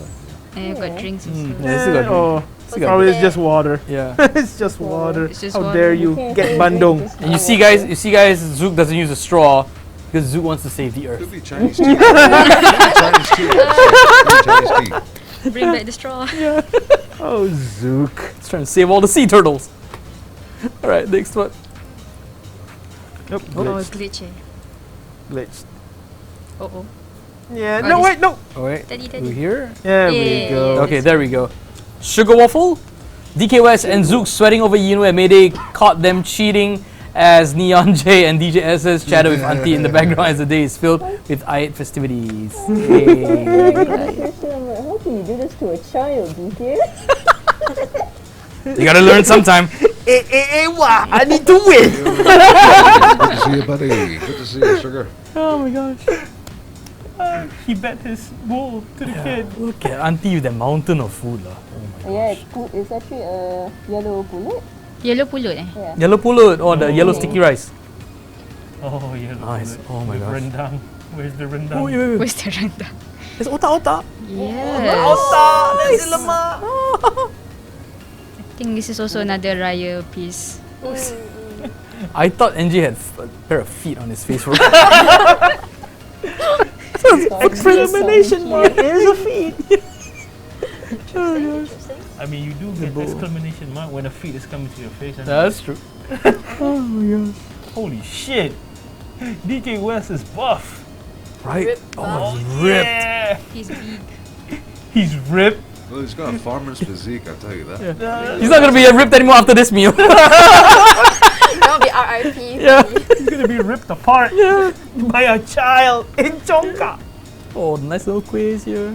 And you've got drinks also. Yeah, it's still got Oh, Still got probably it's just water. Yeah. It's just water. It's just How water. dare you can't get say bandung? this is And you see guys, Zook doesn't use a straw because Zook wants to save the Could earth. be Chinese tea. Could be Chinese tea. Could be Chinese tea. Bring back the straw. Oh, Zook. It's trying to save all the sea turtles. Alright, next one. Nope. Oh, Glitched. glitch eh. Glitched. Oh. Yeah. Oh, No, this- wait, no. Alright. Teddy, We Teddy. here? There we Yeah. go. Okay, there we go. Sugar Waffle, DK West and Zook sweating over Yinu and Mayday caught them cheating as Neon J and DJ SS chatted with Auntie in the background as the day is filled with Ayat festivities. Yay. Question, I'm like, how can you do this to a child, DK? You gotta learn sometime. I need to win. Good to see you, buddy. Good to see you, sugar. Oh my gosh. He bet his bull to the kid. Look at Auntie with that mountain of food. Oh my Yeah, it's actually a yellow bullet. Yellow pulut eh. Yeah. Yellow pulut or the yellow sticky rice. Oh, yeah. Nice. Oh my gosh. Rendang. Where's the rendang? Oh, wait. Where's the rendang? It's otak-otak. Yes. Nasi lemak. I think this is also another raya piece. I thought NJ had a pair of feet on his face. Exclamation mark is a feed. Interesting. I mean, you do get exclamation mark when a feed is coming to your face. And That's true. holy shit. DK West is buff. Right? Oh, Oh, ripped. yeah. He's big. He's ripped. Well, he's got a farmer's physique, I'll tell you that. He's not gonna be ripped anymore after this meal. That'll be RIP. Yeah. He's gonna be ripped apart by a child in Chongka. Oh, nice little quiz here.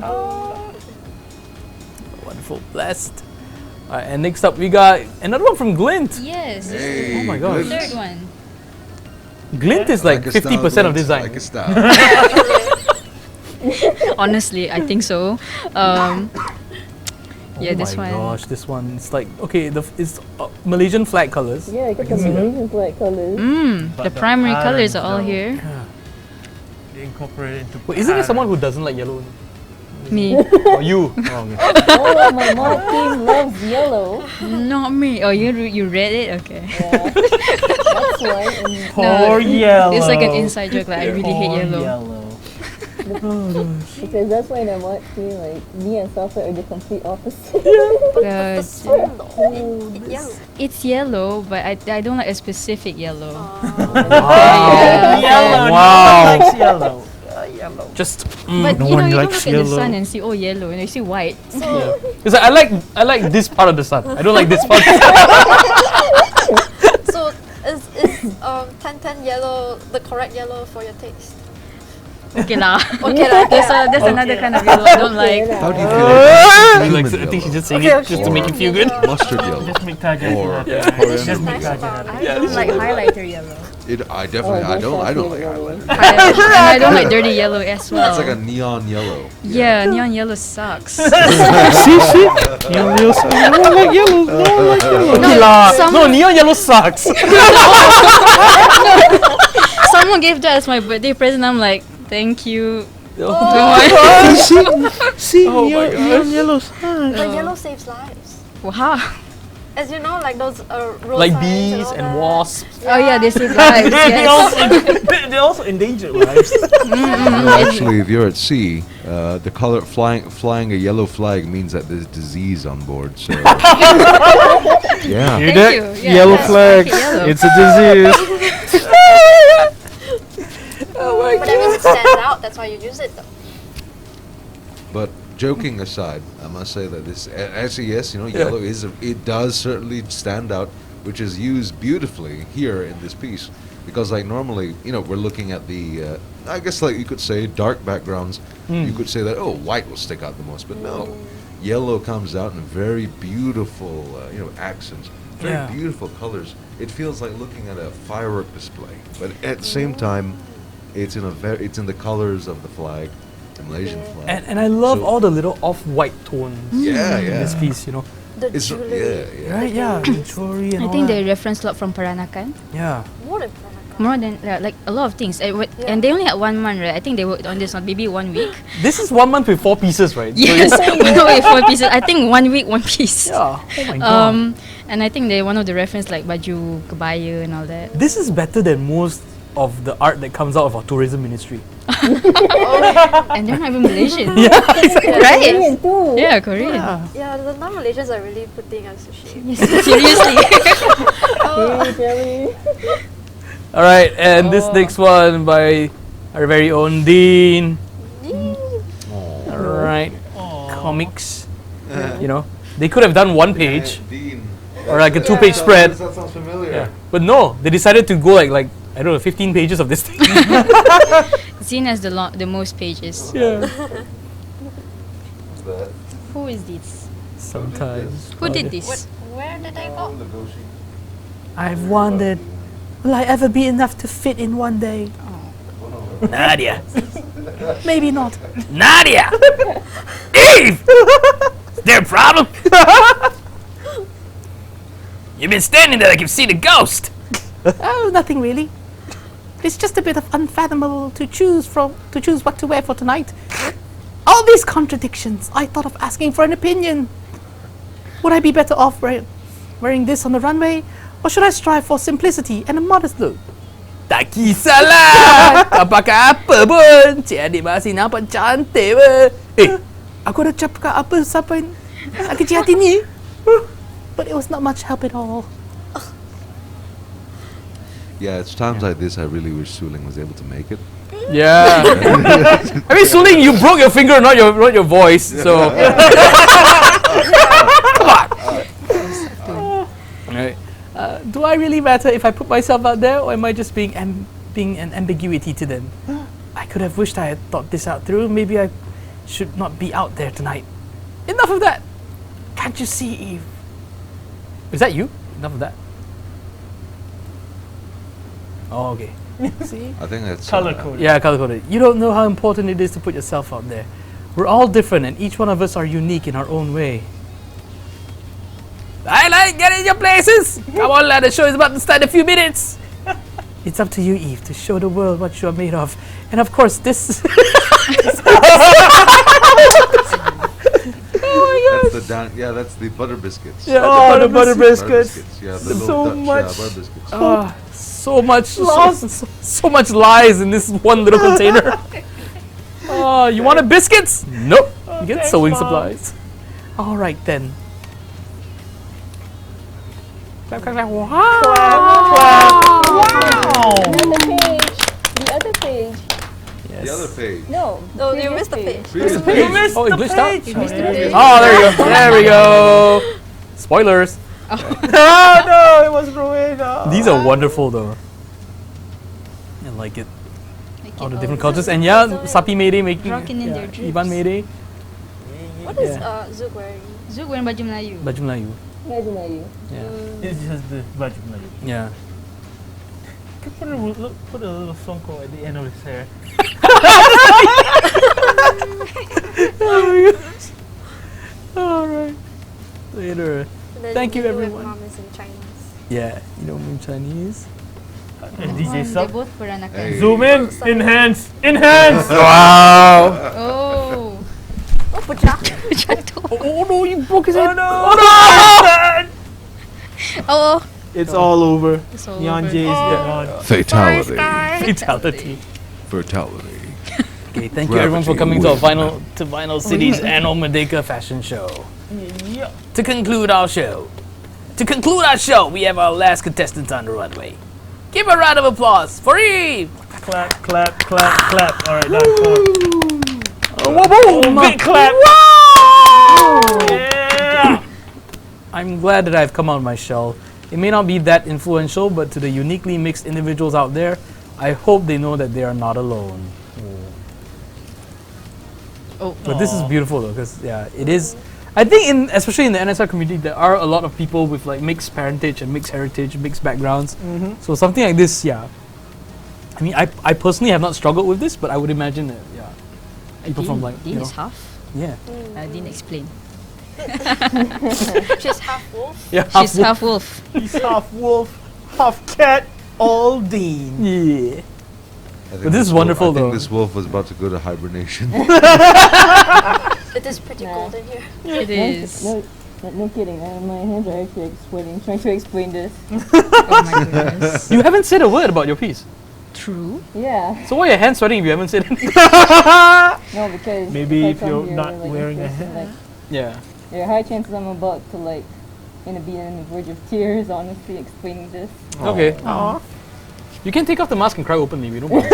Wonderful. Blessed. Alright, and next up we got another one from Glint. Yes. this is Hey, Oh my gosh. the third one. Glint is like a style, 50% of Glint, design. Like a style. Honestly, I think so. Yeah, oh this my one. gosh, this one. It's like, okay, it's Malaysian flag colors. Yeah, I got the Malaysian flag colors. The But the primary colors are all patterns, here. They incorporate it into. Wait, isn't there someone who doesn't like yellow? Me. Or you? Oh, okay. Oh, my mod team loves yellow. Not me. Oh, you read it? Okay. Yeah. That's why. And Poor No, yellow. It's like an inside joke. Like I really hate Poor yellow. because that's why in the mod team, like, me and Sape are the complete opposite. Uh, it's yellow, but I don't like a specific yellow. Wow. Yellow. Wow. No one likes yellow. Yellow. Just, But No you know, one you don't likes look at the yellow. sun and see yellow, and you see white. yeah. It's like, I like this part of the sun. I don't like this part. So is 1010 yellow the correct yellow for your taste? Okay lah. Okay lah. That's another kind of yellow I don't like. How do you feel about I lemon think she's yellow? just saying it just to make you feel good. Mustard yellow. Just make Taja Or happy. coriander Just make yellow. Taja happy. I don't like highlighter yellow. I definitely, I don't like highlighter. And I don't like dirty yellow as well. It's like a neon yellow. Yeah, neon yellow sucks. See? Neon yellow sucks. No one like yellow. No one like yellow. Okay lah. some- No, neon yellow sucks. Someone gave that as my birthday present. I'm like, thank you. See? Neon yellow sucks. The yellow saves lives. Wow. As you know, like those road Like signs bees all and that. wasps. Oh yeah, they save lives. Yes. They're also endangered lives. No, actually, if you're at sea, the color flying a yellow flag means that there's disease on board. So yeah. Hear Thank that? you. Yeah, Yellow yes, flags. I like yellow. It's a disease. But that means it stands out. That's why you use it though. But joking aside, I must say that this actually yes, yellow it does certainly stand out, which is used beautifully here in this piece. Because like normally, we're looking at the I guess like you could say dark backgrounds. You could say that white will stick out the most, but no, yellow comes out in very beautiful accents, very Yeah. beautiful colors. It feels like looking at a firework display, but at the same time, it's in the colors of the flag. The Malaysian flag. And I love So- all the little off-white tones Yeah, in this yeah. piece, The It's jewelry. Right? Yeah, the jewelry and I all think that. they reference a lot from Peranakan. Yeah. More than Peranakan. More than like a lot of things. And they only had 1 month, right? I think they worked on this on maybe 1 week. This is 1 month with 4 pieces, right? So Yes, it's- wait, 4 pieces. I think 1 week, 1 piece. Yeah. Oh my god. And I think they one of the reference like baju, kebaya, and all that. This is better than most of the art that comes out of our tourism ministry. And they're not even Malaysian. Yeah, exactly. Right? Korean too. Yeah, Korean. Yeah, the non-Malaysians are really putting us to shame. Seriously. Jelly, jelly. All right, and this next one by our very own Dean. All right, comics. They could have done 1 page Dean. or like a 2-page spread. That sounds familiar. Yeah. But no, they decided to go like I don't know, 15 pages of this thing. Zine has the most pages. Yeah. What's that? Who is this? Sometimes. Who did this? Where did I go? I've wondered, will I ever be enough to fit in one day? Nadia. Maybe not. Nadia! Eve! Is there a problem? You've been standing there like you've seen a ghost. Oh, nothing really. It's just a bit of unfathomable to choose what to wear for tonight. All these contradictions. I thought of asking for an opinion. Would I be better off wearing this on the runway, or should I strive for simplicity and a modest look? Tak kisahlah. Kau pakai apa pun. Cik adik masih nampak cantik pun. Aku ada cakap apa sampai nak kecil hati ni? But it was not much help at all. Yeah, it's times like this I really wish Suling was able to make it. Yeah. I mean, Suling, you broke your finger, not your voice. So. Come on. Right. Do I really matter if I put myself out there, or am I just being an ambiguity to them? I could have wished I had thought this out through. Maybe I should not be out there tonight. Enough of that. Can't you see, Eve? Is that you? Enough of that. Oh, okay. See? I think that's Color coded. Yeah, color coded. You don't know how important it is to put yourself out there. We're all different, and each one of us are unique in our own way. I like getting your places. Come on, lad. The show is about to start in a few minutes. It's up to you, Eve, to show the world what you are made of. And of course, this. That's the butter biscuits. Yeah, Oh, the butter Butter biscuits. Yeah, the So little Dutch much- butter biscuits. so much, so much lies in this one little container. You wanted biscuits? Nope. You get thanks, sewing Mom. supplies. All right then. Clap, clap, clap. Wow. The other page. Yes. The other page. No. No, you previous missed the page. Previous You missed Oh, it the glitched out? page. You missed the page. Oh, there you go. There we go. Spoilers. Oh no, it was Rowena. These are wonderful though. I like it. I all the different cultures. And yeah, Sapi Mayday making Rocking in their drifts. Ivan Mayday. What is Zook wearing? Zuk wearing baju Melayu. Baju Melayu. Baju Melayu. Yeah. It's just the baju Melayu. Yeah. Put a little sonko at the end of his hair. Alright. Later. Thank you, everyone. Mom is in Chinese. Yeah, you know me in Chinese. And DJ They Sub. both peranakan. Hey. Zoom in. Enhance. Enhance. Wow! Oh. Oh, pecah. Oh no, you broke his head! Oh, It's all over. It's all Neon over. J is gone. Fatality. Fatality. Fatality. Okay, thank you everyone for coming to our Vinyl City's annual Merdeka fashion show. Yeah. To conclude our show, we have our last contestant on the runway. Give a round of applause for Eve! Clap, clap, clap, clap. All right, done. Come on. Whoa, Big clap. Wow! Yeah. I'm glad that I've come out of my shell. It may not be that influential, but to the uniquely mixed individuals out there, I hope they know that they are not alone. Oh. But this is beautiful though, because yeah, it is. I think especially in the NSR community, there are a lot of people with like mixed parentage and mixed heritage, mixed backgrounds. So something like this, yeah. I mean, I personally have not struggled with this, but I would imagine that, yeah, people from like, Dean you know, is half. yeah, Dean explain. she's half wolf. yeah, She's half wolf. He's half wolf, half cat, all Dean. yeah. I think But this is wolf- wonderful, I think though. this wolf was about to go to hibernation. It is pretty cold in here. It is. No kidding. My hands are actually like sweating trying to explain this. Oh my goodness. You haven't said a word about your piece. True. Yeah. So why are your hands sweating if you haven't said anything? No, because Maybe if if I come you're here, not like, in wearing a person, hat. like, Yeah. there are high chances I'm about to like be on the verge of tears. Honestly, explaining this. Okay. You can take off the mask and cry openly. We don't mind.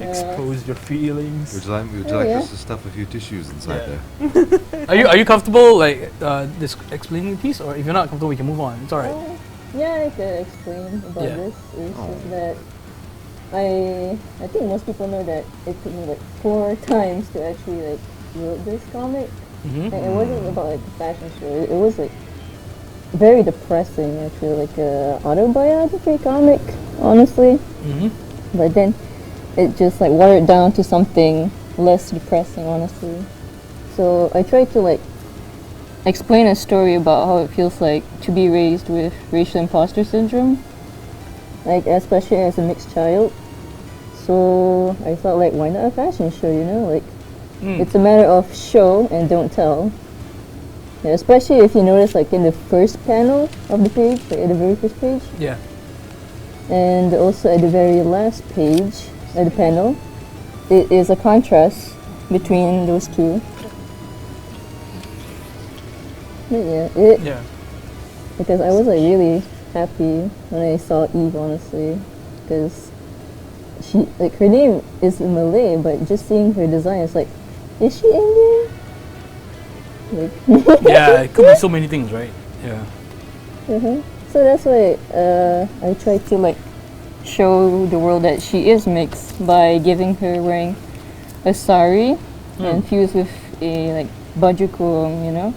Expose your feelings. Would you like yeah. us to stuff a few tissues inside Yeah. there? Are you comfortable like explaining the piece, or if you're not comfortable, we can move on. It's alright. Yeah, I can explain about Yeah. this. It's just that I think most people know that it took me like 4 times to actually like wrote this comic. Mm-hmm. And it wasn't about like the fashion show. It was like very depressing actually, like a autobiography comic, honestly. Mm-hmm. But then it just like watered down to something less depressing, honestly. So I tried to like explain a story about how it feels like to be raised with racial imposter syndrome, like especially as a mixed child. So I thought like, why not a fashion show, you know, like it's a matter of show and don't tell. Yeah, especially if you notice like in the first panel of the page, like at the very first page, Yeah. and also at the very last page at the panel, it is a contrast between those two. But yeah, Yeah. because I was like really happy when I saw Eve, honestly, because she like her name is Malay, but just seeing her design, it's like, is she Indian? Like, Yeah. It could be so many things, right? Yeah. So that's why I tried to like show the world that she is mixed by giving her wearing a sari and fused with a like baju kurung, you know.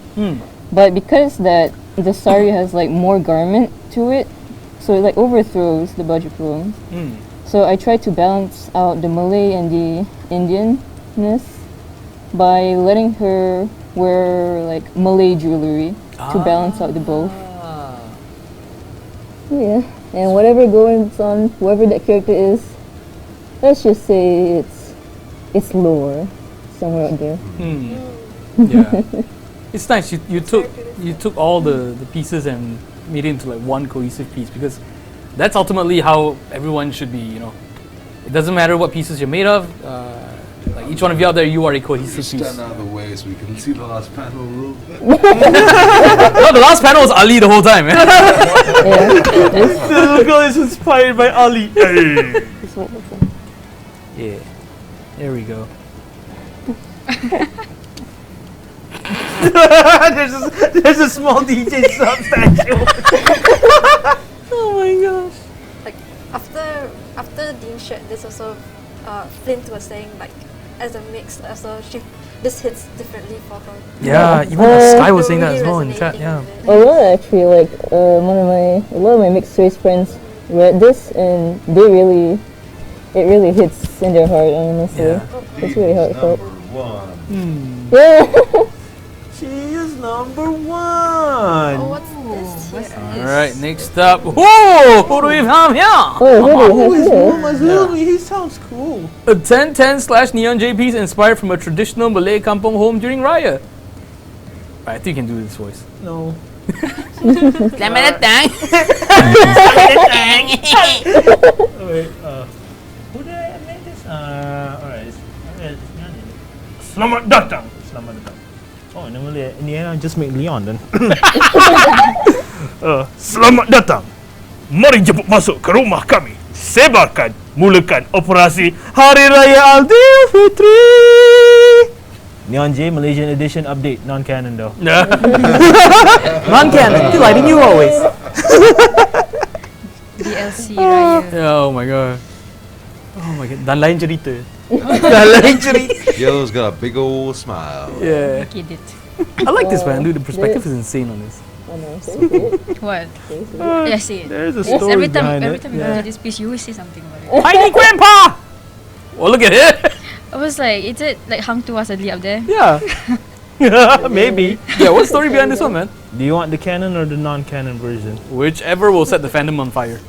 But because that the sari has like more garment to it, so it like overthrows the baju kurung. So I tried to balance out the Malay and the Indianness by letting her wear like Malay jewelry to balance out the both. Yeah, and whatever goes on, whoever that character is, let's just say it's lore somewhere out there. Yeah. It's nice. You took all the pieces and made it into like one cohesive piece, because that's ultimately how everyone should be. You know, it doesn't matter what pieces you're made of. Like each one of you out there, you are a cohesive piece. Stand out of the way so we can see the last panel a little bit. No, the last panel was Ali the whole time, man. The little girl is inspired by Ali. Hey. Yeah. There we go. there's a small DJ sub statue. Like after Dean shirt, this also Flint was saying like as a mix, so this hits differently for her. Yeah, even Sky was saying that Really as well in the chat. resonating Yeah. with it. A lot actually, like a lot of my mixed race friends read this and it really hits in their heart, honestly. Yeah. It's really heartfelt. One. Yeah. She is number 1. Oh, what's this here? All right, next up. Whoa! Who do we have here? Oh, who do you have here? He sounds cool. A 1010/Neon J piece inspired from a traditional Malay kampung home during Raya. I think you can do this voice. No. Selamat datang. Oh, wait, who did I make this? Alright. Selamat datang. Selamat datang. Oh, in the end, I'll just make Leon then. Selamat datang. Mari jemput masuk ke rumah kami. Sebarkan, mulakan operasi Hari Raya Aidilfitri. Neon J Malaysian edition update, non-canon though. Non-canon, delighting you always. DLC Raya. Oh my god. Oh my god. Dan lain cerita. Yellow's got a big old smile. Yeah. Get it. I like this man, dude. The perspective is insane on this. Oh no, say it. What? Yeah, say it. There's a Yes, story every time behind you it. go to this piece, you always say something about it. Tiny Grandpa! Oh, look at it. I was like, is it like Hang Tuah suddenly up there? Yeah. Maybe. Yeah, what's the story behind this one, man? Do you want the canon or the non-canon version? Whichever will set the fandom on fire.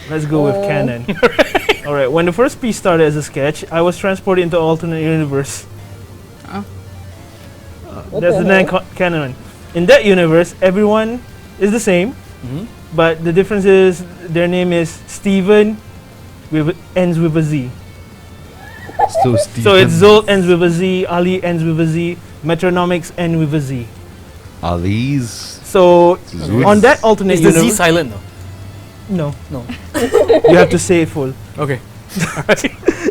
Let's go with canon. Alright, when the first piece started as a sketch, I was transported into alternate universe. What That's the the hell? canon one. In that universe, everyone is the same, but the difference is their name is Steven, ends with a Z. So it's Zol ends with a Z, Ali ends with a Z, Metronomics end with a Z. Ali's. So Zoots. on that alternate Is the Z universe, silent though? no, No. you have to say it full. Okay.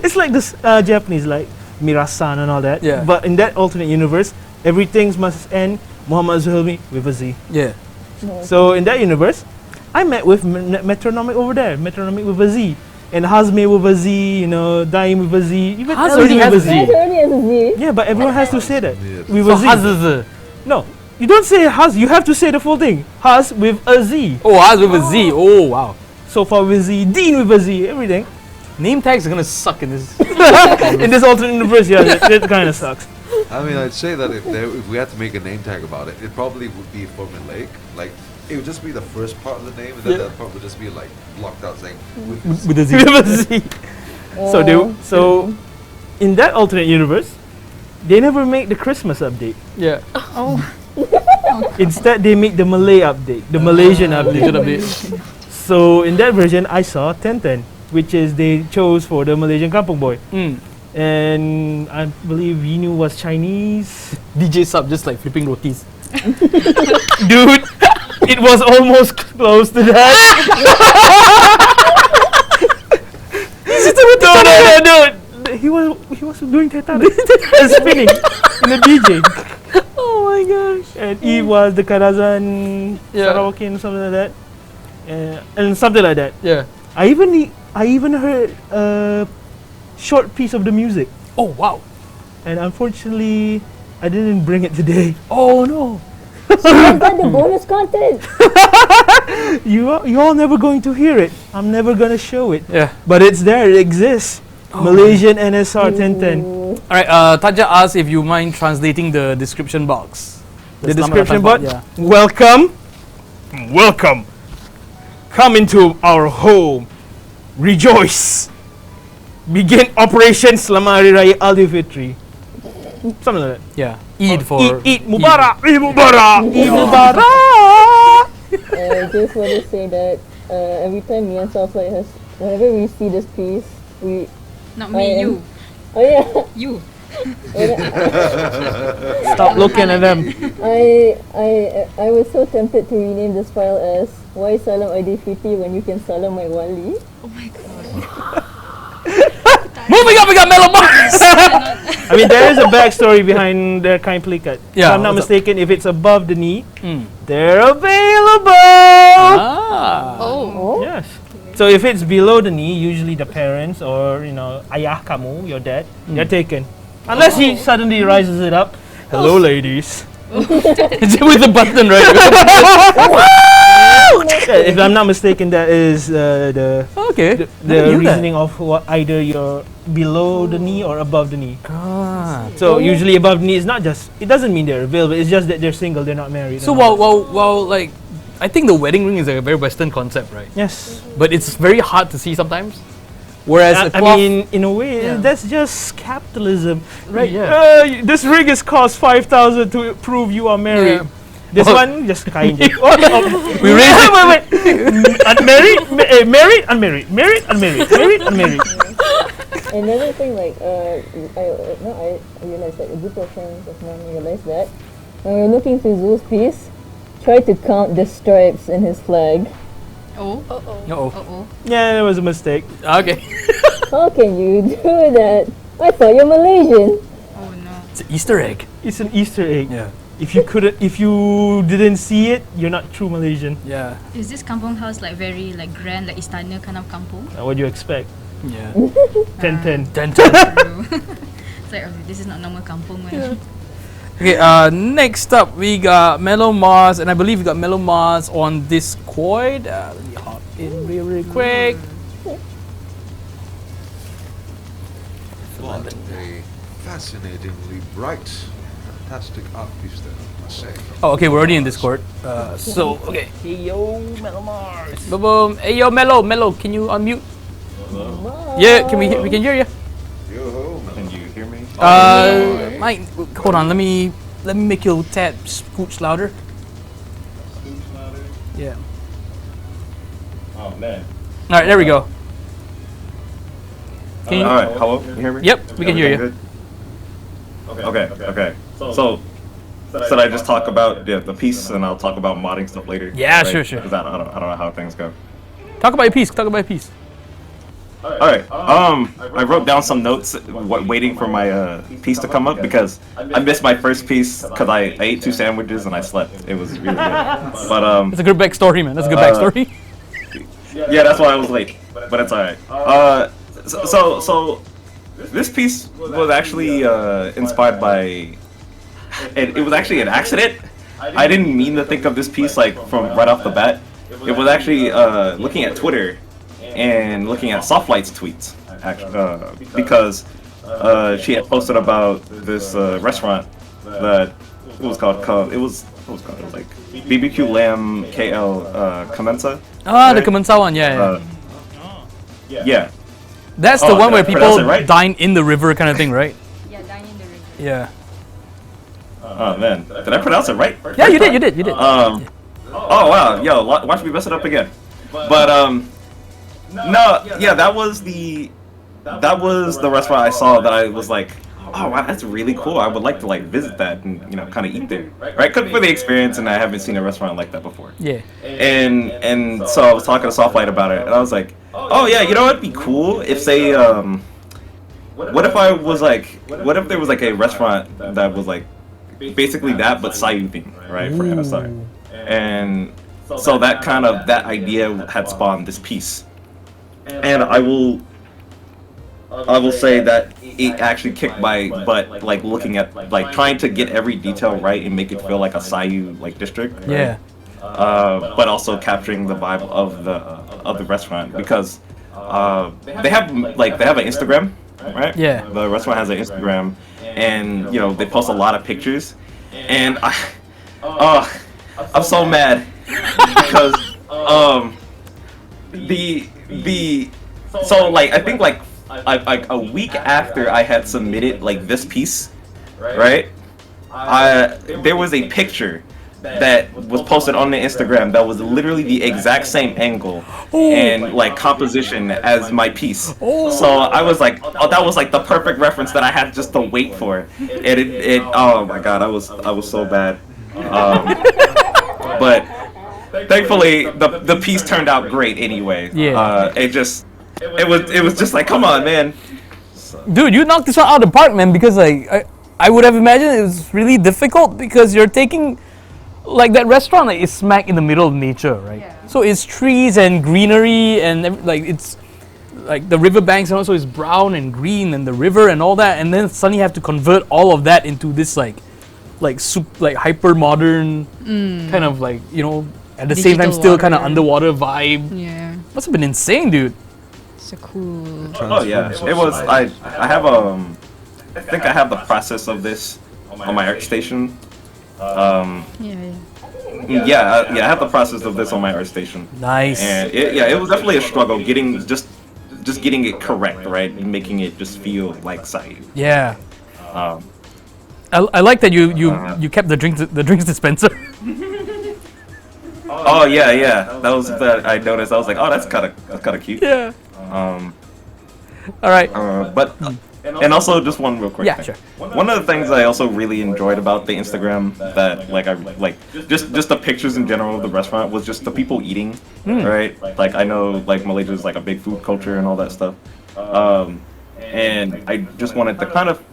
It's like this Japanese, like Mirasan and all that. Yeah. But in that alternate universe, everything must end Muhammad Zuhulmi with a Z. Yeah. So in that universe, I met with Metronomic over there, Metronomic with a Z, and Hazme with a Z, you know, Daim with a Z, even Haz LD already with has a a Z. It already has a Z. Yeah, but everyone has to say that Yeah. with So a Z. Haz. No, you don't say Haz. You have to say the full thing. Haz with a Z. Oh, Haz with a Z. Oh, wow. So far with Z, Dean with a Z, everything. Name tags are gonna suck in this. In this alternate universe, yeah, it kind of sucks. I mean, I'd say that if we had to make a name tag about it, it probably would be formulaic. Like, it would just be the first part of the name, and then the other part would just be like blocked out saying With a Z. With a Z. So in that alternate universe, they never make the Christmas update. Yeah. Instead, they make the Malay update, the Malaysian Malaysian update. update. So in that version, I saw 1010, which is they chose for the Malaysian Kampung Boy. And I believe Yinu was Chinese. DJ sub just like flipping rotis. Dude, it was almost close to that. No. He was doing teta and spinning in a DJ. Oh my gosh. And he was the Karazan Yeah. Sarawakian, something like that. And something like that. Yeah. I even heard a short piece of the music. Oh wow. And unfortunately, I didn't bring it today. Oh no. I got the bonus content. You all never going to hear it. I'm never gonna show it. Yeah. But it's there. It exists. Malaysian NSR 1010. All right. Taja asked if you mind translating the description box. The Selamat description datang, box. Yeah. Welcome. Come into our home. Rejoice. Begin Operation Selamat Hari Raya Aidilfitri. Something like that. Yeah. Eid for Eid Mubarak. Eid Mubarak. Eid Mubarak. I just want to say that every time me and Southlight has, whenever we see this piece, we. Not me, you. Oh yeah. You. Stop looking at them. I was so tempted to rename this file as Why Salam Aidilfitri when you can Salam my Wali. Oh my god. Moving up, we got Mellow Mars. I mean, there is a backstory behind their kind plikat. Yeah, If I'm not what's up? mistaken, if it's above the knee, Mm. they're available. Ah. Oh. Yes. So if it's below the knee, usually the parents or ayah kamu, your dad, they're taken. Unless he suddenly rises it up. Hello, ladies. Is it with the button, right? If I'm not mistaken, that is the reasoning of either you're below the knee or above the knee. So usually above the knee is not just, it doesn't mean they're available, it's just that they're single, they're not married. So while like, I think the wedding ring is like a very Western concept, right? Yes. But it's very hard to see sometimes. Whereas a I cloth, mean, in a way, that's just capitalism. right? Yeah. This ring is cost 5,000 to prove you are married. Yeah. This one, just kind of. We raise it. Wait. Unmarried, married, unmarried, married, unmarried, married, unmarried. Another thing, like, I realized that a group of friends of mine realized that when we were looking through Zul's piece, try to count the stripes in his flag. Yeah, that was a mistake. Okay. How can you do that? I thought you're Malaysian. Oh no. It's an Easter egg. It's an Easter egg. Yeah. If you didn't see it, you're not true Malaysian. Yeah. Is this kampung house like very like grand, like istana kind of kampung? What do you expect? Yeah. 10-10. 10-10. It's like, okay, this is not normal kampung, man. Okay, next up we got Mellow Mars, and I believe we got Mellow Mars on Discord. Let me hop in really quick. What a fascinatingly bright, fantastic art piece there, I must say. Oh, okay, we're already in Discord. So, okay. Hey yo, Mellow Mars. Boom, boom. Hey yo, Mellow, can you unmute? Yeah, we can hear you. Yo, Can you hear me? Mike, hold on. Let me make your tad scooch louder. Yeah. Oh man. All right, there we go. Can you? All right. Hello. Can you hear me? Yep, we can hear you. Good? Okay. So, should I just talk about the piece, and I'll talk about modding stuff later? Yeah, sure. Because I don't know how things go. Talk about your piece. All right. I wrote down some notes, waiting for my piece to come up because I missed my first piece because I ate 2 sandwiches and I slept. It was really good. But That's a good backstory, man. That's a good backstory. yeah, that's why I was late. But it's alright. So this piece was actually inspired by. It was actually an accident. I didn't mean to think of this piece like from right off the bat. It was actually looking at Twitter and looking at Softlight's tweets, actually, because she had posted about this restaurant that it was like BBQ Lamb KL Comensa. Ah, the Kamansa one, yeah. Yeah. That's the one did where I pronounce people it right? dine in the river kind of thing, right? Yeah, dine in the river. Yeah. Oh man, did I pronounce it right? Yeah, you did. Oh wow, yo, watch me mess it up again. But no, yeah, that was the restaurant I saw that I was like, oh wow, that's really cool. I would like to like visit that and kind of eat there, right? Cause for the experience, and I haven't seen a restaurant like that before. Yeah. And so I was talking to Softlight about it, and I was like, oh yeah, it'd be cool if they what if there was like a restaurant that was like basically that but Sayu theme, right, for NSR, and so that idea had spawned this piece. And I will say that it actually kicked my butt, like looking at, like trying to get every detail right and make it feel like a Sayu like district. Right? Yeah. But also capturing the vibe of the restaurant because they have an Instagram, right? Yeah. The restaurant has an Instagram, and they post a lot of pictures, and I'm so mad because so like I think like a week after I had submitted like this piece, right? There was a picture that was posted on the Instagram that was literally the exact same angle and like composition as my piece. So I was like, oh, that was like the perfect reference that I had just to wait for. And it oh my god, I was so bad. But thankfully the piece turned out great anyway. Yeah. It was just like, come on, man. Dude, you knocked this one out of the park, man, because like I would have imagined it was really difficult because you're taking like that restaurant like, is smack in the middle of nature, right? Yeah. So it's trees and greenery and like it's like the riverbanks and also it's brown and green and the river and all that, and then suddenly you have to convert all of that into this like hyper modern kind of like, you know, at the same time Digital still kind of water. underwater vibe. Yeah. Must have been insane, dude. So cool. Oh yeah, it was. I have I think I have the process of this on my ArtStation. Yeah. I have the process of this on my ArtStation. Nice. And it was definitely a struggle getting just getting it correct, right, and making it just feel like Sape. Yeah. Um, I like that you kept the drinks dispenser. oh yeah, that was that I noticed. I was like, oh, that's kind of cute. Yeah. Um, All right. but and also just one real quick Yeah, thing. sure. One of the things I also really enjoyed about the Instagram that like I like just the pictures in general of the restaurant was just the people eating, right? Like I know like Malaysia is like a big food culture and all that stuff, and I just wanted to kind of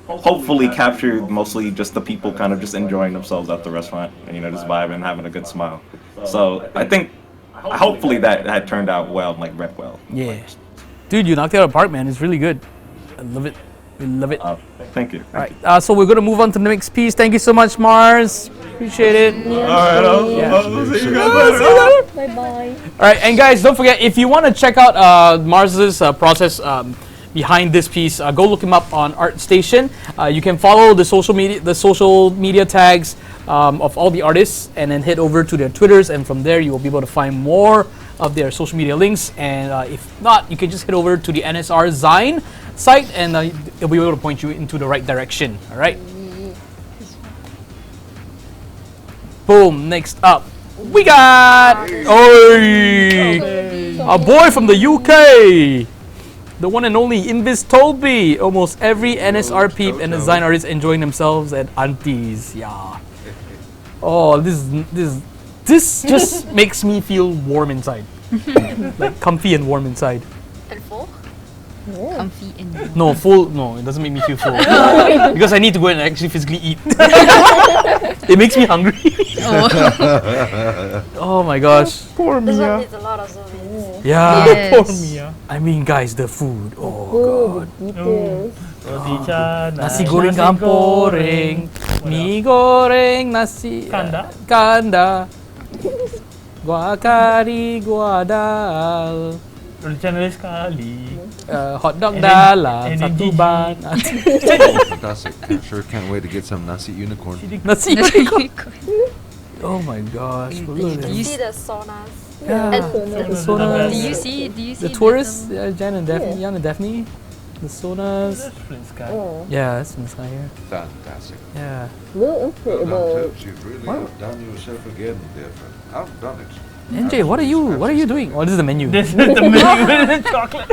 hopefully capture mostly just the people kind of just enjoying themselves at the restaurant and, you know, just vibing and having a good smile. So I think hopefully that had turned out well and like read well. Yeah. Dude, you knocked it out of the park, man. It's really good. I love it. We love it. Thank you. All right. So we're going to move on to the next piece. Thank you so much, Mars. Appreciate it. All right, I'll see you guys later. Bye bye. All right, and guys, don't forget, if you want to check out Mars's process behind this piece, go look him up on ArtStation. You can follow the social media tags of all the artists, and then head over to their Twitters, and from there you will be able to find more of their social media links. And if not, you can just head over to the NSR Zine site, and it'll be able to point you into the right direction. All right. Boom. Next up, we got a boy from the UK. The one and only Invis Toby. Almost every NSR peep and design artist enjoying themselves at Auntie's. Yeah. Oh, this just makes me feel warm inside. Like comfy and warm inside. And full? Comfy and No, full. No, it doesn't make me feel full. Because I need to go and actually physically eat. It makes me hungry. Oh my gosh. Poor This one Mia. needs a lot of zombies. Yeah. Yes. Poor Mia. I mean, guys, the food. Oh god. Details. Roti canai. Nasi goreng campureng, mie goreng, nasi kanda, gua kari, gua dal, Roti canai sekali. hot dog And then- dalam and then satu Gigi. ban. Fantastic. Sure can't wait to get some nasi unicorn. Nasi goreng. Oh my gosh. Look at You this. see the saunas. Yeah. And The saunas. Do you see The tourists, Jan and Daphne, Jan and Daphne. The saunas. Flint sky. Oh, Yeah, that's in the sky here. Fantastic. Yeah. little upset Well done, about Tibbs. You've really outdone yourself again, dear friend. Outdone it. NJ, what are you doing? Oh, this is the menu. This is the menu with the chocolate.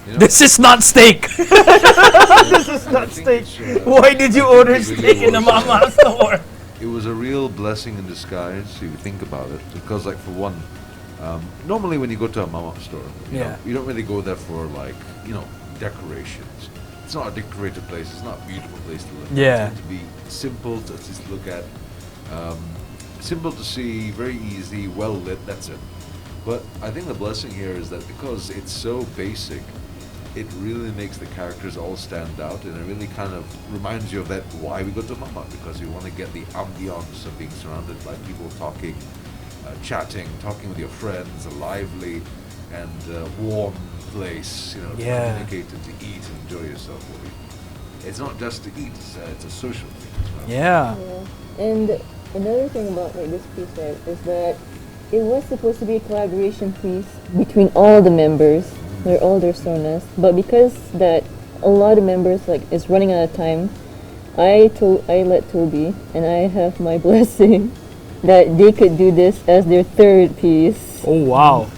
You know, This is not steak. This is not steak. Why did you order steak in the mama store? it was a real blessing in disguise if you think about it, because like for one, normally when you go to a mama store, you don't really go there for like, you know, decorations. It's not a decorated place. It's not a beautiful place to live. Yeah. It's meant to be simple to just look at, simple to see, very easy, well lit. That's it. But I think the blessing here is that because it's so basic, it really makes the characters all stand out, and it really kind of reminds you of that why we go to Mama, because you want to get the ambiance of being surrounded by people talking, chatting, talking with your friends, a lively and warm place, you know, to Yeah. communicate and to eat and enjoy yourself. It's not just to eat; it's a social thing as well. Yeah. Yeah. And another thing about like this piece, right, is that it was supposed to be a collaboration piece between all the members. They're all their sonas, but because that a lot of members like is running out of time, I let Toby, and I have my blessing that they could do this as their third piece. Oh wow.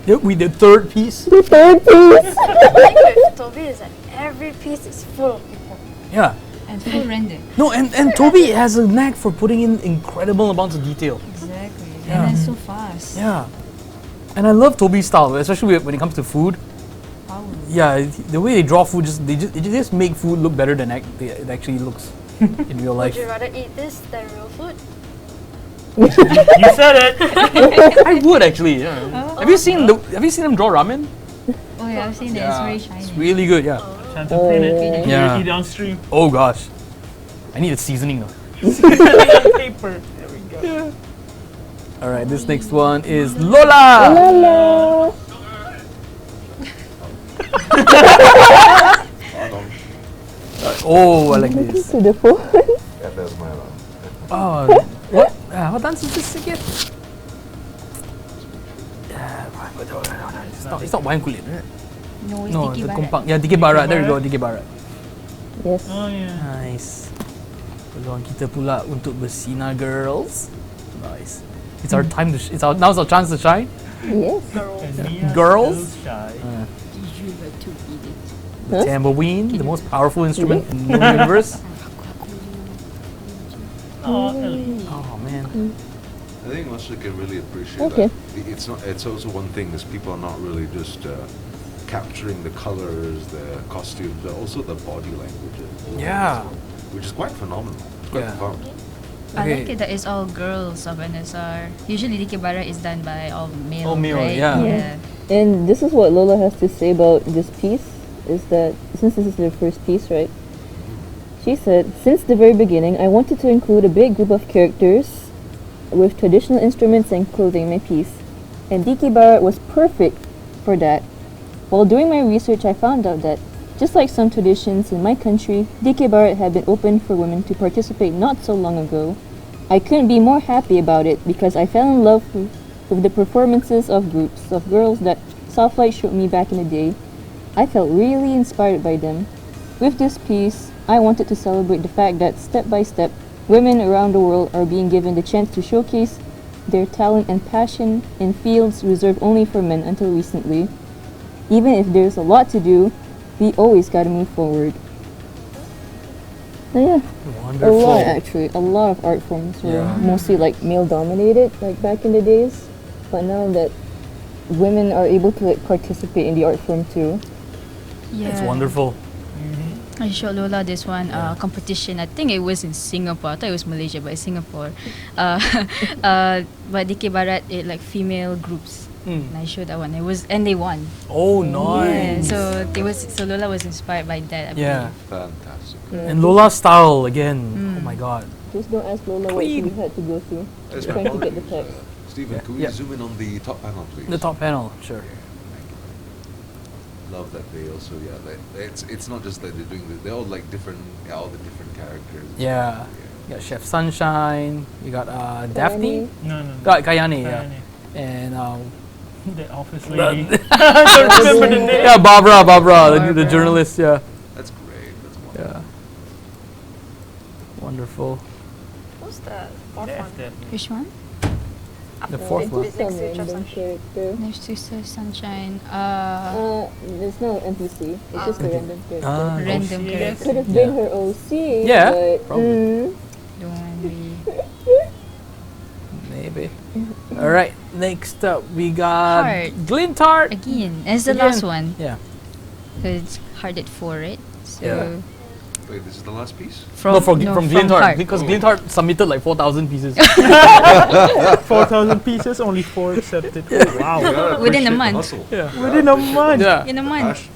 Yeah, we did third piece. The third piece. The thing with Toby is that every piece is full of people. Yeah. and full render. No, and Toby has a knack for putting in incredible amounts of detail. Exactly. Yeah. And then so fast. Yeah. And I love Toby's style, especially when it comes to food. Power. Yeah, the way they draw food, it just make food look better than it actually looks. in real life. Would you rather eat this than real food? You said it. I would actually. Yeah. Have you seen them draw ramen? Oh yeah, I've seen that. It's very shiny. It's really good. Yeah. Time to print it. Yeah. Eat on stream. Oh gosh, I need a seasoning though. Paper. There we go. All right, this next one is Lola. Hello. Oh, I like this. To the phone. Yeah, that's my alarm. Oh, what? What dance is this again? It's not wayang kulit, right? No, it's No, Diki the Barat. kompang. Yeah, Dikir Barat. There we go, Dikir Barat. Yes. Oh yeah. Nice. Peluang kita pula untuk bersinar, girls. Nice. It's our time to. Now's our chance to shine. Yes. Girls. Shy. The tambourine, the most powerful instrument in the universe. Oh, Ellie. Oh man. I think also can really appreciate Okay. that. It's not. It's also one thing is people are not really just capturing the colors, the costumes, but also the body language. Yeah. Which is quite phenomenal. It's quite Yeah. profound. I Okay. like it that it's all girls of NSR. Usually Diki Barat is done by all male. All male, right? yeah. And this is what Lola has to say about this piece, is that since this is their first piece, right? She said, since the very beginning, I wanted to include a big group of characters with traditional instruments and clothing in my piece. And Diki Barat was perfect for that. While doing my research, I found out that, just like some traditions in my country, Diki Barat had been open for women to participate not so long ago. I couldn't be more happy about it because I fell in love with the performances of groups of girls that Southlight showed me back in the day. I felt really inspired by them. With this piece, I wanted to celebrate the fact that step by step, women around the world are being given the chance to showcase their talent and passion in fields reserved only for men until recently. Even if there's a lot to do, we always gotta move forward. So yeah, Wonderful. a lot actually. A lot of art forms were Yeah. mostly like male dominated, like back in the days. But now that women are able to like participate in the art form too. Yeah. It's wonderful. I showed Lola this one competition. I think it was in Singapore. I thought it was Malaysia, but it's Singapore. But Diki Barat, it like female groups. And I showed that one. And they won. Oh, Yeah, nice. so Lola was inspired by that. I Yeah. Fantastic. And Lola's style again. Oh my god. Just don't ask Lola what she had to go through That's trying to my get the apologies. text. Stephen, Yeah. can we Yeah. zoom in on the top panel, please? The top panel, sure. Love that they also, it's not just that they're doing they're all like different, all the different characters. Yeah. You got Chef Sunshine. You got Daphne. No, no. Got Kayane, yeah. Kayane. And The office the- lady. Don't remember the name. yeah, Barbara, the Barbara. journalist. Yeah. That's great. That's wonderful. Yeah. Wonderful. Who's the fourth Yes, one? definitely. Which one? The fourth one. Just some random character. Next to Sir Sunshine. It's not an NPC. It's just a random character. Random OC, character. Could have been her OC. Yeah, but, probably. Don't worry. Maybe. All right. Next up, we got Heart. Glintart. Again, it's the Again. last one. Yeah. It's hard at 4, right? So Yeah. Wait, this is the last piece? From from Glintart, Heart. because Glintart submitted like 4,000 pieces. 4,000 pieces, only 4 accepted. Oh, wow. You gotta Within a appreciate the month. hustle. Yeah. Within a month. Yeah. In a month. Gosh.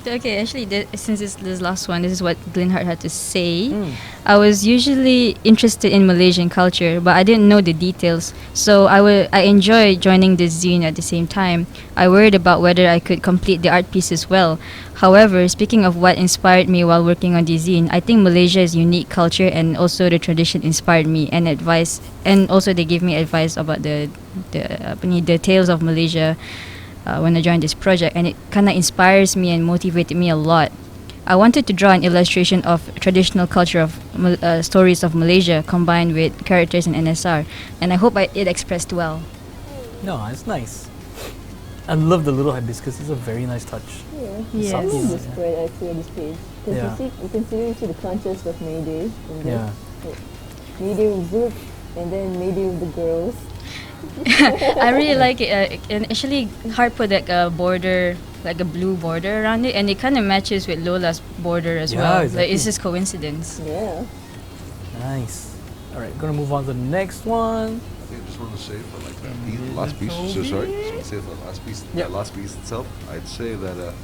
Okay, actually, since it's this last one, this is what Glenhart had to say. Mm. I was usually interested in Malaysian culture, but I didn't know the details. So I enjoyed joining the zine at the same time. I worried about whether I could complete the art piece as well. However, speaking of what inspired me while working on the zine, I think Malaysia's unique culture and also the tradition inspired me and advice, and also they gave me advice about the tales of Malaysia. When I joined this project, and it kind of inspires me and motivated me a lot. I wanted to draw an illustration of traditional culture of stories of Malaysia combined with characters in NSR, and I hope it expressed well. No, it's nice. I love the little hibiscus. It's a very nice touch. Yeah. I Yes. love the spread actually on this page. Because Yeah. you can see the contrast of Mayday. And then, Yeah. like, Mayday with Zook, and then Mayday with the girls. I really like it, and actually Heart put like a border, like a blue border around it, and it kind of matches with Lola's border as Yeah, well. exactly. Like it's just coincidence. Yeah. Nice. All right, gonna move on to the next one. I think I just want to say for like that piece, the last piece. So sorry, just want to say for the last piece. Yep. The last piece itself, I'd say that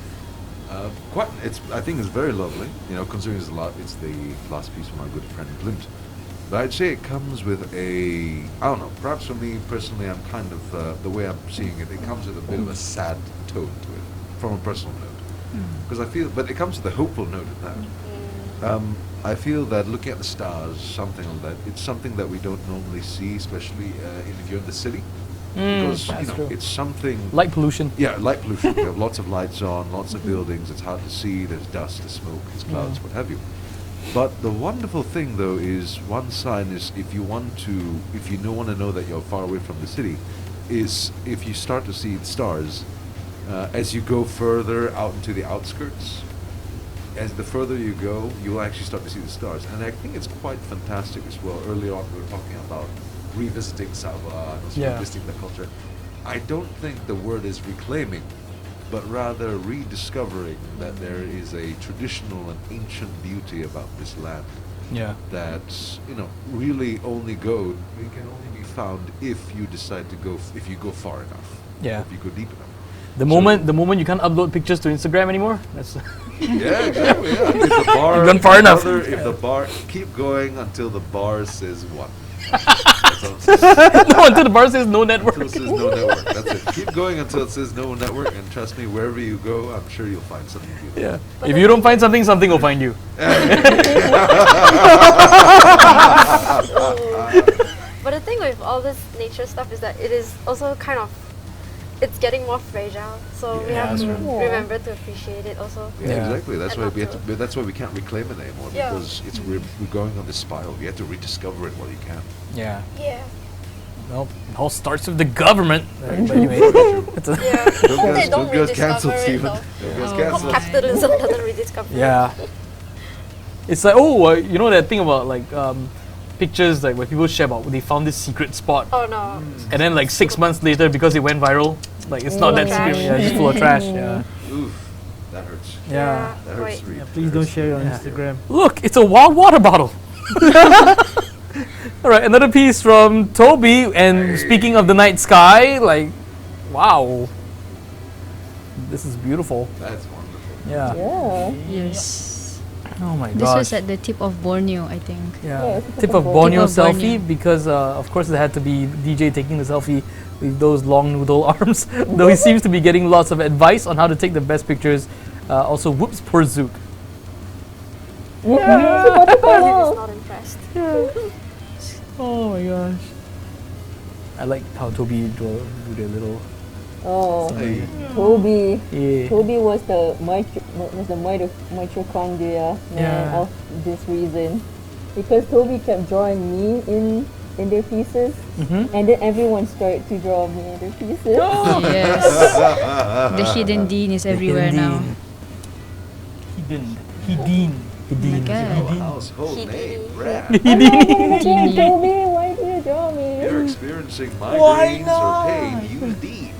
I think it's very lovely. You know, considering it's the last piece from our good friend Glint. But I'd say it comes with I don't know. Perhaps for me personally, I'm kind of the way I'm seeing it. It comes with a bit of a sad tone to it, from a personal note. Because I feel, but it comes with a hopeful note at that. I feel that looking at the stars, something like that, it's something that we don't normally see, especially if you're in the city. Because that's true. it's something. Light pollution. Yeah, light pollution. We have lots of lights on, lots of buildings. It's hard to see. There's dust, there's smoke, there's clouds, what have you. But the wonderful thing, though, is one sign is if you want to know that you're far away from the city, is if you start to see the stars as you go further out into the outskirts. As the further you go, you'll actually start to see the stars, and I think it's quite fantastic as well. Earlier on, we were talking about revisiting Sabah and also revisiting the culture. I don't think the word is reclaiming, but rather rediscovering that there is a traditional and ancient beauty about this land. Yeah. That really it can only be found if you decide to go, if you go far enough. Yeah. If you go deep enough. The moment you can't upload pictures to Instagram anymore, that's Yeah, exactly. Yeah. If the bar, You've gone far enough. If the bar, keep going until the bar says one. That's all it says. no, until the bar says no network. Until it says no network. That's it. Keep going until it says no network, and trust me, wherever you go, I'm sure you'll find something beautiful. Yeah. If you don't find something, something will find you. But the thing with all this nature stuff is that it is also kind of, it's getting more fragile, so we have to remember to appreciate it also. Yeah, exactly. That's And why not we to- have to. That's why we can't reclaim it anymore because we're going on this spiral. We have to rediscover it while you can. Yeah. Yeah. Well, it all starts with the government. But anyway, it's a Don't get us cancelled, Stephen. Don't get us cancelled. Capitalism doesn't rediscover it. yeah. It's like you know that thing about like pictures like where people share about they found this secret spot. Oh no. And then like 6 months later, because it went viral, like it's not that trash. secret. Yeah, it's just full of trash. Yeah. Oof, that hurts. Yeah. That hurts. Quite. Reed. Please don't share it on Instagram. Look, it's a wild water bottle. All right, another piece from Toby. And speaking of the night sky, like, wow, this is beautiful. That's wonderful. Yeah. Yeah. Yes. Oh my This gosh. was at the tip of Borneo, I think. Yeah, it's a tip of Borneo. Borneo Tip of selfie Borneo. because of course it had to be DJ taking the selfie with those long noodle arms. Though he seems to be getting lots of advice on how to take the best pictures. Also, whoops, poor Zook. Yeah. Is not impressed. Oh my gosh. I like how Toby drew the little. Oh, Hey. Toby. Yeah. Toby was the mitochondria man Yeah. of this reason, because Toby kept drawing me in their pieces, and then everyone started to draw me in their pieces. Yes. The hidden Dean is everywhere now. Hidden. Oh my god. Household name, Brad. Toby, why do you draw me? You're experiencing migraines or pain. Use Dean.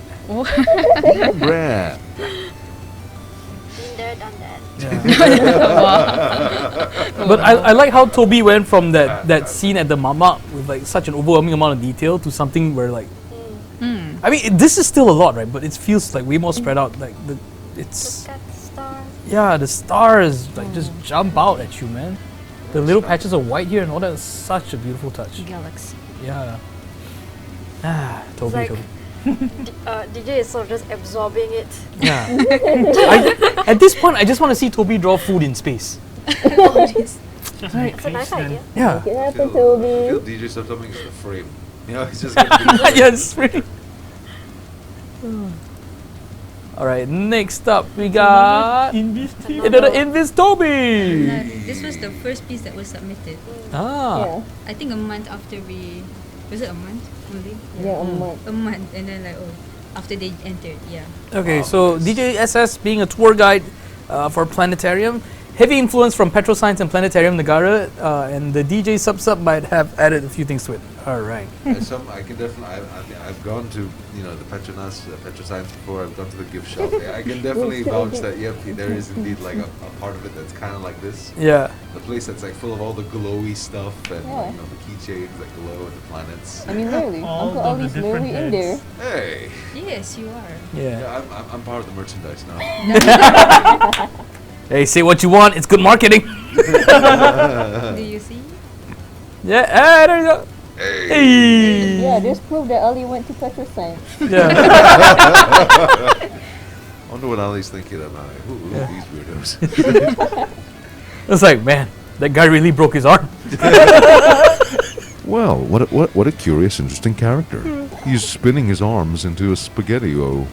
Brad. Been there, done that. But I like how Toby went from that scene at the mama with like such an overwhelming amount of detail to something where like, I mean this is still a lot, right? But it feels like way more spread out. Like it's Look at the stars. yeah, the stars like just jump out at you, man. The little patches of white here and all that is such a beautiful touch. Galaxy. Yeah. Ah, Toby, like- Toby. DJ is sort of just absorbing it. Yeah. At this point, I just want to see Toby draw food in space. It's a nice idea. Yeah. Make it happen, I Toby. feel DJ stuff something is the frame. You know, he's just gonna Yeah, it's pretty. All right, next up we got another Invis Toby. This was the first piece that was submitted. Ah. Yeah, I think a month after was it a month only? yeah, a month. A month, and then like after they entered, yeah. Okay, so DJ SS being a tour guide for planetarium heavy influence from Petro Science and Planetarium Nagara, and the DJ Sub might have added a few things to it. All right. I can definitely. I've gone to the Petronas, Petro Science before. I've gone to the gift shop. I can definitely vouch that there is indeed like a part of it that's kind of like this. Yeah. The place that's like full of all the glowy stuff and the keychains that glow and the planets. I mean, literally, Uncle Ali's literally in there. Hey. Yes, you are. Yeah. I'm part of the merchandise now. Hey, say what you want. It's good marketing. Do you see? Yeah. Hey, there you go. Hey. Yeah, there's proof that Ali went to Petro Science. Yeah. I wonder what Ali's thinking of. Who are these weirdos? It's like, man, that guy really broke his arm. Well, what a curious, interesting character. He's spinning his arms into a spaghetti-o.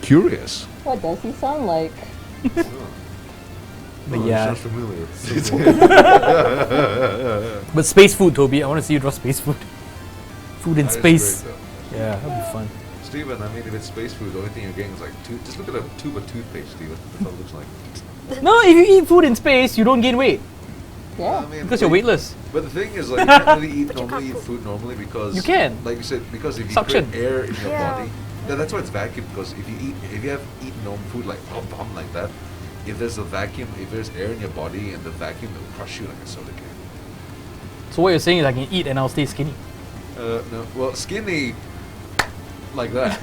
Curious. What does he sound like? But yeah. Sounds familiar. But space food, Toby. I want to see you draw space food. Food in That is space. great, Yeah, that'd be fun. Steven, I mean, if it's space food, the only thing you're getting is like just look at a tube of toothpaste, Steven. That's what it looks like. No, if you eat food in space, you don't gain weight Yeah. I mean, because you're weightless. But the thing is, like, you can't really eat food normally because You can. like you said, because if you Suction. create air in your Yeah. body, that's why it's vacuum. Because if you have eaten normal food like bomb like that, if there's a vacuum, if there's air in your body and the vacuum, it will crush you like a soda can. So what you're saying is I can eat and I'll stay skinny. No, well, skinny like that.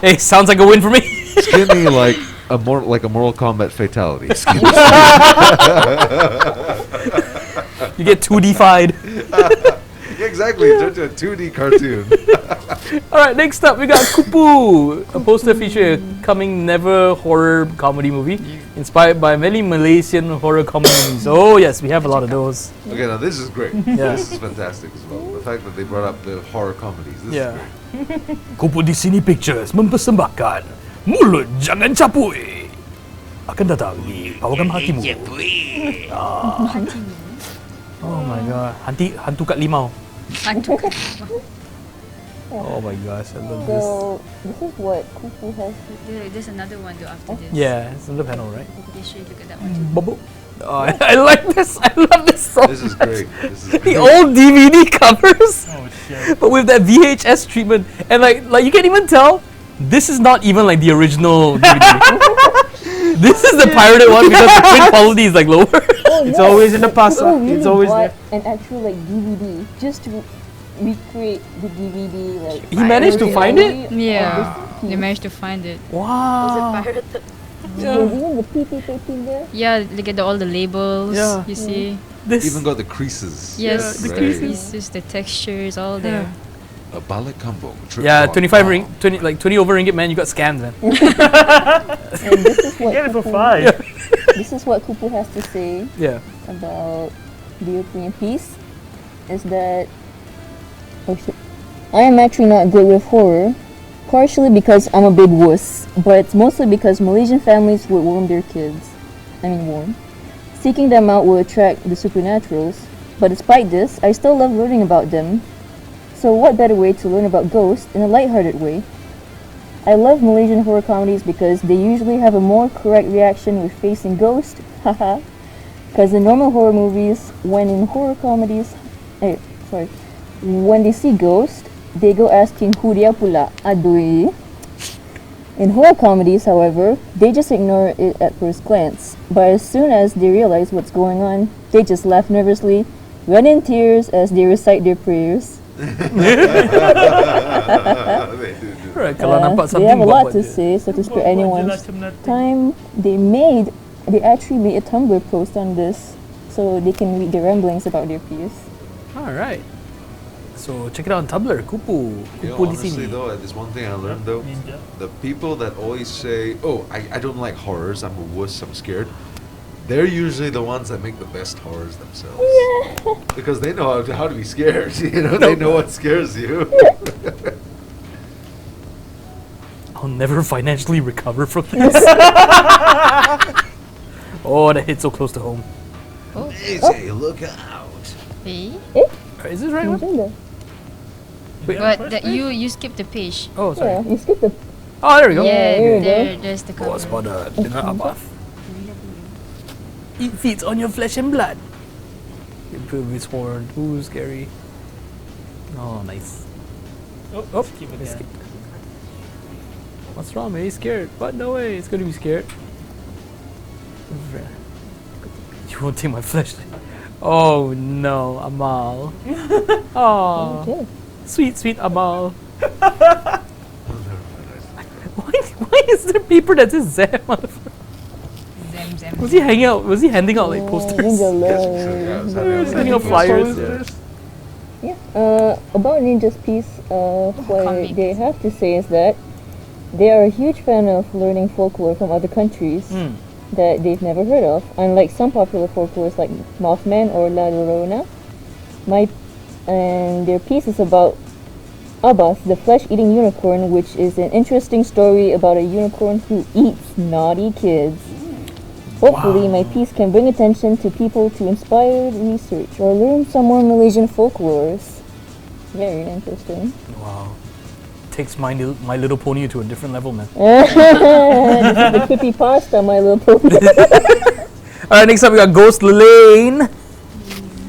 Hey, sounds like a win for me. Skinny like a Mortal Kombat fatality. You get 2D-fied. Exactly, it turned to a 2D cartoon. All right, next up we got Kupu, a poster featuring a coming never horror comedy movie inspired by many Malaysian horror comedy movies. Oh yes, we have a lot of those. Okay, now this is great. Yeah. This is fantastic as well. The fact that they brought up the horror comedies. This Yeah. is great. Kupu di Sini Pictures mempersembahkan Mulut Jangan Capui akan datang di pawagam hatimu. Oh my god, hantu kat limau. Oh my gosh, I love this. So, this is what Kufu has. There's another one though after this. Yeah, it's another panel, right? They should look at that one too. Bubble. Oh, I like this. I love this so This is much. great. This is The great. old DVD covers, Oh shit. but with that VHS treatment, and like you can't even tell. This is not even like the original DVD. This is the pirated one because the print quality is like lower. Oh, It's no. always in the pasta. People really It's always bought there. an actual like DVD just to recreate the DVD. Like He managed to find it? Yeah, they managed to find it. Wow. Pirated. There's even the PP taping there. Yeah, look at all the labels. Yeah. You see. This Even got the creases. Yes, the the Right. creases, the textures, all there. A balik kampung. trip yeah, to 25 Hong ring, Kong. 20 like 20 over ringgit, man. You got scammed, man. And this is what Get it for Kupu, 5. this is what Kupu has to say Yeah. about the European piece. Is that I am actually not good with horror, partially because I'm a big wuss, but mostly because Malaysian families would warn their kids. Seeking them out will attract the supernaturals, but despite this, I still love learning about them. So what better way to learn about ghosts in a lighthearted way? I love Malaysian horror comedies because they usually have a more correct reaction with facing ghosts, haha. Because in normal horror movies, when they see ghosts, they go asking who dia pula, adui. In horror comedies, however, they just ignore it at first glance. But as soon as they realize what's going on, they just laugh nervously, run in tears as they recite their prayers. They do. Right, kalau nampak They something have a lot buat to je. say, so to spare Buat je anyone's macam nothing. time, they actually made a Tumblr post on this, so they can read the ramblings about their piece. All right. So check it out on Tumblr. Kupu di Honestly sini. though, there's one thing I learned though. Ninja. The people that always say, "Oh, I don't like horrors. I'm a wuss. I'm scared." They're usually the ones that make the best horrors themselves. Yeah. Because they know how to be scared. You know, they know what scares you. I'll never financially recover from this. Oh, that hit so close to home. Easy, look out. See? Is this right one? Agenda. Wait, But that you skipped the page. oh, sorry. Yeah, you skipped the. Oh, there we go. Yeah, here we go. there's the cover. Waspada dengan Abath. It feeds on your flesh and blood. Improve his horn. Ooh, scary. Oh, nice. Oh, skip again. Skip. What's wrong, man? He's scared. But no way, it's gonna be scared. You won't take my flesh. Oh no, Amal. Oh, Okay. sweet Amal. Why is there paper that says Zam on the front? Zam. Was he hanging out? Was he handing out like posters? Ninja Handing out flyers. Yeah. About Ninja's piece, what Comics. they have to say is that they are a huge fan of learning folklore from other countries that they've never heard of. Unlike some popular folklores like Mothman or La Llorona, and their piece is about Abbas, the flesh-eating unicorn, which is an interesting story about a unicorn who eats naughty kids. Hopefully, my piece can bring attention to people to inspire research or learn some more Malaysian folklores. Very interesting. Wow. Takes My Little Pony to a different level, man. This is the creepypasta, My Little Pony. Alright, next up we got Ghost Lane.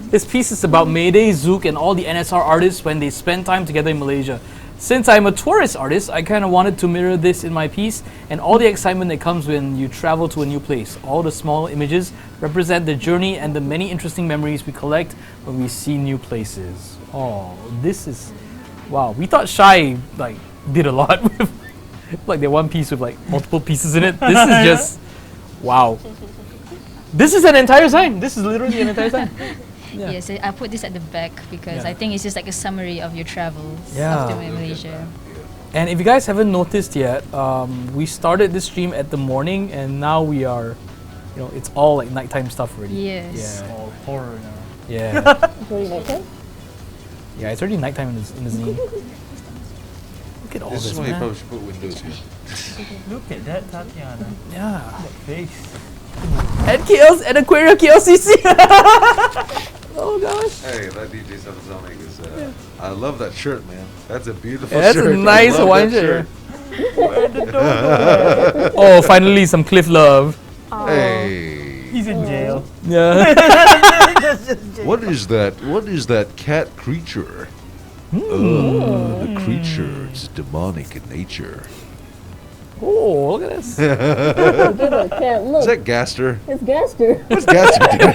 This piece is about Mayday, Zook, and all the NSR artists when they spend time together in Malaysia. Since I'm a tourist artist, I kind of wanted to mirror this in my piece and all the excitement that comes when you travel to a new place. All the small images represent the journey and the many interesting memories we collect when we see new places. Oh, this is... Wow, we thought Shy did a lot with their one piece with multiple pieces in it. This is just... Wow. This is an entire sign. This is literally an entire sign. Yeah. Yes, I put this at the back because I think it's just like a summary of your travels Yeah. after Malaysia. And if you guys haven't noticed yet, we started this stream at the morning and now we are, it's all like nighttime stuff already. Yes. Yeah. All horror now. Yeah. It's already nighttime? Yeah, it's already nighttime in the zine. Look at all This this, is why you man. probably should put windows here. Look at that, Tatiana. Yeah. That face. And KL's and Aquaria KLCC. Oh gosh. Hey, that DJ Subsonic is. I love that shirt, man. That's a beautiful Yeah, that's shirt. a nice I love Hawaiian that shirt. Oh, finally some Cliff love. Hey. He's in jail. Yeah. That's just jail. What is that? What is that cat creature? Oh, the creature's demonic in nature. Oh, look at this. Give it a cat look. Is that Gaster? It's Gaster. What's Gaster doing?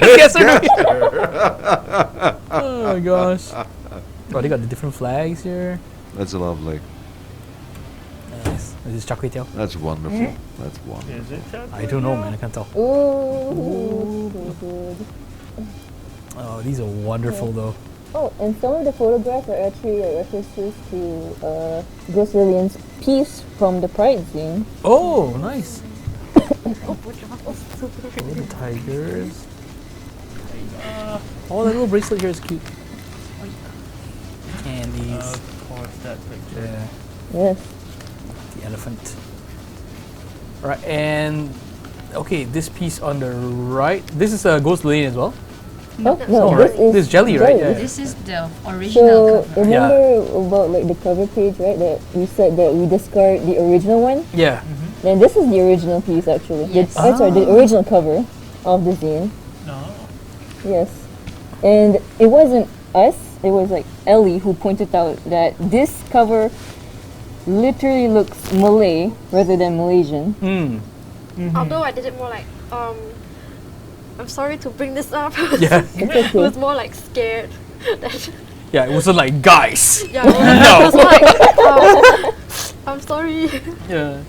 Oh my gosh. Oh, they got the different flags here. That's lovely. Nice. This is char kway teow. That's wonderful. That's wonderful. Is it chocolate? I don't know, man. I can't tell. Ooh, so good. Oh, these are wonderful though. Oh, and some of the photographs are actually references to Ghost Lillian's piece from the Pride Zine. Oh, nice. Oh, the tigers. Oh, that little bracelet here is cute. Candies. Of course, that picture. Yeah. Yes. The elephant. Alright, and okay, this piece on the right. This is a Ghost Lane as well. Oh, Oh, no, right. this is This is Jelly, right? Yeah. This is the original So, cover. remember about the cover page, right? That we said that we discard the original one? Yeah. Then this is the original piece, actually. Yes. Sorry, the original cover of the zine. No. Yes. And it wasn't us, it was Ellie who pointed out that this cover literally looks Malay rather than Malaysian. Although I did it more like, I'm sorry to bring this up. Yeah. It was more like scared. That Yeah, it wasn't like guys. yeah, it was more like, I'm sorry. Yeah.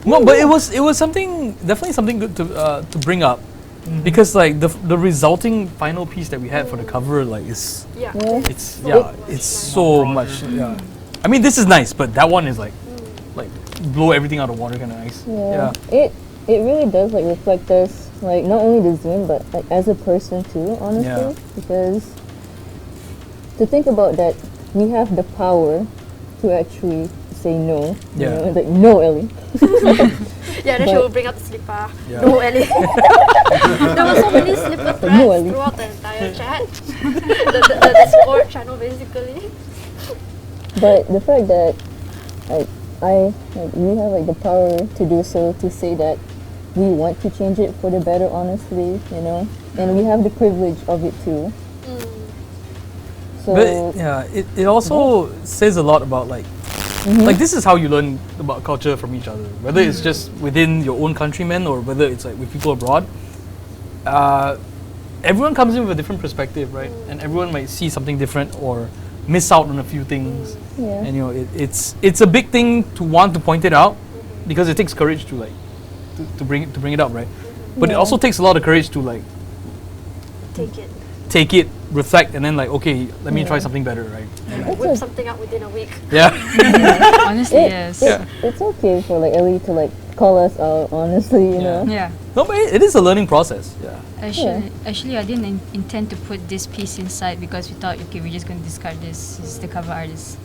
No, but it was something definitely something good to bring up. Because the resulting final piece that we had for the cover is Yeah. it's so much. Yeah. I mean, this is nice, but that one is like blow everything out of water kind of nice. Yeah. It really does reflect us, not only the zine, but as a person too, honestly. Yeah. Because to think about that, we have the power to actually say no. Yeah. No, Ellie. Yeah, then she But- will bring out the slipper. Yeah. No, Ellie. There were so many slipper No, threads Ellie. throughout the entire chat. the Discord channel, basically. But the fact that we have the power to do so, to say that we want to change it for the better, honestly, and we have the privilege of it too. So But yeah, it also says a lot about like this is how you learn about culture from each other, whether it's just within your own countrymen or whether it's like with people abroad. Everyone comes in with a different perspective, right? And everyone might see something different or miss out on a few things. yeah. And it's a big thing to want to point it out because it takes courage to like to bring it up, right? But it also takes a lot of courage to like take it, reflect, and then like, okay, let me try something better, right? And Whip something out within a week. yeah. Honestly, yes. It's okay for like Ellie to like call us out, honestly, you know. Yeah. No, but it is a learning process. Yeah. Actually, I didn't intend to put this piece inside because we thought, okay, we're just going to discard this. It's the cover artist,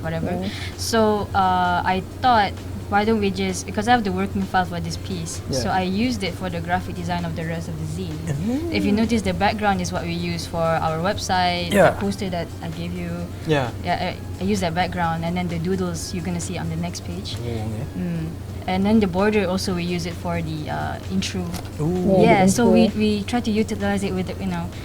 whatever. So I thought, why don't we just, because I have the working file for this piece, so I used it for the graphic design of the rest of the zine. If you notice, the background is what we use for our website, the poster that I gave you. Yeah. I use that background, and then the doodles you're gonna see on the next page. And then the border also we use it for the intro. So we try to utilize it with the,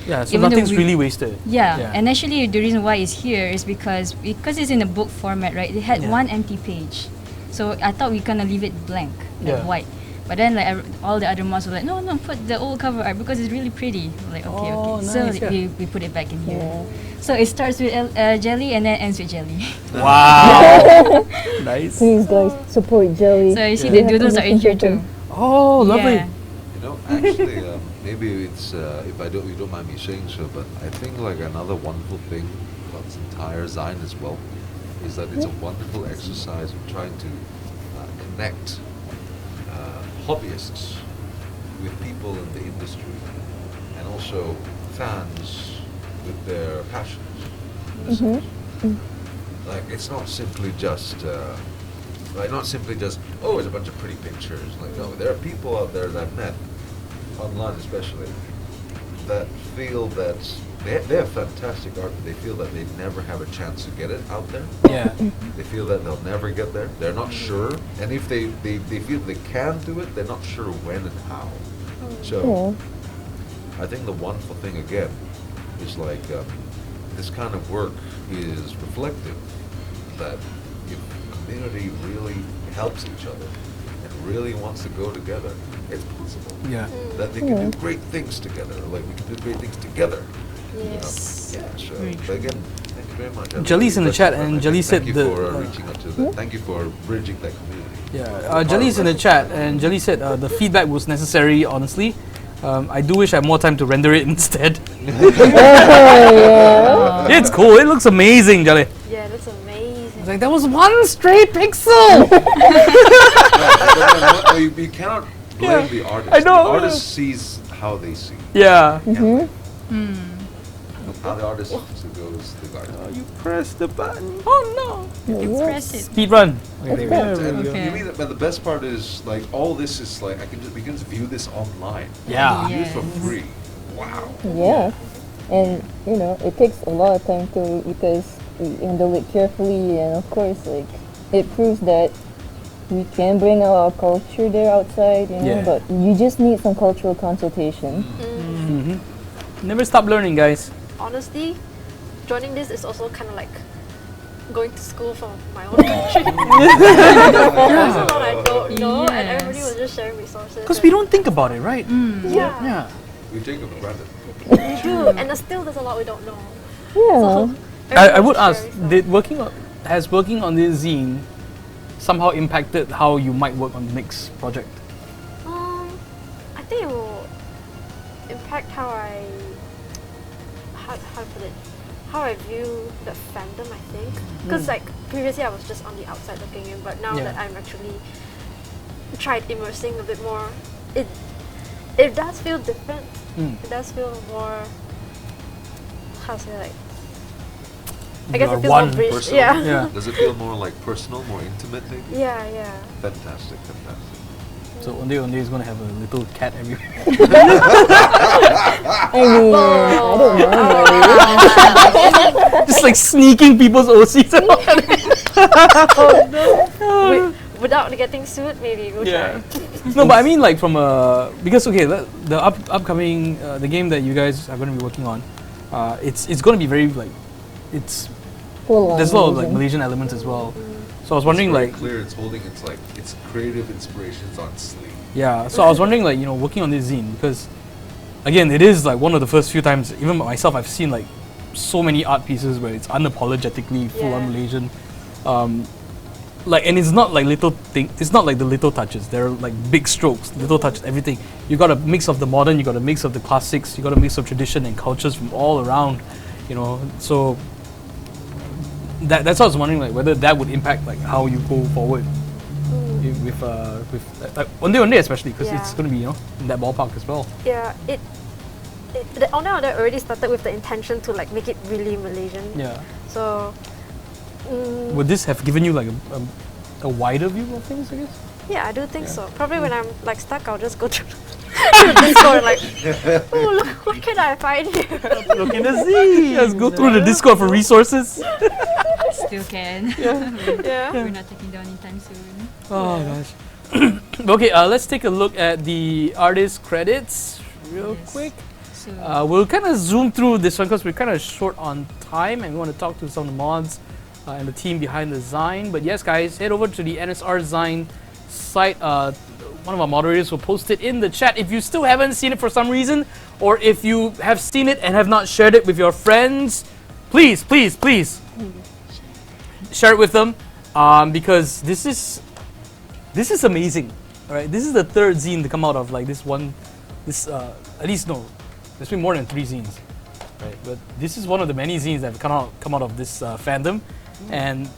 Yeah, so even though nothing's really wasted. And actually the reason why it's here is because it's in a book format, right? It had one empty page. So I thought we gonna leave it blank, like white. But then like all the other mods were like, no, put the old cover art because it's really pretty. We're like, okay. Nice, So we put it back in here. So it starts with jelly and then ends with jelly. Wow. Nice. Please guys, support Jelly. So you see the doodles are in here too. Oh, lovely. Yeah. Actually, maybe it's if you don't mind me saying so, but I think like another wonderful thing about this entire Zine as well is that it's a wonderful exercise of trying to connect hobbyists with people in the industry and also fans with their passions. Like it's not simply just oh, it's a bunch of pretty pictures. Like no, there are people out there that I've met online especially that feel that they have fantastic art, but they feel that they never have a chance to get it out there. Yeah. They feel that they'll never get there. They're not sure. And if they feel they can do it, they're not sure when and how. So I think the wonderful thing again is like this kind of work is reflective that if community really helps each other and really wants to go together, it's possible. Yeah. That they can do great things together. Like we can do great things together. Yes. So but again, thank you very much. Jelly's in the chat, and Jelly said thank you for reaching out to that. Thank you for bridging that community. Yeah, Jelly's in the chat, and Jelly said the feedback was necessary, honestly. I do wish I had more time to render it instead. It's cool, it looks amazing, Jelly. Yeah, that's amazing. It's like, that was one stray pixel! You cannot blame the artist. I know. The artist sees how they see. Yeah. How the artist goes the garden. Oh, you pressed the button. Oh no! You press it. Speed run. But the best part is like all this is like we can just view this online. Yeah. View it for free. Wow. Yeah, and it takes a lot of time to because we handle it carefully, and of course, like it proves that we can bring our culture there outside, but you just need some cultural consultation. Never stop learning, guys. Honestly, joining this is also kind of like going to school from my own country. There's a lot I don't know, and everybody was just sharing resources. Because we don't think about it, right? Yeah. We take it for granted. True, and there's a lot we don't know. Yeah. So I would ask, has working on this zine somehow impacted how you might work on the next project? I think it will impact how to put it, how I view the fandom, I think. Because like previously I was just on the outside looking in, but now that I'm actually tried immersing a bit more, it does feel different. It does feel more, how to say, like, I guess it feels more bridge. Personal? Yeah. Does it feel more like personal, more intimate maybe? Yeah. Fantastic. So one day is going to have a little cat everywhere. I mean, I don't know. Just like sneaking people's OCs out. Without getting sued, maybe we'll try. No, but I mean like from because okay, the upcoming the game that you guys are going to be working on, it's going to be very like it's there's a lot of like Malaysian elements as well. So I was wondering It's very like clear. It's holding. It's like it's creative inspirations on sleeve. yeah. So I was wondering like working on this zine because again it is like one of the first few times even myself I've seen like so many art pieces where it's unapologetically full on Malaysian. Like and it's not like little thing. It's not like the little touches. They're like big strokes, little touches, everything. You got a mix of the modern, you got a mix of the classics, you got a mix of tradition and cultures from all around, So that's why I was wondering like whether that would impact like how you go forward with Onde especially because it's going to be in that ballpark as well. Yeah, the Onde already started with the intention to like make it really Malaysian. Yeah. So. Would this have given you like a wider view of things, I guess? Yeah, I do think so. Probably when I'm like stuck, I'll just go to the Discord like, oh look, what can I find here? Look in the Zine. Let's go through the Discord for resources. Still can. Yeah. We're not taking down anytime soon. Oh gosh. Okay, let's take a look at the artist credits real quick. So We'll kind of zoom through this one because we're kind of short on time and we want to talk to some of the mods and the team behind the Zine. But yes, guys, head over to the NSR Zine site. One of our moderators will post it in the chat. If you still haven't seen it for some reason, or if you have seen it and have not shared it with your friends, please share it with them because this is amazing. All right, this is the third zine to come out of like this one. At least no, there's been more than 3 zines, right? But this is one of the many zines that have come out of this fandom, and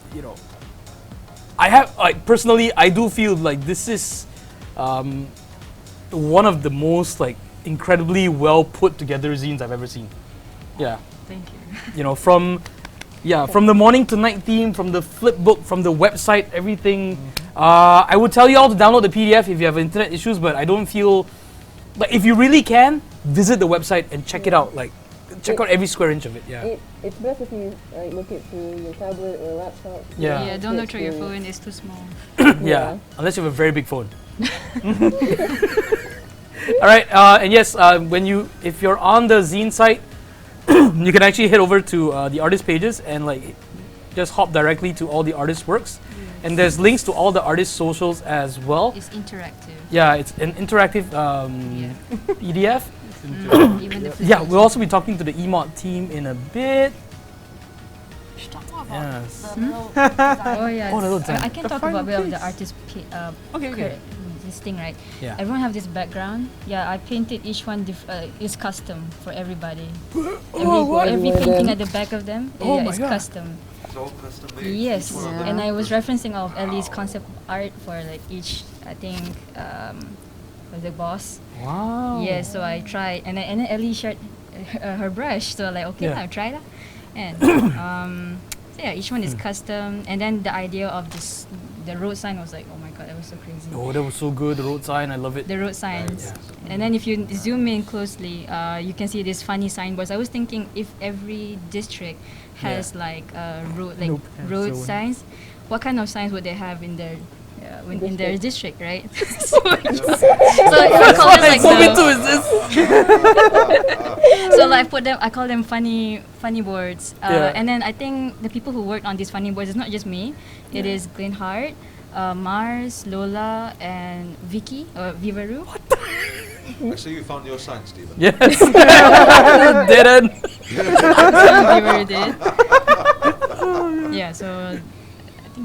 I have personally I do feel like this is one of the most like incredibly well put together zines I've ever seen. Yeah. thank you. From the morning to night theme, from the flip book, from the website, everything. I would tell you all to download the PDF if you have internet issues, but I don't feel like if you really can, visit the website and check it out. Like, check out every square inch of it. Yeah. It's best if you look it through your tablet or laptop. Yeah. Don't look through your phone. It's too small. Yeah. Unless you have a very big phone. All right. And yes, if you're on the Zine site, you can actually head over to the artist pages and like just hop directly to all the artist works. And there's links to all the artist socials as well. It's interactive. Yeah, it's an interactive PDF. Even the Yeah, we'll also be talking to the Emod team in a bit. should talk more about Yes. the little Oh yeah. Oh, the little it's- design. I can talk about a bit of the artist Okay. this thing, right? Yeah. Everyone have this background. Yeah, I painted each one is custom for everybody. Every painting at the back of them is custom. It's all custom made. Yes, Each one of them. and I was referencing of Ellie's concept art for like each. I think was the boss. Wow. Yeah, so I tried, and then Ellie shared her brush. So like, okay, Yeah. I'll try that. And so yeah, each one is custom. And then the idea of the road sign was like, oh my god, that was so crazy. Oh, that was so good. The road sign, I love it. The road signs. And then if you zoom in closely, you can see these funny signboards. I was thinking if every district has like road so- signs, what kind of signs would they have in their in their district, right? so I call it like so like I call them funny boards. And then I think the people who worked on these funny boards is not just me. It is Glenn Hart, Mars, Lola, and Vicky or Vivaru. I see you found your sign, Stephen. Yes. Didn't. Vivaru did. Yeah. So.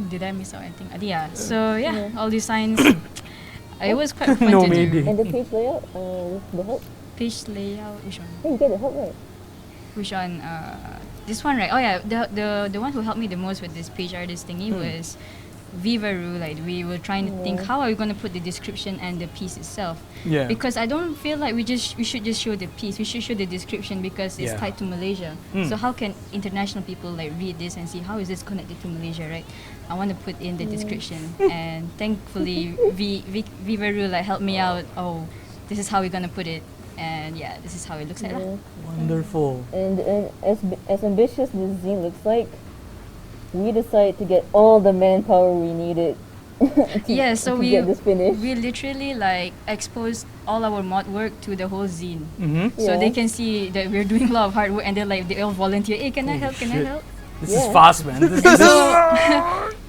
Did I miss out anything? Yeah. So yeah, all these signs. It was quite fun to do. And the page layout with the help? Page layout, which one? Hey, you get the help right. Which one? This one, right? Oh yeah, the one who helped me the most with this page artist thingy was Vivaru. Like we were trying to think how are we gonna put the description and the piece itself. Yeah. Because I don't feel like we should just show the piece. We should show the description because it's tied to Malaysia. So how can international people like read this and see how is this connected to Malaysia, right? I want to put in the description, and thankfully Vivaru like helped me out. Oh, this is how we're gonna put it, and yeah, this is how it looks like. Wonderful. And as ambitious this zine looks like, we decided to get all the manpower we needed Yeah, so to we get this finished. we literally like exposed all our mod work to the whole zine, so Yeah. they can see that we're doing a lot of hard work, and then like they all volunteer. Hey, can I help? Can I shit. help? This is fast, man. This is So,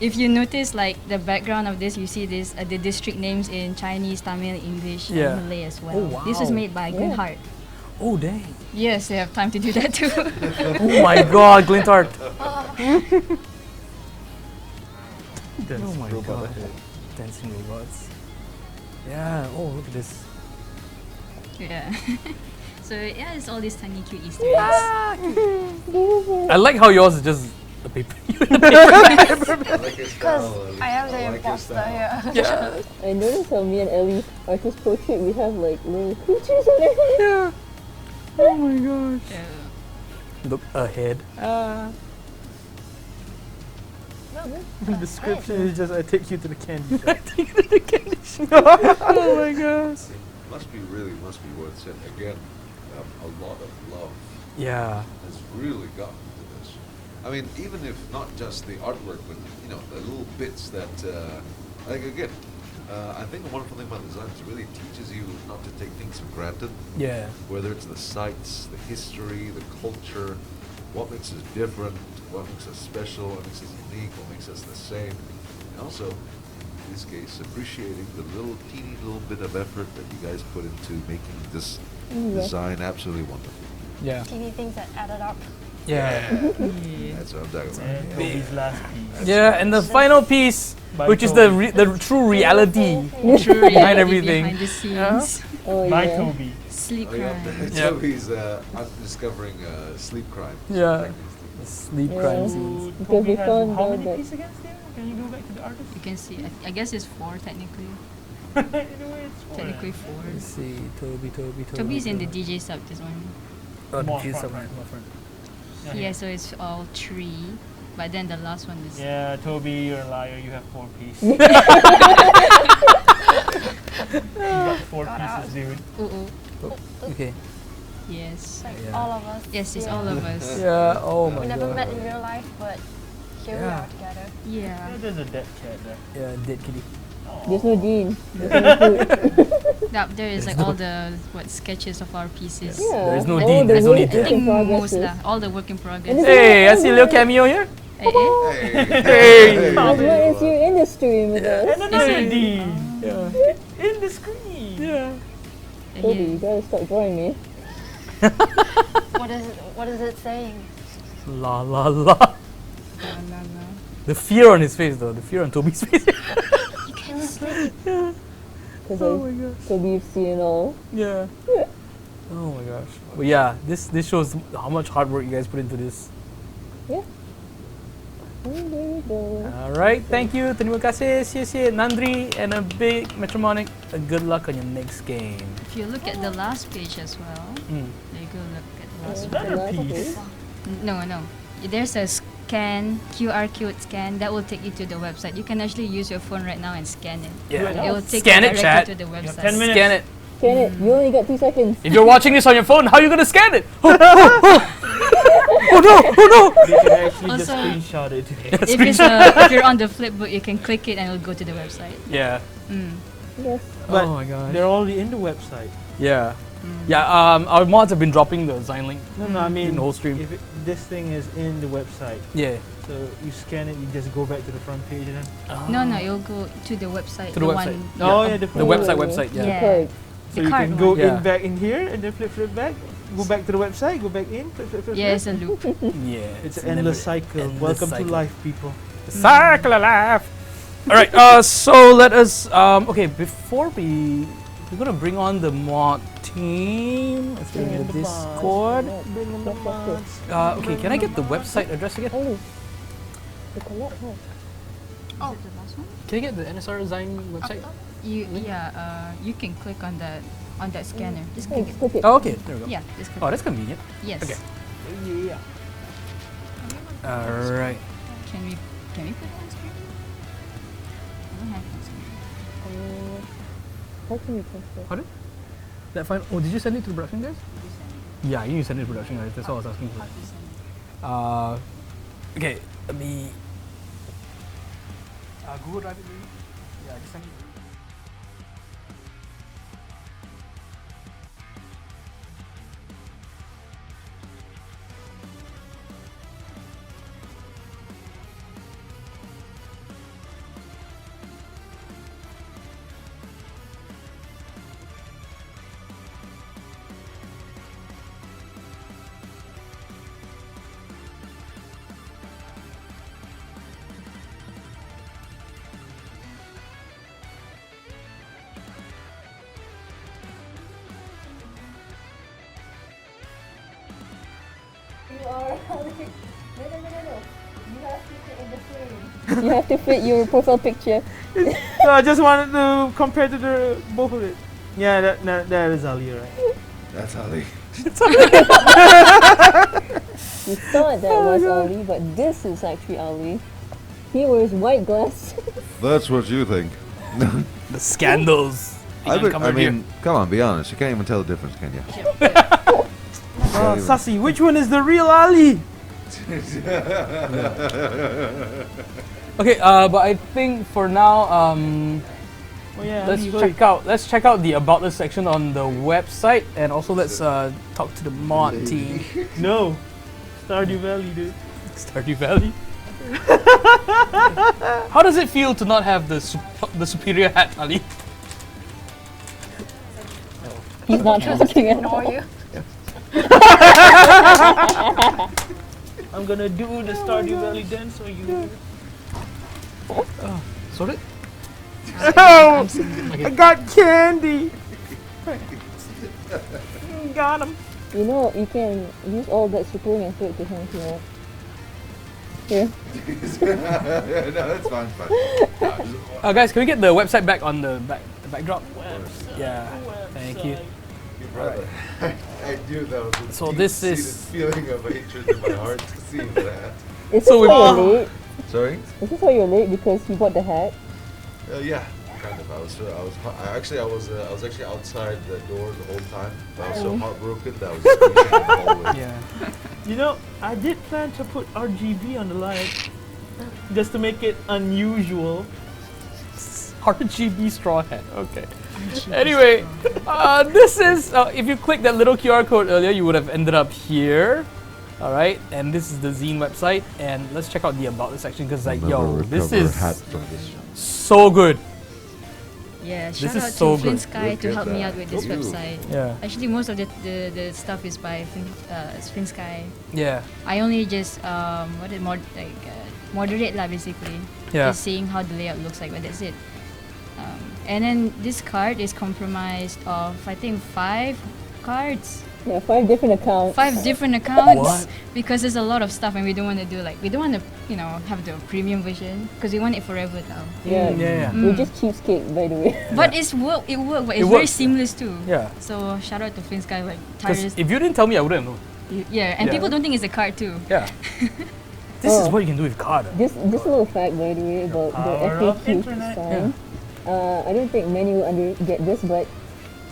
if you notice, like the background of this, you see this the district names in Chinese, Tamil, English, Yeah. and Malay as well. Oh, This was wow. made by Glenhart. oh dang. Yes, they have time to do that too. Oh my god, Glinthart. Oh my god. Dancing robots. Yeah, oh look at this. Yeah. So yeah, it's all these tiny cute Easter eggs. I like how yours is just a paper. Because I am the imposter here. Yeah. I noticed how me and Ellie's artist portrait, we have like little creatures on our head. Yeah. Oh my gosh. Look ahead. The description is just I take you to the candy shop. Oh my gosh. Must be worth saying again. A lot of love Yeah. has really gotten to this. I mean, even if not just the artwork, but the little bits that, like again, I think the wonderful thing about design is it really teaches you not to take things for granted. Yeah. Whether it's the sites, the history, the culture, what makes us different, what makes us special, what makes us unique, what makes us the same, and also, in this case, appreciating the teeny little bit of effort that you guys put into making this design absolutely wonderful. Yeah. Teeny things that added up. Yeah. That's what I'm talking about. And Toby's last piece. Yeah, and the final piece, By which is Toby. the true reality True behind reality everything. behind the scenes. Oh By yeah. Toby. Sleep Oh, yeah. crime. Yeah. Toby's discovering sleep crime. Yeah. The sleep crime Yeah. scenes. Because Toby we has found how out many that- pieces again, Steve? Can you go back to the artist? You can see. I guess it's 4 technically. Anyway, it's four. Technically 4. Let's see, Toby. Toby's in the DJ sub. This one. Oh, More geez, front, sorry. more front. Yeah, so it's all 3, but then the last one is. Yeah, Toby, you're a liar. You have 4 pieces. You got 4 pieces, dude. Okay. Yes. Like Yeah. all of us. Yes, it's here. all of us. Yeah. Oh my We god. never met in real life, but here we Yeah. are together. Yeah. Yeah, there's a dead cat there. Yeah, dead kitty. There's no Dean. There's no food. Up there is like all the sketches of our pieces. Yeah. There's no all Dean, the there's only work Dead. I think in most progresses. lah, all the work in progress. And Hey, I see a little cameo here. Eh, eh? Hey! As long as you're in the stream with us. And another Is it? D! Yeah. In the screen! Yeah. Toby, you gotta stop drawing me. What is it saying? La la la. The fear on his face, though. The fear on Toby's face. You can't sleep. Because Oh my gosh. Toby's seen it all. Yeah. Oh my gosh. But yeah, this shows how much hard work you guys put into this. Yeah. And there we go. Alright, thank you. Terima kasih. Xie Nandri, and a big Metromonic. Good luck on your next game. If you look at the last page as well, Mm. there you go. Look at the last one. Another Another piece. No. There's a scan, QR code scan that will take you to the website. You can actually use your phone right now and scan it. Yeah. It will take Scan you it, directly chat. to the You have website. 10 minutes. Scan it. Scan it. You only got 2 seconds. If you're watching this on your phone, how are you gonna scan it? Oh no! You can actually just Also- screenshot it. If you're on the flipbook, you can click it and it'll go to the website. Yeah. Yes. But oh my gosh. they're already in the website. Yeah. Yeah. Our mods have been dropping the Zine link. No, I mean, In the whole stream. If this thing is in the website, Yeah. so you scan it, you just go back to the front page and then. No, it'll go to the website. To the website. One, Oh yeah, The the website. Yeah. Yeah. Card. So the you card can go one. Yeah. in back in here and then flip back, go back to the website, go back in, flip. Yeah, it's a loop. Yeah. It's an endless never- cycle. endless Welcome cycle. to life, people. The cycle of life. All right. So let us. Okay. Before we're gonna bring on the mod team. Let's bring in the Discord. Bring in the mods. Okay. Can I get the website address again? Ellie. The collab has. Oh, the last one? Can I get the NSR Zine website? You can click on that scanner. Just Hey, click it. click it. Oh, okay. There we go. Yeah, just click Oh, it. that's convenient. Yes. Okay. Yeah. All right. Can we put it on screen? I don't have it on screen. How can we transfer? How did that fine? Oh, did you send it to the production guys? Yeah, you send it to production guys. That's all I was asking for. Okay, let me. Google Drive it, maybe? You are no. You have to fit your profile picture. So I just wanted to compare to the both of it. Yeah, that is Ali, right? That's Ali. You thought that was Ali, but this is actually Ali. He wears white glasses. That's what you think. The scandals. I uncovered here. mean, come on, be honest. You can't even tell the difference, can you? Sassy, which one is the real Ali? Okay, but I think for now, Oh yeah, let's Ali, check out the About Us section on the website, and also let's talk to the mod team. No, Stardew Valley, dude. Stardew Valley. How does it feel to not have the superior hat, Ali? He's not talking at all. Ignore you. I'm gonna do the Stardew Valley dance for you. Sorted? Oh, I got candy. Got him. You know, you can use all that super and throw it to him if you want. Here. No, that's fine. No, Guys, can we get the website back on the backdrop? Yeah, thank you. brother. I knew that was a So deep this seated is- feeling of hatred in my heart to see that. Is So this we- why you're late? Sorry? Is this why you're late because you bought the hat? Yeah, kind of. I was actually outside the door the whole time. I was so heartbroken that I was screaming in the hallway. Yeah. You know, I did plan to put RGB on the light just to make it unusual. RGB straw hat. Okay. Anyway, this is if you click that little QR code earlier, you would have ended up here. All right, and this is the Zine website, and let's check out the About Us section because, like, yo, this is so good. Yeah, This shout is out so to Flynn good. Sky Look to at help me that. out with this Ooh. website. Yeah. Actually, most of the stuff is by Flynn Sky. Yeah. I only just moderate lah basically. Yeah. Just seeing how the layout looks like, but that's it. And then this card is comprised of I think 5 cards. Yeah, 5 different accounts. 5 different accounts What? because there's a lot of stuff and we don't want to do we don't want to have the premium version because we want it forever now. Yeah. Yeah. We're just cheapskate, by the way. But it worked, but It it's very works. seamless too. Yeah. So shout out to Flynn Sky, Because tireless. if you didn't tell me, I wouldn't have known. Yeah, and Yeah. people don't think it's a card too. Yeah. This is what you can do with card. Just a little fact, by the way, about the power of FAQ internet. sign. I don't think many will get this, but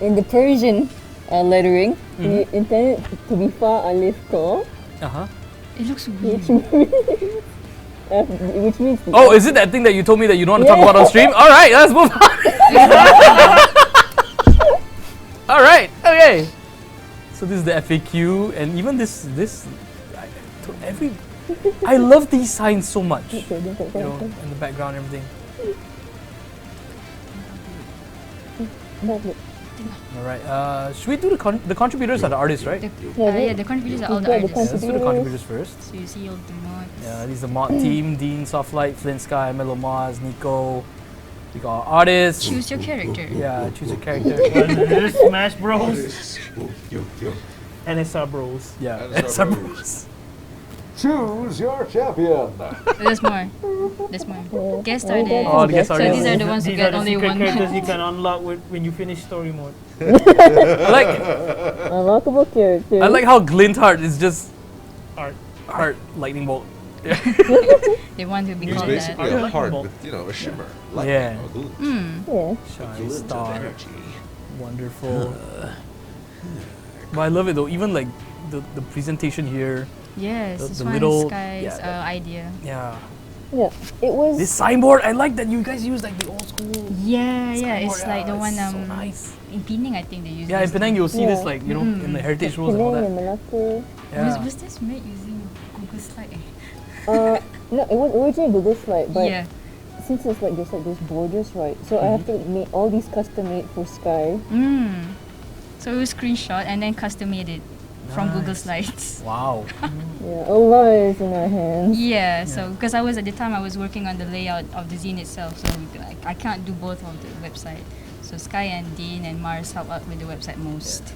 in the Persian lettering, we intend it to be Fa Alif Ko, Uh-huh. It looks weird. which means the Oh, is it that thing that you told me that you don't want to talk about on stream? All right, let's move on. All right, okay. So this is the FAQ, and even this I love these signs so much. You know, in the background and everything. All right. Should we do the contributors are the artists, right? The contributors are all the We've got the artists. Let's do the contributors first. So you see all the mods. Yeah, these are the mod team: Dean, Softlight, Flynn Sky, Mellow Maz, Nico. We got artists. Choose your character. Yeah, choose a character. This Smash Bros. Yo. NSR Bros. Yeah, NSR NSR Bros. Choose your champion. There's more. Guest star there. Oh, the guest So artists. these are the ones who These get are the only secret one. characters you can unlock when you finish story mode. I like it. unlockable character. I like how Glint Heart is just Art. lightning bolt. They want to be It's called basically that. a heart with, a shimmer. Like Yeah. a glint. Yeah. Shiny Glint star. of energy. Wonderful. But I love it though. Even like the presentation here. Yes, The this the one little- is Sky's yeah, idea. Yeah. Yeah, it was. This signboard, I like that you guys use like the old school. Yeah, yeah, Signboard, it's like the yeah, one it's so nice. in Penang, I think they use. Yeah, in this Penang you'll see this Yeah. like, you know, in the heritage rules and all Penang and that. Malacca. Yeah. Was this made using Google Slide? No, it was originally Google Slide, but Yeah. since it's like there's like those borders, right? So I have to make all these custom made for Sky. So we screenshot and then custom made it from Google Slides. Wow. Yeah, a lot is in our hands. Yeah, so because I was at the time I was working on the layout of the zine itself, so like, I can't do both of the website. So Sky and Dean and Mars help out with the website most.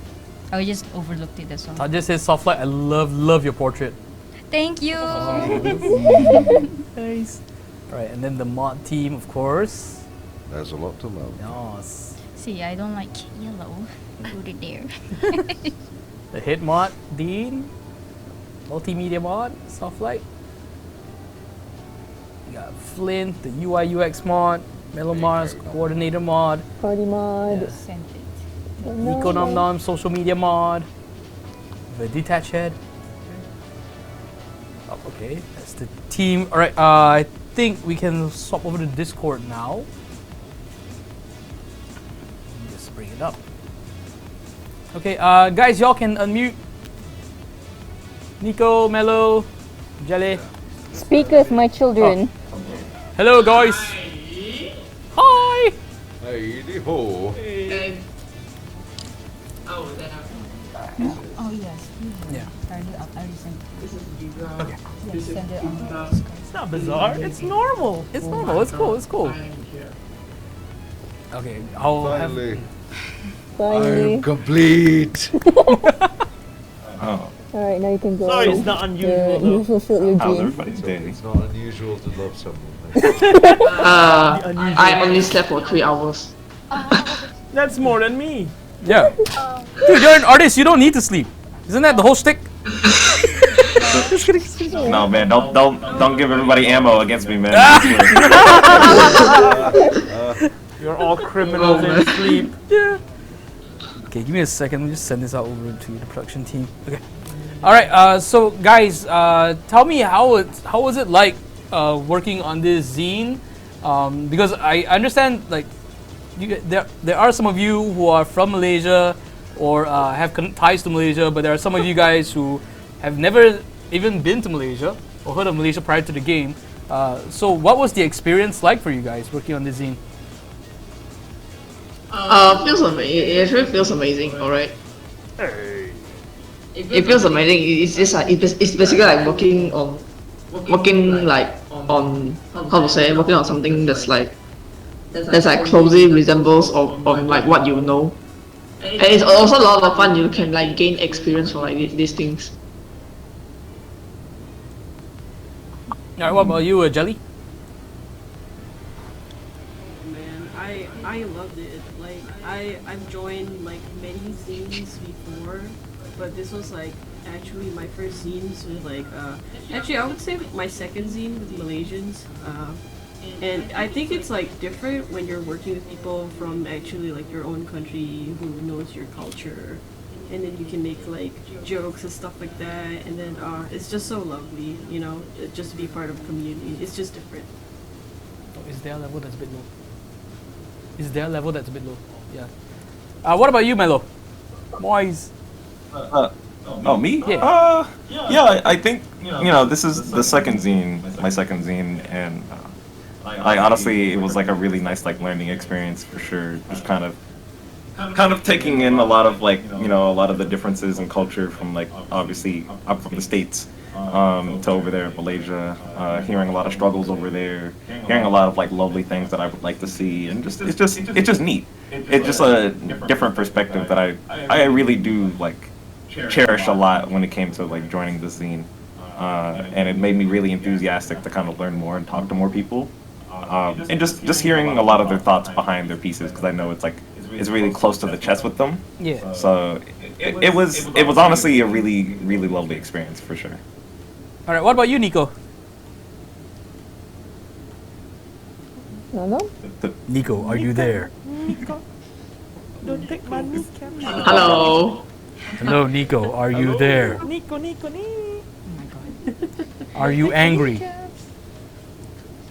I just overlooked it as well. I just said soft light. I love your portrait. Thank you. Nice. Alright, and then the mod team, of course. There's a lot to love. Yes. See, I don't like yellow. Put it there. The hit mod, Dean. Multimedia mod, soft light. You got Flint, the UI UX mod. Mellow Mars, coordinator mod. Party mod. Sent it. Nico Nom Nom, social media mod. The detach head. Oh, okay, that's the team. All right, I think we can swap over to Discord now. Just bring it up. Okay, guys, y'all can unmute. Nico, Mello, Jelly. Speak with my children. Hello, guys. Hi. Hey, ho. Oh yes. Yeah. I already sent it. Okay. Yeah, send it on. It's not bizarre. It's normal. It's normal. It's cool. It's cool. Okay, I'll have. Finally. Finally. I'm complete. Oh, Alright, now you can go. Sorry, it's not unusual, though. You fulfilled your how's dream. everybody's day? It's not unusual to love someone. I only slept for 3 hours. That's more than me. Yeah. Dude, you're an artist. You don't need to sleep. Isn't that the whole shtick? Just kidding. No, man, don't give everybody ammo against me, man. You're all criminals in sleep. Yeah. Okay, give me a second. Let me just send this out over to the production team. Okay. All right. So guys, tell me how was it like working on this zine? Because I understand like there are some of you who are from Malaysia or have ties to Malaysia, but there are some of you guys who have never even been to Malaysia or heard of Malaysia prior to the game. So what was the experience like for you guys working on this zine? Feels amazing. It actually feels amazing. All right. It feels amazing. It's just like it's basically like working like on how to say working on something that's like closely resembles of like what you know. And it's also a lot of fun. You can like gain experience from like these things. All right. What about you, Jelly? Man, I loved it. Like I've joined like many zines before, but this was like actually my first zine. So like actually I would say my second zine with Malaysians. And I think it's like different when you're working with people from actually like your own country who knows your culture, and then you can make like jokes and stuff like that, and then it's just so lovely, you know, just to be part of a community. It's just different. Oh, is there a level that's a bit low? Is there a level that's a bit low? Yeah. What about you, Mello? Moise. Oh, me? Yeah. Yeah, I think, you know, this is the second zine, my second zine, and I honestly, it was like a really nice like learning experience for sure. Just kind of taking in a lot of like, you know, a lot of the differences in culture from like, obviously I'm from the States to over there in Malaysia, hearing a lot of struggles over there, hearing a lot of like lovely things that I would like to see, and just it's just neat. It's just a different perspective that I really do like cherish a lot when it came to like joining the zine, and it made me really enthusiastic to kind of learn more and talk to more people, and just hearing a lot of their thoughts behind their pieces, because I know it's really close to the chest with them. Yeah. So it was honestly a really lovely experience for sure. All right. What about you, Nico? Hello? Nico, are you there? Nico, don't take my kneecap. Hello. Hello, Nico. Are you there? Nico. Are you angry?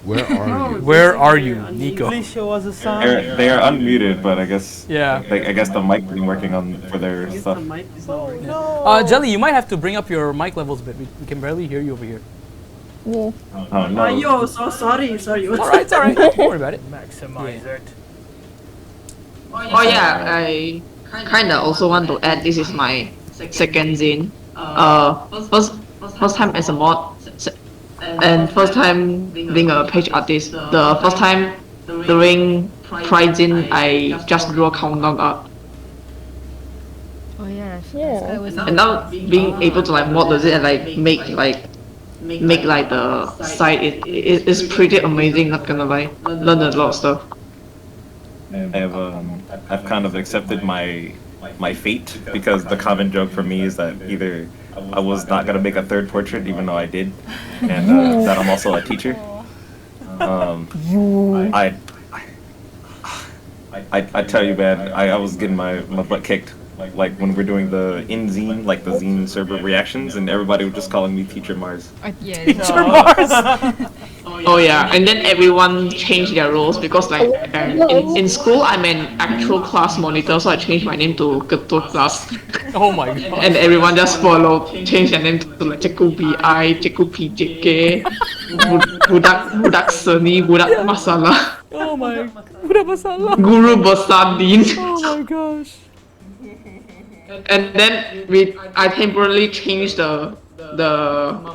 Where are you? Where are you, Nico? Please show us a sign. They are unmuted, but I guess Yeah. I guess the mic isn't working on for their I guess stuff. the mic is not working. Jelly, you might have to bring up your mic levels a bit. We can barely hear you over here. Yeah. Oh no. Yo, so sorry. It's alright. Don't worry about it. Maximize it. Oh yeah, I kinda also want to add. This is my second zine. First time as a mod, and first time being a page artist. The first time during Pride Zine, I just drew a countdown art. Oh yeah. Yeah. And now being able to like mod the zine and like make like the site, it is pretty amazing. Not gonna lie, learn a lot of stuff. I've kind of accepted my fate, because the common joke for me is that either I was not gonna make a third portrait, even though I did, and that I'm also a teacher. I tell you, man, I was getting my butt kicked. Like when we're doing the zine, like the zine server reactions, and everybody was just calling me Teacher Mars. Yeah. Teacher Mars. Oh yeah, and then everyone changed their roles because like in school I'm an actual class monitor, so I changed my name to Ketua Class. Oh my god. And everyone just followed, changed their name to like Cikgu BI, Cikgu PJK, Budak Seni, Budak Masalah, Oh my. Budak masalah. Guru Besar Din. Oh my gosh. And then I temporarily changed the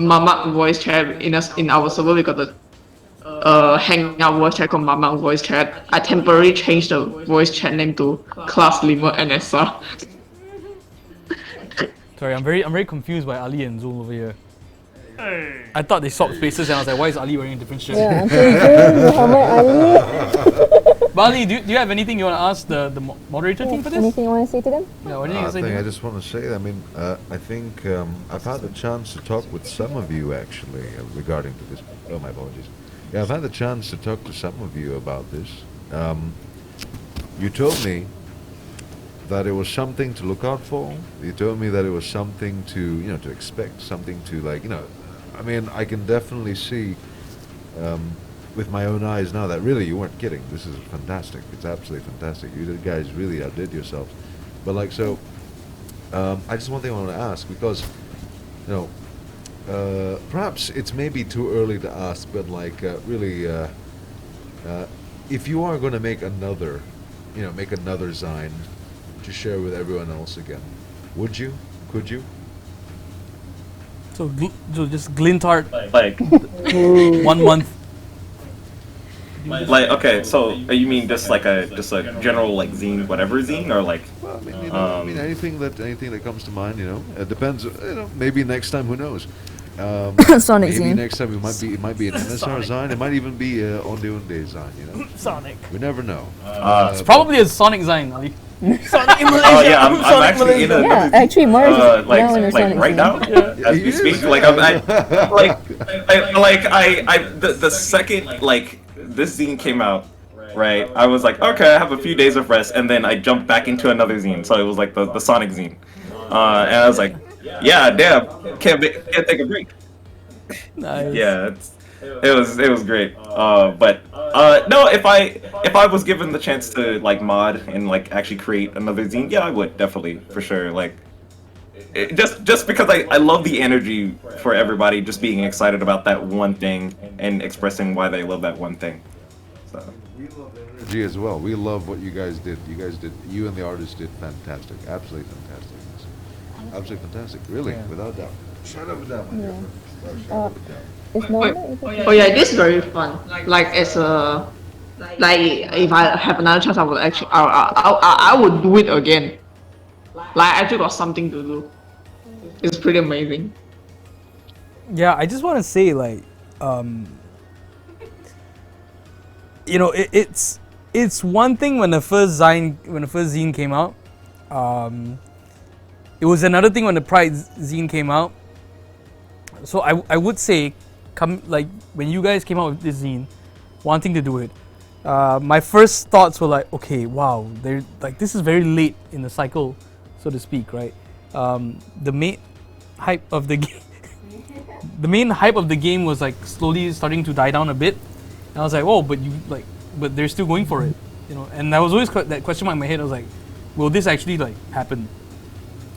Mamak voice chat in our server because the hangout voice chat called Mamak voice chat. I temporarily changed the voice chat name to Class Limit NSR. Sorry, I'm very confused by Ali and Zul over here. Hey. I thought they swapped spaces, and I was like, why is Ali wearing a different shirt? Yeah, I'm pretty good. Muhammad Ali. But Ali, do you have anything you want to ask the moderator team for this? Anything you want to say to them? Yeah, what do you I say to think I them? just want to say, I mean, I think I've had the chance to talk with some of you actually regarding to this. Oh, my apologies. Yeah, I've had the chance to talk to some of you about this. You told me that it was something to look out for. You told me that it was something to, to expect, something to like, I mean, I can definitely see with my own eyes now that really you weren't kidding. This is fantastic. It's absolutely fantastic. You guys really outdid yourselves. But like, so, I just one thing I want to ask, because, perhaps it's maybe too early to ask, but like, really, if you are going to make another, another Zine to share with everyone else again, would you? Could you? So just glint art, Like 1 month. Like, okay, so you mean just a general like zine, whatever zine, or like? Well, I mean, anything that comes to mind. It depends. Maybe next time, who knows? Sonic maybe Zine. next time it might be an NSR Zine. It might even be Onde Zine. Sonic. We never know. It's probably a Sonic Zine, Ali. Sonic in Malaysia. Oh yeah, I'm actually in a Yeah, actually, Mars is like now in a Sonic right Zine. now as we speak. Like the second like this zine came out, right? I was like, okay, I have a few days of rest, and then I jumped back into another zine. So it was like the Sonic Zine, and I was like, yeah, damn, can't take a break. Nice. Yeah, it was great. But no, if I was given the chance to like mod and like actually create another zine, yeah, I would definitely, for sure. Like, just because I love the energy for everybody just being excited about that one thing and expressing why they love that one thing. So. We love energy as well. We love what you guys did. You and the artists did fantastic. Absolutely fantastic. Absolutely fantastic. Really, without doubt. Shut up, doubt, my dear friend. Shut up, doubt. It's normal. Oh yeah, this is very fun. Like as a if I have another chance, I would actually I would do it again. Like I actually got something to do. It's pretty amazing. Yeah, I just want to say, like, it's one thing when the first zine came out. It was another thing when the Pride zine came out. So I would say, when you guys came out with this zine, wanting to do it, my first thoughts were like, okay, wow, they're like, this is very late in the cycle, so to speak, right? The main hype of the game, was like slowly starting to die down a bit, And I was like, oh, but they're still going for it, you know. And I was always that question mark in my head. I was like, will this actually like happen?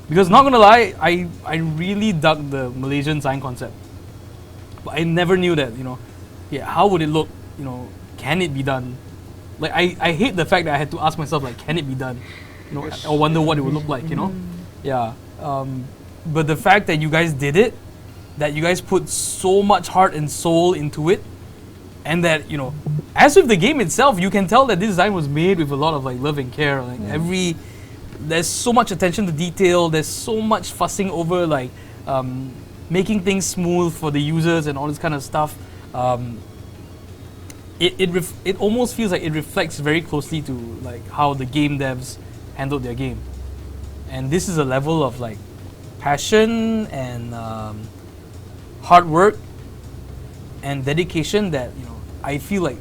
Because not gonna lie, I really dug the Malaysian Zine concept, but I never knew that, you know, yeah, how would it look, you know, can it be done? Like I hate the fact that I had to ask myself like, can it be done? You know, or wonder what it would look like, you know? Yeah. But the fact that you guys did it, that you guys put so much heart and soul into it, and that, you know, as with the game itself, you can tell that this design was made with a lot of like love and care. Like there's so much attention to detail. There's so much fussing over like making things smooth for the users and all this kind of stuff. It almost feels like it reflects very closely to like how the game devs handled their game. And this is a level of like passion and hard work and dedication that, you know, I feel like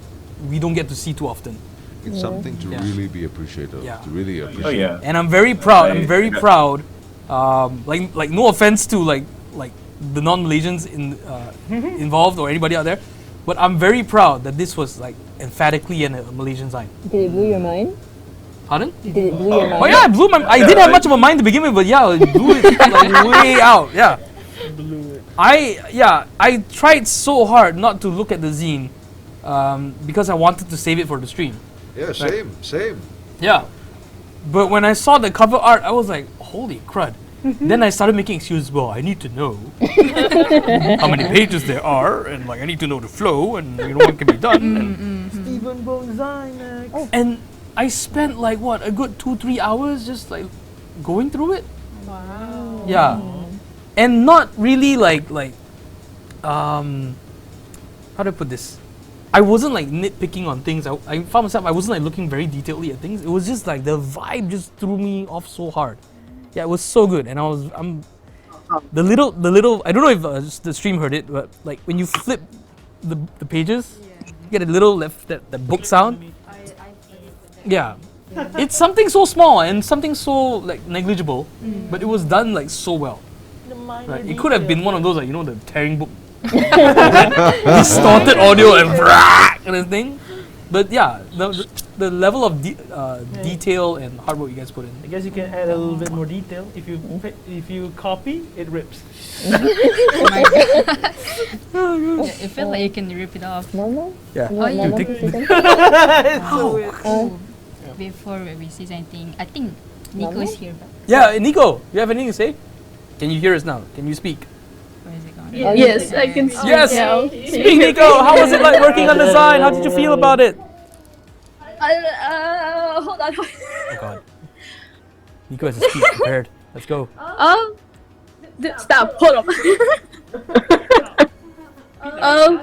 we don't get to see too often. It's something to really be appreciated of, to really appreciate. Oh yeah. And I'm very proud. I'm very proud. Like no offense to like the non-Malaysians involved or anybody out there, but I'm very proud that this was like emphatically a Malaysian Zine. Did it blow your mind? Pardon? Did it blow your mind? Oh yeah, it blew my. I didn't have much of a mind to begin with, but yeah, it blew it like way out. Yeah. I tried so hard not to look at the zine because I wanted to save it for the stream. Yeah, same. Yeah. But when I saw the cover art, I was like, holy crud. Then I started making excuses. Well, I need to know how many pages there are, and like I need to know the flow, and you know what can be done. Stephen Bonzine. And I spent like what, a good 2-3 hours just like going through it. Wow. Yeah. And not really like how do I put this? I wasn't like nitpicking on things. I found myself, I wasn't like looking very detailedly at things. It was just like the vibe just threw me off so hard. Yeah, it was so good. And the little I don't know if the stream heard it, but like when you flip the pages, you get a little that book sound. Yeah. It's something so small and something so like negligible, but it was done like so well. Right. It could have been one of those, like, you know, the tearing book, distorted audio and everything. But yeah, the level of detail and hard work you guys put in. I guess you can add a little bit more detail. If you copy, it rips. Oh my god. Yeah, it felt like you can rip it off. Normal? Yeah. Oh, yeah. You think? Before we say anything, I think Nico is here. But Yeah, Nico, you have anything to say? Can you hear us now? Can you speak? where is it gone? Yes, I can see Yes! now. Speak, Nico! How was it like working on the design? How did you feel about it? Hold on. Oh god. Nico has a speech prepared. Let's go. Stop. Hold on.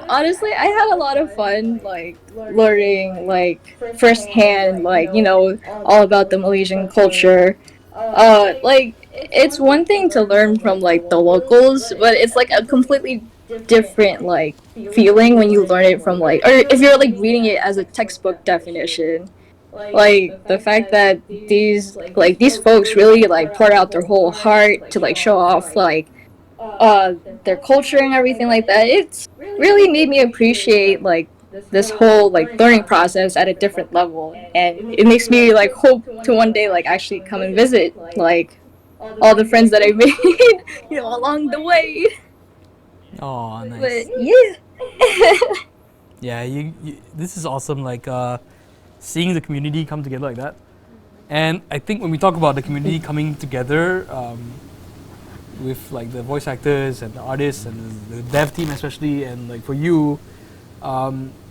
Honestly, I had a lot of fun, like learning, like firsthand, like all about the Malaysian culture. Like it's one thing to learn from like the locals, but it's like a completely different like feeling when you learn it from like, or if you're like reading it as a textbook definition. Like the fact that these folks really like poured out their whole heart to like show off like their culture and everything like that. It's really made me appreciate like this whole like learning process at a different level, and it makes me like hope to one day like actually come and visit like all the friends that I made along the way. Oh, nice. But yeah. Yeah, you this is awesome, like seeing the community come together like that. And I think when we talk about the community coming together with like the voice actors and the artists and the dev team especially, and like for you,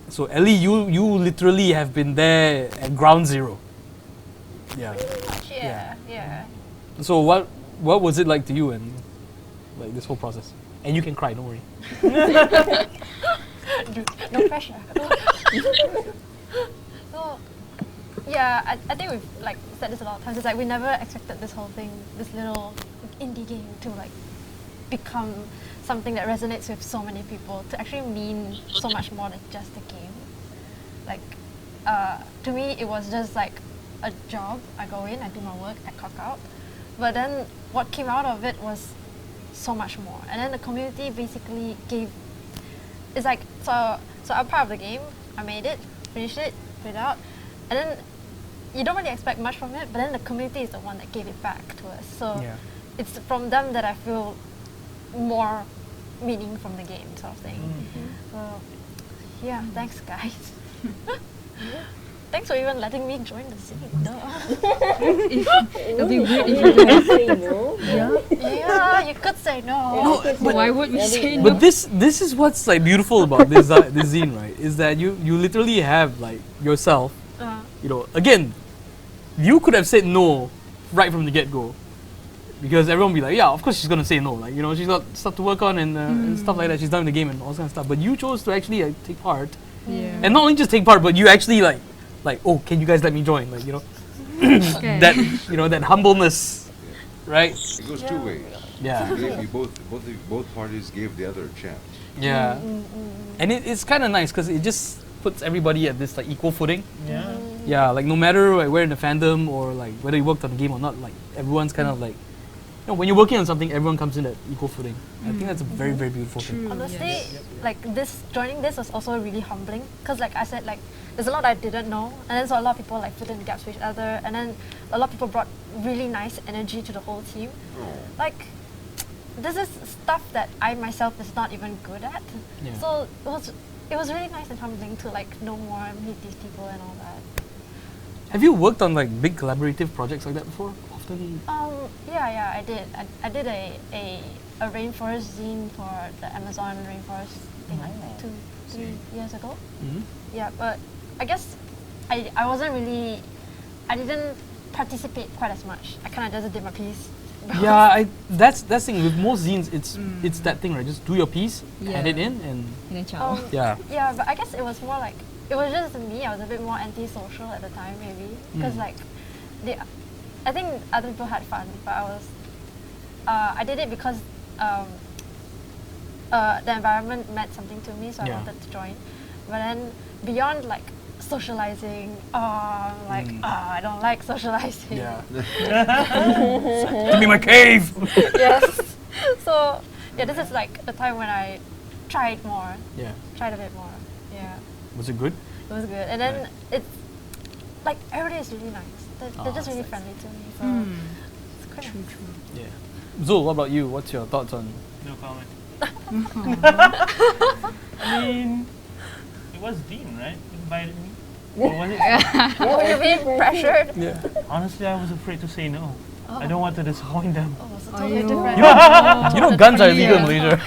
so Ellie, you literally have been there at ground zero. Yeah. Yeah. So what was it like to you and like this whole process? And you can cry, don't worry. No pressure. So, yeah, I think we've like said this a lot of times. It's like we never expected this whole thing, this little indie game, to like become something that resonates with so many people, to actually mean so much more than just a game. Like, to me, it was just like a job. I go in, I do my work, I clock out. But then what came out of it was so much more. And then the community basically gave, it's like, so I'm part of the game, I made it, finished it, put it out, and then you don't really expect much from it, but then the community is the one that gave it back to us. So it's from them that I feel more meaning from the game, sort of thing. So yeah, thanks guys. Thanks for even letting me join the scene. It'll be weird if you didn't say no. Yeah, you could say no. No, but why would we say no? But this is what's like beautiful about this this zine, right? Is that you literally have like yourself. You know, again, you could have said no right from the get go, because everyone would be like, yeah, of course she's gonna say no. Like, you know, she's got stuff to work on and stuff like that. She's done with the game and all that kind of stuff. But you chose to actually take part, and not only just take part, but you actually like, oh, can you guys let me join? Like, you know, that, you know, that humbleness, right? It goes two ways. Yeah. Both parties gave the other a chance. Yeah. And it's kind of nice because it just puts everybody at this like equal footing. Yeah. Yeah, like no matter like, where in the fandom or like whether you worked on the game or not, like everyone's kind of like, you know, when you're working on something, everyone comes in at equal footing. I think that's a very, very beautiful thing. Honestly, like joining this was also really humbling, because like I said, like there's a lot I didn't know, and then so a lot of people like filled in gaps with each other, and then a lot of people brought really nice energy to the whole team. Like, this is stuff that I myself is not even good at. So it was really nice and humbling to like know more and meet these people and all that. Have you worked on like big collaborative projects like that before? Often? Yeah, I did. I did a rainforest zine for the Amazon rainforest thing like 2-3 years ago. Yeah, but I guess I wasn't really, I didn't participate quite as much. I kind of just did my piece. Yeah, that's the thing with most zines. It's that thing, right? Just do your piece, hand it in, and then ciao. Yeah. Yeah, but I guess it was more like, it was just me. I was a bit more antisocial at the time, maybe, because like, I think other people had fun, but I did it because the environment meant something to me, so I wanted to join. But then beyond like socializing, I don't like socializing. Yeah. Give me my cave. Yes. So yeah, this is like the time when I tried more. Yeah. Tried a bit more. Yeah. Was it good? It was good, and then it's like everybody is really nice. They're just really friendly to me. So it's quite nice. Yeah. Zul, what about you? What's your thoughts on? No comment. I mean, it was Dean, right? He invited me. Or was it? Were you being pressured? Yeah. Honestly, I was afraid to say no. I don't want to disappoint them. So totally different. You know guns are illegal in Malaysia.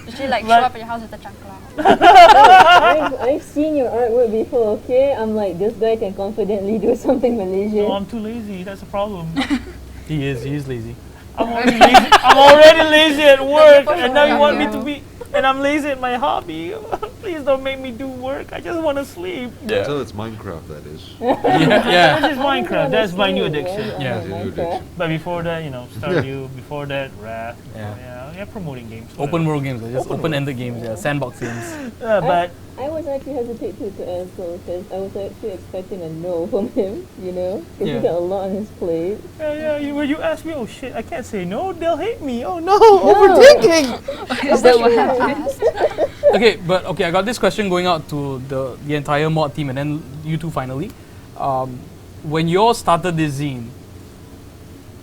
Did she like show up at your house with a chancla? I've seen your artwork before, okay? I'm like, this guy can confidently do something Malaysian. No, I'm too lazy. That's a problem. He is lazy. I'm already lazy at work, and now you want me to be, and I'm lazy at my hobby. Please don't make me do work. I just want to sleep. Until it's Minecraft, that is. Yeah. This is Minecraft. That's my new addiction. Yeah. That's your new addiction. But before that, you know, Stardew. Before that, Wrath. Yeah, promoting games. Open world games, just open-ended games, sandbox games. But I was actually hesitant to answer because I was actually expecting a no from him, you know, because he got a lot on his plate. When you ask me, oh shit, I can't say no. They'll hate me. Oh no, overthinking. Is that what happened? Okay, I got this question going out to the entire mod team and then you two finally. When you all started this zine,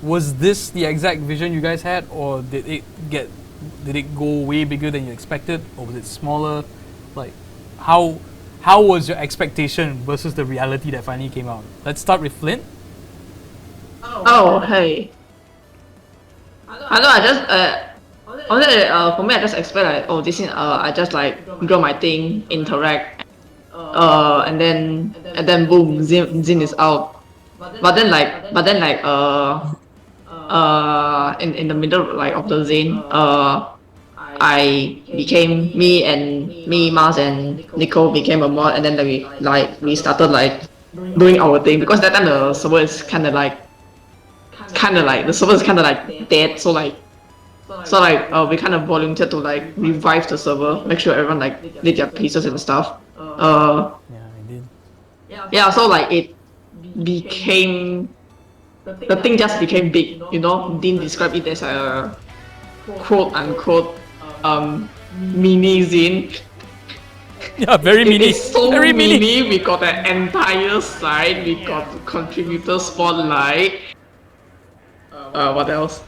was this the exact vision you guys had, or did it go way bigger than you expected, or was it smaller? Like, how was your expectation versus the reality that finally came out? Let's start with Flint. Oh, hey. I know, I just, for me, I just expect like, oh, this is, I just like draw my thing, interact, and then boom, Zine is out. But then in the middle like of the Zine, I became me, Mars and Nico became a mod, and then we started like doing our thing, because that time the server is kind of like the server is kind of like dead, so we kind of volunteered to like revive the server, make sure everyone like did their pieces and stuff. I did. Yeah, so like it became, the thing just became big, you know. Dean described it as a quote unquote mini zine. Yeah, very mini. It's so Very mini. We got an entire site. We got contributor spotlight. What else?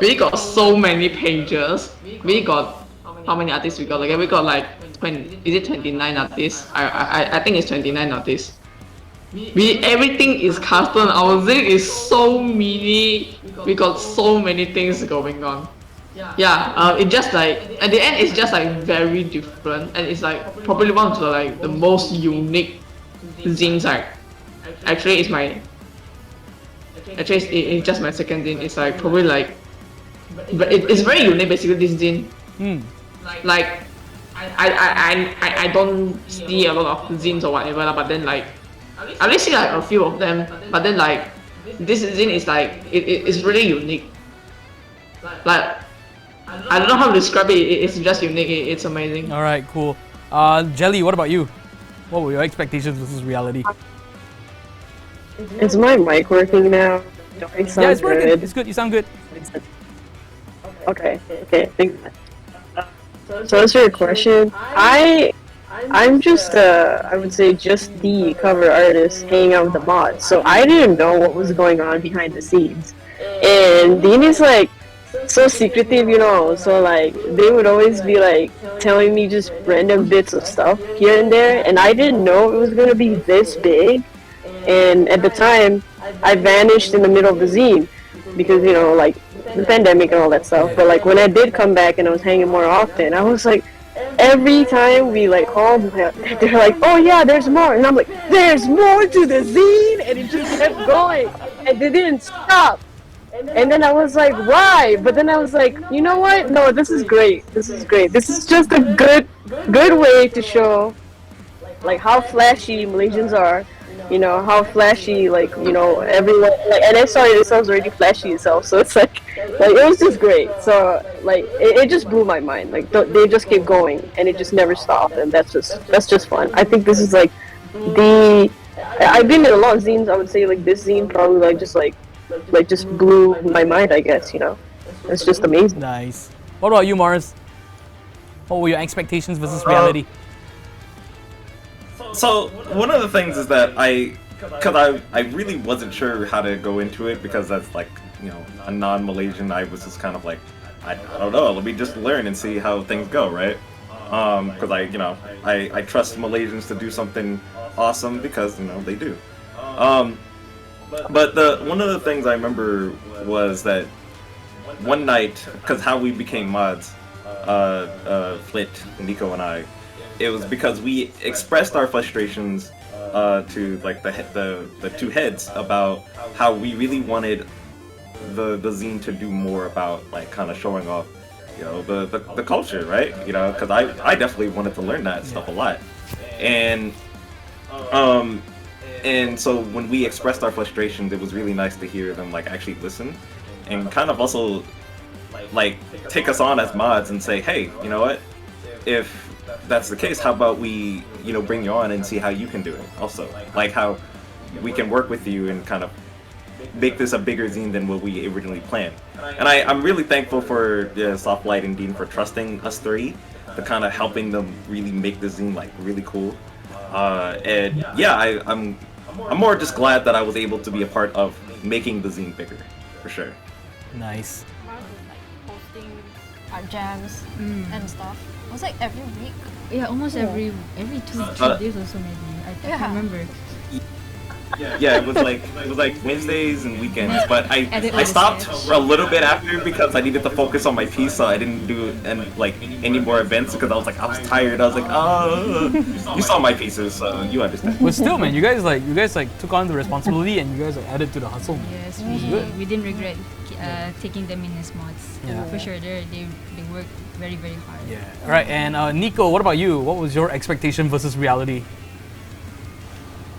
We got so many pages. We got how many artists we got? Like we got like 20. Is it 29 artists? I think it's 29 artists. Everything is custom. Our Zine is so mini. We got so many things going on. Yeah, it just like at the end it's just like very different, and it's like probably one of the like the most unique zines. Like actually it's just my second zine. It's like probably like, but it's very unique basically this zine. Like I don't see a lot of zines or whatever, but then like I only see like a few of them, but then like this zine is like it's really unique. Like I don't know how to describe it. It's just unique. It's amazing. All right, cool. Jelly, what about you? What were your expectations versus reality? Is my mic working now? Yeah, it's working. It's good. You sound good. Okay. Thank you. So answer your question. I'm just I would say just the cover artist hanging out with the mods. So I didn't know what was going on behind the scenes. And Dean is like so secretive, you know, so like they would always be like telling me just random bits of stuff here and there, and I didn't know it was gonna be this big. And at the time I vanished in the middle of the zine because, you know, like the pandemic and all that stuff. But like when I did come back and I was hanging more often, I was like, every time we like called, they're like, oh yeah, there's more, and I'm like, there's more to the zine, and it just kept going and they didn't stop. And then I was like, why? But then I was like, you know what? No, this is great. This is great. This is just a good way to show like how flashy Malaysians are. You know, how flashy, like, you know, everyone, like, NSR itself is already flashy itself, so it's like it was just great. So like it just blew my mind. Like they just kept going and it just never stopped, and that's just fun. I think this is like I've been in a lot of zines. I would say like this zine probably like just blew my mind, I guess, you know. It's just amazing. Nice. What about you, Morris? What were your expectations versus reality? So one of the things is that I really wasn't sure how to go into it, because that's like, you know, a non-Malaysian. I was just kind of like, I don't know, let me just learn and see how things go, right? Because I trust Malaysians to do something awesome, because, you know, they do. But one of the things I remember was that one night, because how we became mods, Flit, Nico, and I, it was because we expressed our frustrations to like the two heads about how we really wanted the zine to do more about like kind of showing off, you know, the culture, right? You know, because I definitely wanted to learn that stuff a lot, and so when we expressed our frustrations, it was really nice to hear them like actually listen and kind of also like take us on as mods and say, hey, you know what, if that's the case, how about we, you know, bring you on and see how you can do it also, like how we can work with you and kind of make this a bigger zine than what we originally planned. And I'm really thankful for Softlight and Dean for trusting us three, to kind of helping them really make the zine like really cool. And yeah, I'm more just glad that I was able to be a part of making the zine bigger, for sure. Nice. Hosting art jams and stuff. It was like every week. Yeah, almost every 2 days or so maybe. I can't remember. Yeah, it was like Wednesdays and weekends, but I stopped for a little bit after because I needed to focus on my piece, so I didn't do any more events because I was tired. I was like, oh, you saw my pieces, so you understand. But still, man, you guys took on the responsibility and you guys added to the hustle. Yes, we didn't regret taking them in as mods. Yeah. For sure, they worked very, very hard. Yeah. All right, and Nico, what about you? What was your expectation versus reality?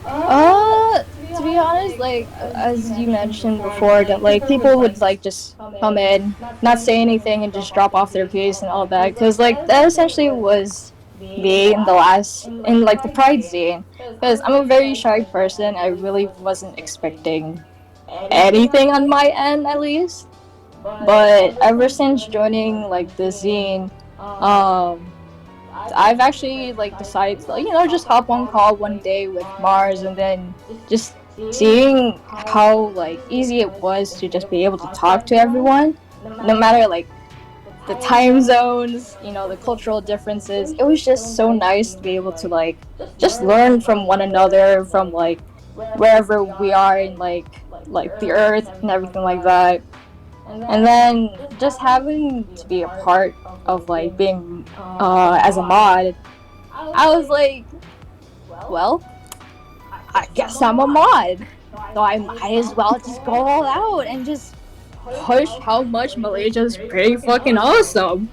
To be honest, like as you mentioned before, that like people would like just come in, not say anything, and just drop off their piece and all that, because like that essentially was me in the Pride scene. Because I'm a very shy person, I really wasn't expecting anything on my end, at least. But ever since joining like the zine, I've actually like decided to, just hop on call one day with Mars, and then just seeing how like easy it was to just be able to talk to everyone, no matter like the time zones, the cultural differences. It was just so nice to be able to like just learn from one another, from like wherever we are in like the earth and everything like that. And then just having to be a part of like being as a mod, I was like, well, I guess I'm a mod, so I might as well just go all out and just push how much Malaysia is pretty fucking awesome.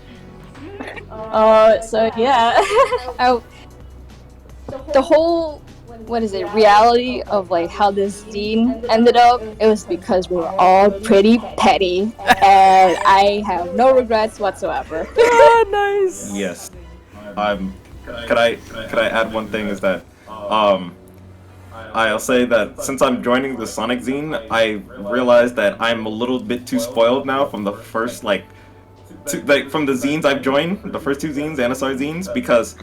So yeah, the whole reality of like how this zine ended up, it was because we were all pretty petty, and I have no regrets whatsoever. Nice. Yes. Could I add one thing? Is that I'll say that since I'm joining the Sonic zine, I realized that I'm a little bit too spoiled now from the first from the zines I've joined, the first two zines, NSR zines, because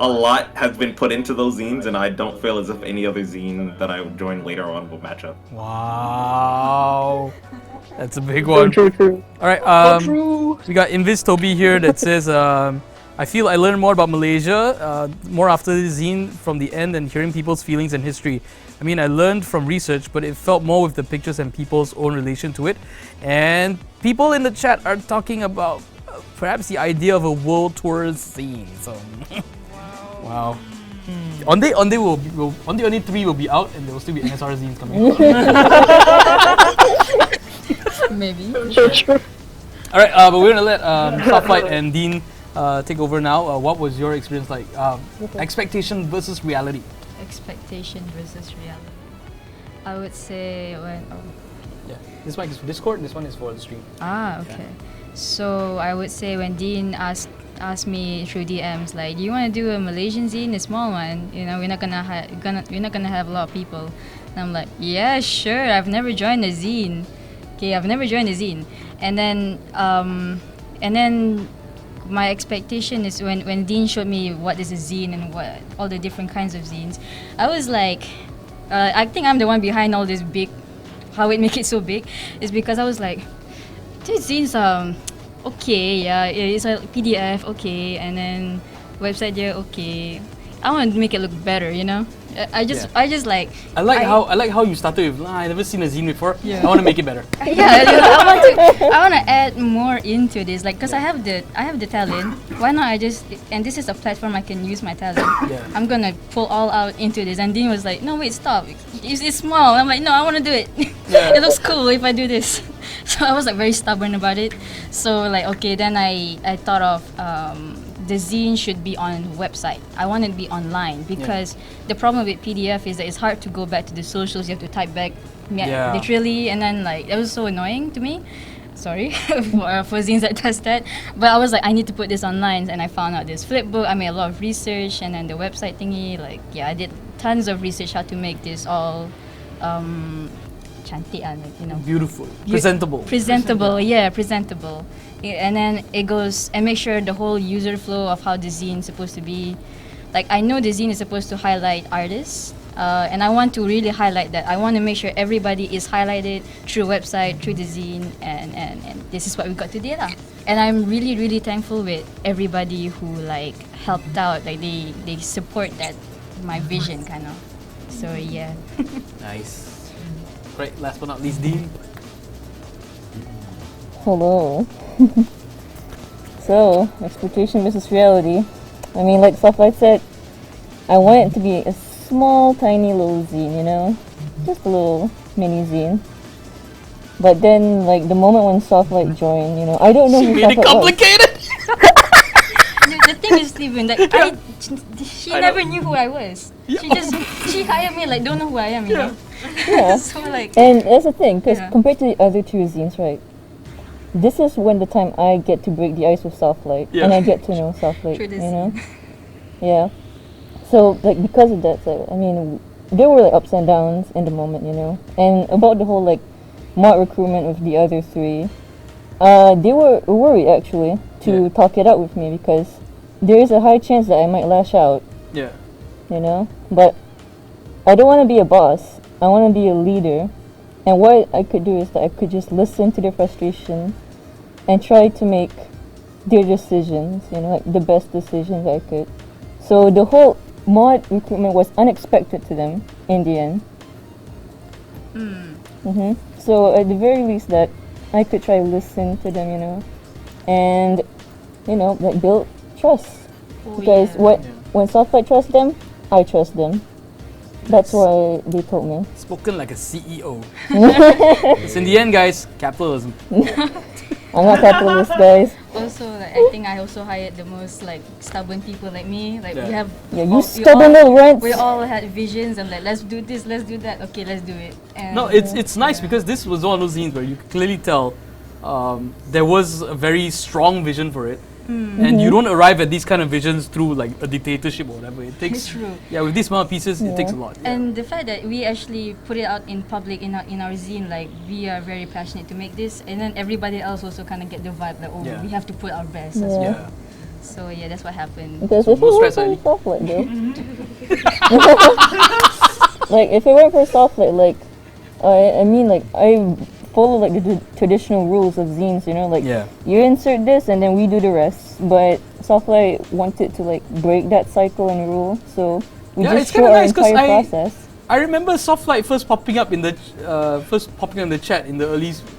a lot has been put into those zines, and I don't feel as if any other zine that I would join later on will match up. Wow. That's a big one. True. Alright, we got Invis Toby here that says, I feel I learned more about Malaysia, more after the zine from the end and hearing people's feelings and history. I mean, I learned from research, but it felt more with the pictures and people's own relation to it. And people in the chat are talking about perhaps the idea of a world tour zine. So, wow. Only 3 will be out, and there will still be NSR zines coming out. Maybe. Alright, but we're gonna let Starflight and Dean take over now. What was your experience like? Expectation versus reality. Expectation versus reality. I would say Yeah, this mic is for Discord. This one is for the stream. Okay. So I would say when Dean asked me through DMs like, do you want to do a Malaysian zine, a small one? We're not gonna have a lot of people. And I'm like, yeah, sure. I've never joined a zine. Okay, I've never joined a zine. And then my expectation is when Dean showed me what is a zine and what all the different kinds of zines, I was like, I think I'm the one behind all this big, how it make it so big, is because I was like, these zines okay, yeah, it's a PDF, okay, and then website there, okay. I want to make it look better, I just like. I like how you started with. I never seen a zine before. Yeah. I want to make it better. Yeah, I want to add more into this, like, cause I have the talent. Why not and this is a platform I can use my talent. Yeah. I'm gonna pull all out into this. And Dean was like, no, wait, stop. It's small. I'm like, no, I want to do it. Yeah. It looks cool if I do this. So I was like very stubborn about it. So like, okay, then I thought of the zine should be on website. I want it to be online because the problem with PDF is that it's hard to go back to the socials. You have to type back literally, and then like it was so annoying to me. Sorry for zines that does that. But I was like, I need to put this online, and I found out this flipbook. I made a lot of research, and then the website thingy. Like I did tons of research how to make this all cantik, beautiful, presentable. Presentable. And then it goes and make sure the whole user flow of how the zine is supposed to be. Like I know the zine is supposed to highlight artists, and I want to really highlight that. I want to make sure everybody is highlighted through website, through the zine, and this is what we got today lah. And I'm really, really thankful with everybody who like helped out. Like they support my vision kind of. So yeah. Nice. Great. Last but not least, Dean. Hello. So, expectation versus reality. I mean, like Starflight said, I want it to be a small, tiny little zine, just a little mini zine. But then, like the moment when Starflight joined, I don't know. She made it complicated. The thing is, Steven, that she never knew who I was. Yeah. She hired me like don't know who I am, Yeah. So like. And that's the thing, because compared to the other two zines, right? This is when the time I get to break the ice with Starflight, and I get to know Starflight, Yeah. So like because of that, I mean, there were like ups and downs in the moment, And about the whole like mod recruitment with the other three, they were worried actually to talk it out with me because there is a high chance that I might lash out, Yeah. you know. But I don't want to be a boss. I want to be a leader. And what I could do is that I could just listen to their frustration and try to make their decisions, you know, like the best decisions I could. So the whole mod recruitment was unexpected to them in the end. So at the very least that I could try to listen to them, you know, and, you know, like build trust. Because when Softlight trusts them, I trust them. That's why they told me. Spoken like a CEO. Because in the end, guys, capitalism. I'm not capitalist, guys. Also, like, I think I also hired the most like stubborn people like me. Like we have. Yeah, you stubborn little rats. We all had visions and like, let's do this, let's do that. Okay, let's do it. And No, it's nice because this was one of those scenes where you could clearly tell there was a very strong vision for it. And you don't arrive at these kind of visions through like a dictatorship or whatever. It takes. It's true. Yeah, with these small pieces, it takes a lot. And the fact that we actually put it out in public in our zine, like we are very passionate to make this, and then everybody else also kind of get the vibe that we have to put our best as well. Yeah. So yeah, that's what happened. Because So if it no weren't stress, for Softlight, though. Like, if it weren't for Softlight, like, I mean, like, I follow like the traditional rules of zines, you know, like you insert this and then we do the rest. But Softlight wanted to like break that cycle and rule, so we just show our entire process. I remember Softlight first popping up in the chat in the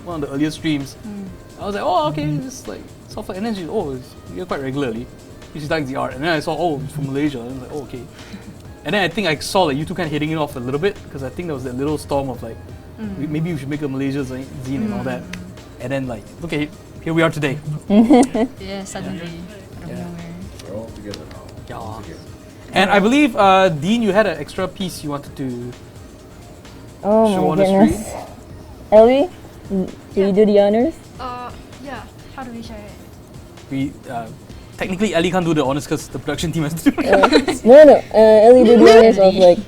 one of the earlier streams. I was like, oh, okay, just like Softlight, and then she, you're quite regularly. She likes the art, and then I saw, it's from Malaysia, and I was like, oh, okay. And then I think I saw like you two kind of hitting it off a little bit because I think there was that little storm of like. Maybe we should make a Malaysia zine and all that. And then like, okay, here we are today. Yeah, suddenly. We're all together now. Yeah. And I believe, Dean, you had an extra piece you wanted to show on the screen. Ellie, do you do the honors? Yeah. How do we share it? We technically Ellie can't do the honors because the production team has to do it. No. Ellie did the honors of like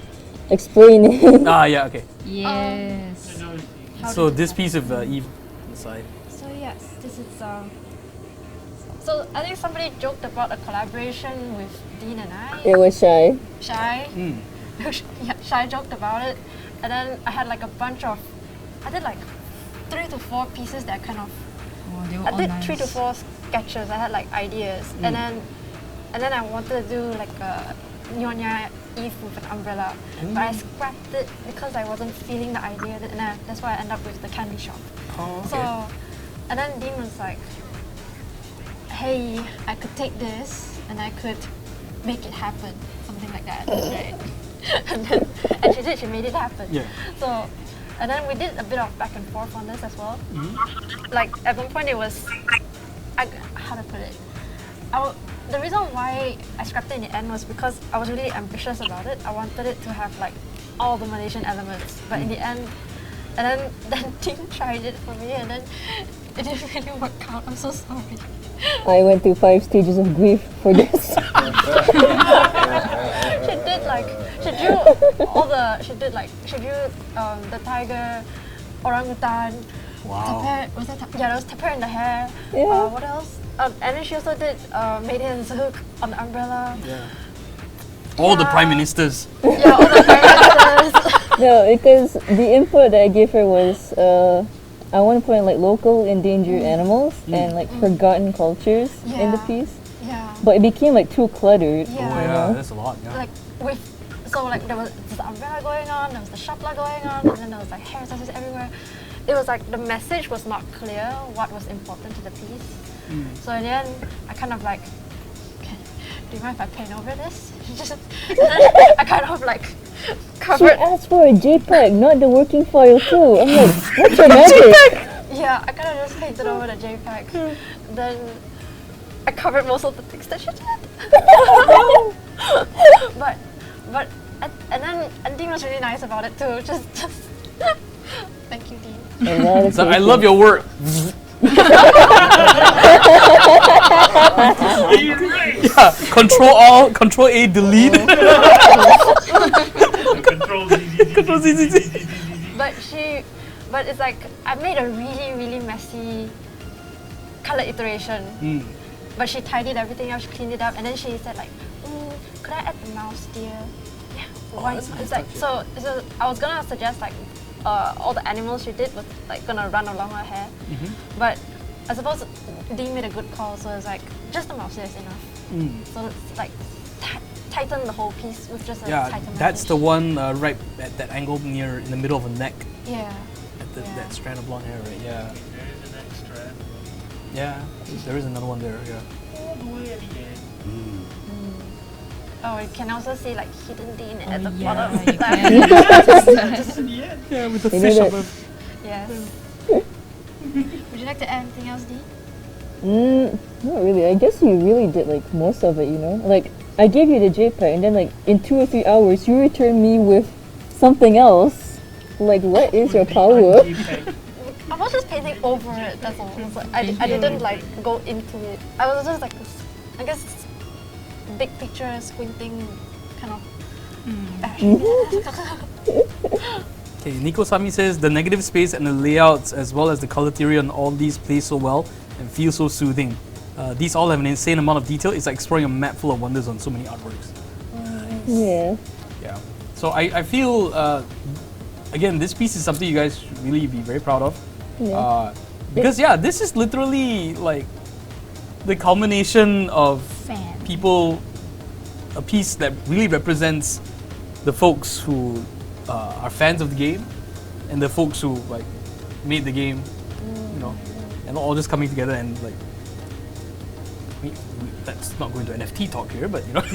explaining. Yeah, okay. Yes. So this piece of Eve inside. So yes, this is so I think somebody joked about a collaboration with Dean and I. It was Shy. Shy. Yeah, Shy joked about it, and then I had like a bunch of, I did like 3 to 4 pieces that kind of. They were I all did nice. 3 to 4 sketches. I had like ideas, and then I wanted to do like a Nyonya Eve with an umbrella, but I scrapped it because I wasn't feeling the idea, and that's why I ended up with the candy shop. So, and then Dean was like, hey, I could take this and I could make it happen, something like that, right? and she did, she made it happen. Yeah. So, and then we did a bit of back and forth on this as well. Like at one point it was, how to put it? The reason why I scrapped it in the end was because I was really ambitious about it. I wanted it to have like all the Malaysian elements, but in the end, and then Dean tried it for me, and then it didn't really work out. I'm so sorry. I went through 5 stages of grief for this. She drew the tiger, orangutan. Wow. Oh. Tapir, there was tapir in the hair. Yeah. What else? And then she also did Maiden's hook on the umbrella. Yeah. All the prime ministers. Yeah, all the prime ministers. No, because the input that I gave her was I want to put in like local endangered animals and like forgotten cultures in the piece. Yeah. But it became like too cluttered. Yeah. Oh yeah, that's a lot. Yeah. Like like there was the umbrella going on, there was the shapla going on, and then there was like hair accessories everywhere. It was like the message was not clear what was important to the piece. So in the end, I kind of like, do you mind if I paint over this? I kind of like covered. She asked for a JPEG, not the working file too. I'm like, what's your magic? Yeah, I kind of just painted over the JPEG. Then I covered most of the things that she did. but and Dean was really nice about it too. Just thank you, Dean. So I love your work. Yeah, Control A, delete. Control Z. But it's like I made a really messy color iteration. but she tidied everything up, she cleaned it up, and then she said like, could I add the mouse, dear? Yeah. Why? It's like so I was gonna suggest like all the animals she did was like gonna run along her hair, but I suppose Dee made a good call, so it's like just the mouse is enough. So it's like tighten the whole piece with just a tighter that's message. the one right at that angle near in the middle of the neck. Yeah. That strand of blonde hair, right? Yeah. There is the next strand. Yeah, there is another one there. Yeah. All the way at the end. Oh, you can also see like hidden Dean at the yeah, bottom. you Just in the end. Yeah, with the They fish did on it. the. Yes. Would you like to add anything else, Dee? Not really. I guess you really did like most of it, you know? Like, I gave you the JPEG and then like in 2 or 3 hours you returned me with something else. Like, what is your power? I was just painting over it, that's all. It's like, I didn't like go into it. I was just like, I guess, big picture squinting kind of fashion. Okay, Nico Sami says the negative space and the layouts as well as the color theory on all these play so well and feel so soothing. These all have an insane amount of detail. It's like exploring a map full of wonders on so many artworks. Yeah. Yeah. So I feel, again, this piece is something you guys should really be very proud of. Yeah. Because this is literally like the culmination of people, a piece that really represents the folks who are fans of the game and the folks who like made the game, you know, and all just coming together and like, that's not going to NFT talk here, but you know. But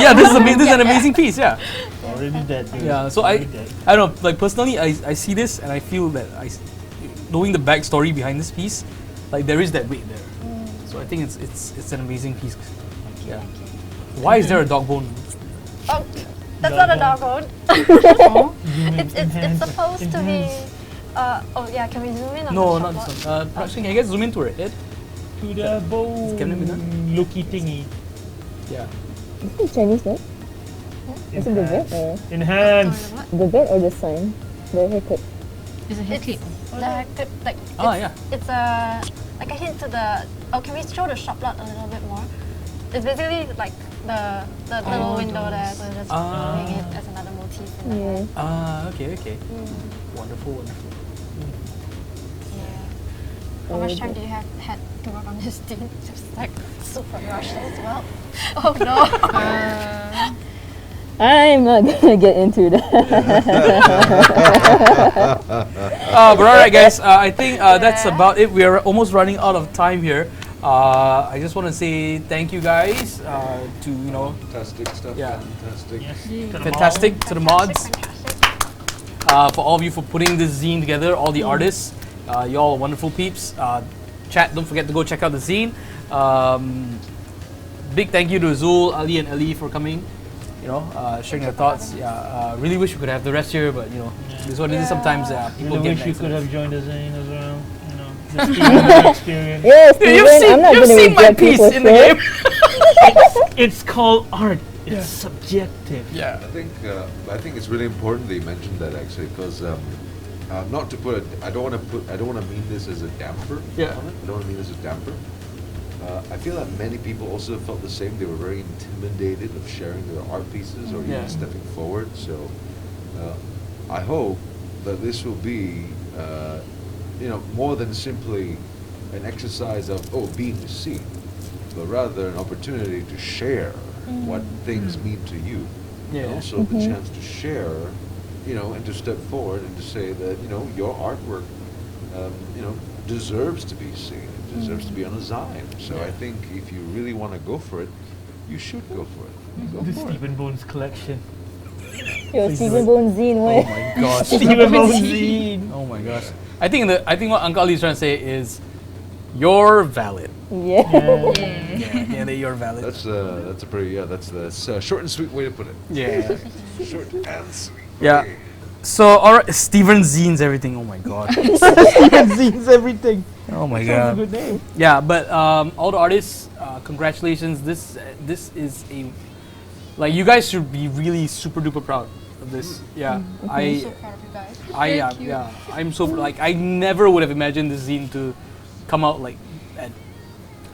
yeah, this is an amazing piece, yeah. Already dead. Dude. Yeah, so I don't know, like personally, I see this and I feel that knowing the backstory behind this piece, like there is that weight there. So I think it's an amazing piece. Yeah. Why is there a dog bone? Oh, that's not a dog bone. It's supposed to be. Oh yeah, can we zoom in on No, the not shop this one. Can you guys zoom into her head? To the bone looky thingy. Yeah. Is it Chinese, no? Is it the vet or? Enhance. The vet or the sign? The haircut. Is it haircut? The haircut, like it's a like a hint to the. Oh, can we show the shop lot a little bit more? It's basically like the little window there, so just doing it as another motif. In Okay. Wonderful. How much time do you had to work on this thing? Just like super rushed as well. Oh no. I'm not gonna get into that. But alright guys, I think that's about it. We are almost running out of time here. I just want to say thank you guys to, you know, Fantastic stuff. Yeah. Fantastic. Yes. Fantastic to the mods. For all of you for putting this zine together, all the artists, y'all are wonderful peeps. Chat, don't forget to go check out the zine. Big thank you to Azul, Ali and Ali for coming, you know, sharing their thoughts. Really wish we could have the rest here, but you know, this is what it is sometimes. People Really get wish you could have joined us in as well. You know, the experience. Yes, you've seen my piece in the game. It's called art. It's subjective. Yeah. I think it's really important that you mentioned that actually, because not to put I don't want to mean this as a damper. Yeah. On it. I don't want to mean this as a damper. I feel that many people also felt the same. They were very intimidated of sharing their art pieces or even stepping forward. So I hope that this will be, you know, more than simply an exercise of being seen, but rather an opportunity to share what things mean to you, and also the chance to share, you know, and to step forward and to say that, you know, your artwork, you know, deserves to be seen. It deserves to be on a Zine. So I think if you really want to go for it, you should go for it. Go The for Stephen Bones collection. Yo, Stephen Bones zine, Oh my gosh. Stephen Bones zine. Oh my gosh. I think what Uncle Ali is trying to say is, you're valid. Yeah. You're valid. That's a pretty that's a short and sweet way to put it. Yeah. Short and sweet. Yeah. So, alright, Steven Zines everything. Oh my god. Steven Zines everything. Oh my Sounds god. a good name. Yeah, but all the artists, congratulations. This is like, you guys should be really super duper proud of this. Yeah. I'm so proud of you guys. I'm so like, I never would have imagined this zine to come out like at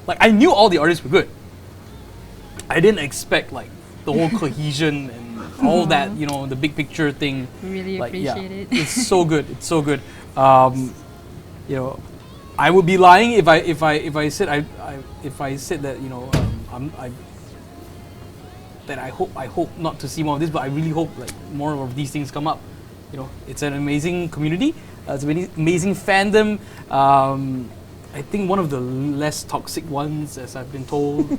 like I knew all the artists were good. I didn't expect like the whole cohesion and all that, you know, the big picture thing. Really like, appreciate it. It's so good. It's so good. You know, I would be lying if I said that, you know, I hope not to see more of this, but I really hope like more of these things come up. You know, it's an amazing community. It's an amazing fandom. I think one of the less toxic ones, as I've been told.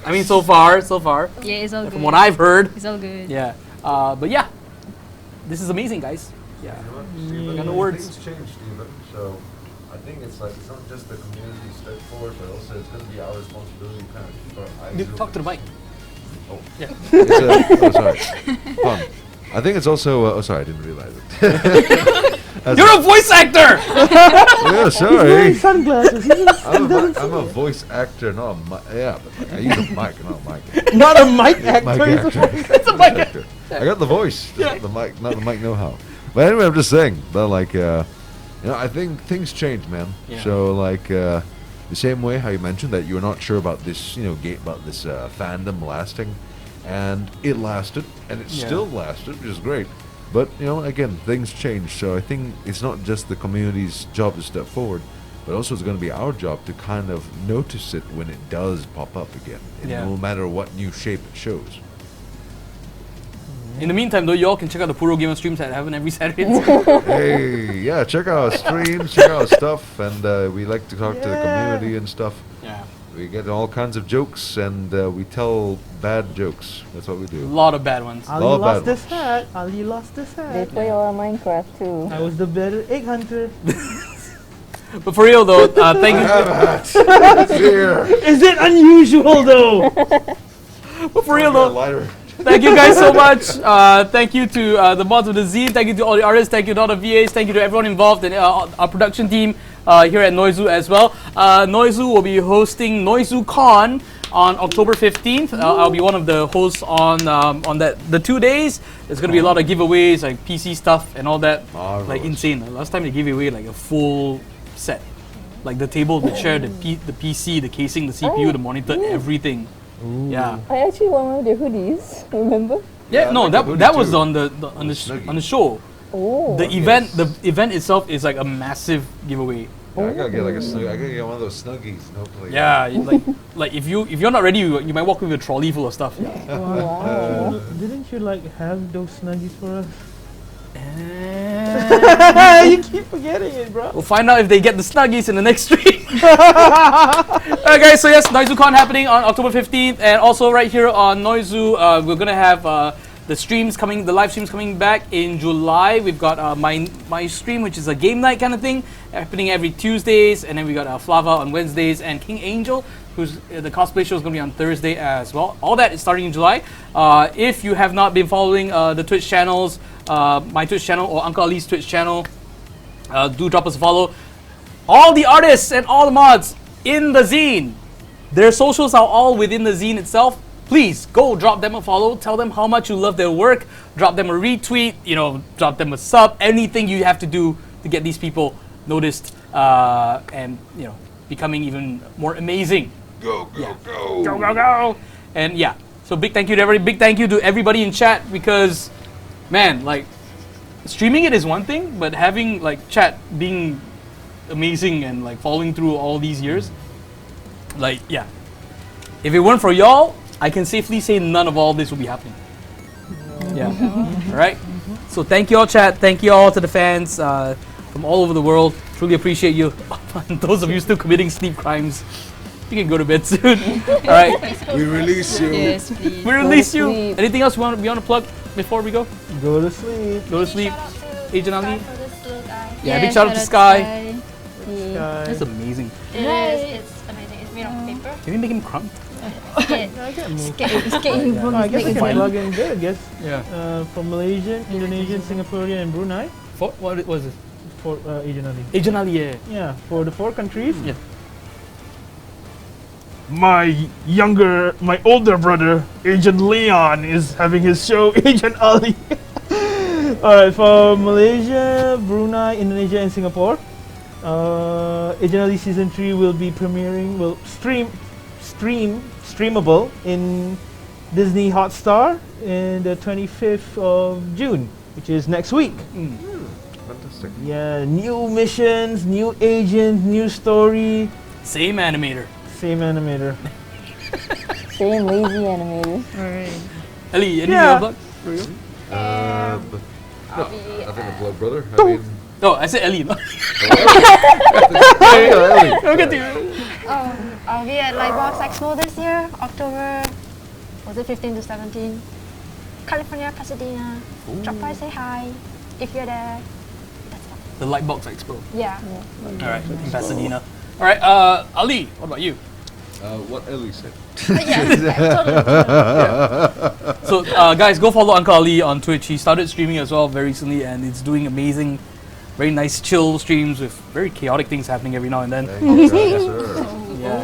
I mean, so far. Yeah, it's all good. From what I've heard. It's all good. Yeah. But yeah, this is amazing, guys. Yeah. Got no words. Things change, Stephen. So I think it's like it's not just the community step forward, but also it's going to be our responsibility to kind of keep our eyes Dude, open. talk to the mic. Oh, yeah. Oh, sorry. Fun. I think it's also. Oh, sorry, I didn't realize it. You're a voice actor. Yeah, sorry. He's wearing sunglasses. I'm a voice actor, not a mic. Yeah, but like, I use a mic, not a mic. Not a mic actor. Mic actor. It's a mic actor. I got the voice, just the mic, not the mic know-how. But anyway, I'm just saying that, like, you know, I think things change, man. Yeah. So, like, the same way how you mentioned that you're not sure about this, you know, about this fandom lasting, and it lasted, and it still lasted, which is great. But, you know, again, things change, so I think it's not just the community's job to step forward, but also it's going to be our job to kind of notice it when it does pop up again, no matter what new shape it shows. In the meantime, though, you all can check out the PUROGEMA streams that happen every Saturday. Hey, yeah, check out our streams, check out our stuff, and we like to talk to the community and stuff. Yeah. We get all kinds of jokes, and we tell bad jokes. That's what we do. A lot of bad ones. Ali lost this hat. Ali lost this hat. They play a lot of Minecraft too. I was the better egg hunter. But for real though, thank you. I have a hat. Here. Is it unusual though? But for real though, thank you guys so much. Thank you to the mods of the Zine. Thank you to all the artists. Thank you to all the VAs. Thank you to everyone involved in our production team here at Noizu as well. Noizu will be hosting Noizu Con on October 15th. I'll be one of the hosts on the 2 days. There's gonna be a lot of giveaways, like PC stuff and all that. Like insane. Last time they gave away like a full set, like the table, the chair, the PC, the casing, the CPU, the monitor, everything. Ooh. Yeah. I actually won one of their hoodies. Remember? Yeah, no, that was on the show. Oh. The event itself is like a massive giveaway. Yeah, I gotta get like a snuggie. I gotta get one of those snuggies. Hopefully. Yeah, like if you're not ready, you might walk with a trolley full of stuff. Wow. Didn't you like have those snuggies for us? You keep forgetting it, bro. We'll find out if they get the snuggies in the next stream. Alright guys, so yes, NoizuCon happening on October 15th, and also right here on Noizu, we're gonna have the live streams coming back in July. We've got my stream, which is a game night kind of thing, happening every Tuesdays, and then we got Flava on Wednesdays, and King Angel, who's the cosplay show, is going to be on Thursday as well. All that is starting in July. If you have not been following the Twitch channels, my Twitch channel or Uncle Ali's Twitch channel, do drop us a follow. All the artists and all the mods in the zine, their socials are all within the zine itself. Please go drop them a follow. Tell them how much you love their work. Drop them a retweet. Drop them a sub. Anything you have to do to get these people noticed and becoming even more amazing. Go. Go. And yeah, so big thank you to everybody. Big thank you to everybody in chat, because, man, like, streaming it is one thing, but having like chat being amazing and like following through all these years, like, yeah. If it weren't for y'all, I can safely say none of all this would be happening. Yeah. All right. So thank you all, chat. Thank you all to the fans from all over the world. Truly appreciate you. Those of you still committing sleep crimes, you can go to bed soon. All right. We release you. Yes, please. We release you. Anything else we want to plug before we go? Go to sleep. Go to sleep. Agent Ali. Yeah, big shout out to Sky. Sky. That's amazing. It is. It's amazing. It's made of paper. Can we make him crumb? I guess I can plug in there, I guess. Yeah. From Malaysian, Indonesian, Singaporean, and Brunei. What was it? For Agent Ali. Agent Ali, yeah. Yeah, for the 4 countries. Yeah. My older brother, Agent Leon, is having his show, Agent Ali. Alright, for Malaysia, Brunei, Indonesia, and Singapore. Agent Ali Season 3 will be premiering, will streamable in Disney Hotstar in the 25th of June, which is next week. Fantastic. Yeah, new missions, new agent, new story. Same animator. Same animator. Same lazy animator. Alright. Ellie, any Yeah. vlog for you? Nothing to plug, brother. I mean, No, I said Ellie. No? Ellie. Look at you. I'll be at Lightbox Expo this year, October, was it 15 to 17? California, Pasadena. Drop by, say hi if you're there. The Lightbox Expo. Yeah. All right, in Pasadena. All right, Ali, what about you? What Ellie said. So, guys, go follow Uncle Ali on Twitch. He started streaming as well very recently, and it's doing amazing, very nice, chill streams with very chaotic things happening every now and then. Yes, sir. Yeah.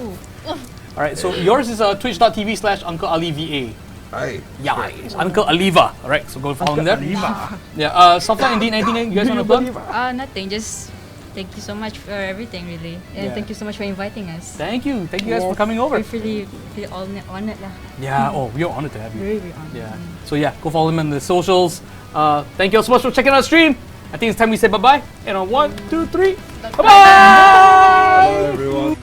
All right, so yours is twitch.tv/Uncle Ali VA. Hi. Yeah, it's Uncle Aliva. All right, so go follow him there. Yeah, Safla, indeed, anything you guys want to plug? Nothing. Just thank you so much for everything, really, and Yeah. thank you so much for inviting us. Thank you guys for coming over. We're really honored, lah. Yeah, oh, we're honored to have you. Very, very honored. Yeah. So yeah, go follow him on the socials. Thank you all so much for checking out the stream. I think it's time we say bye-bye. And on 1, 2, 3, bye-bye! Bye, everyone.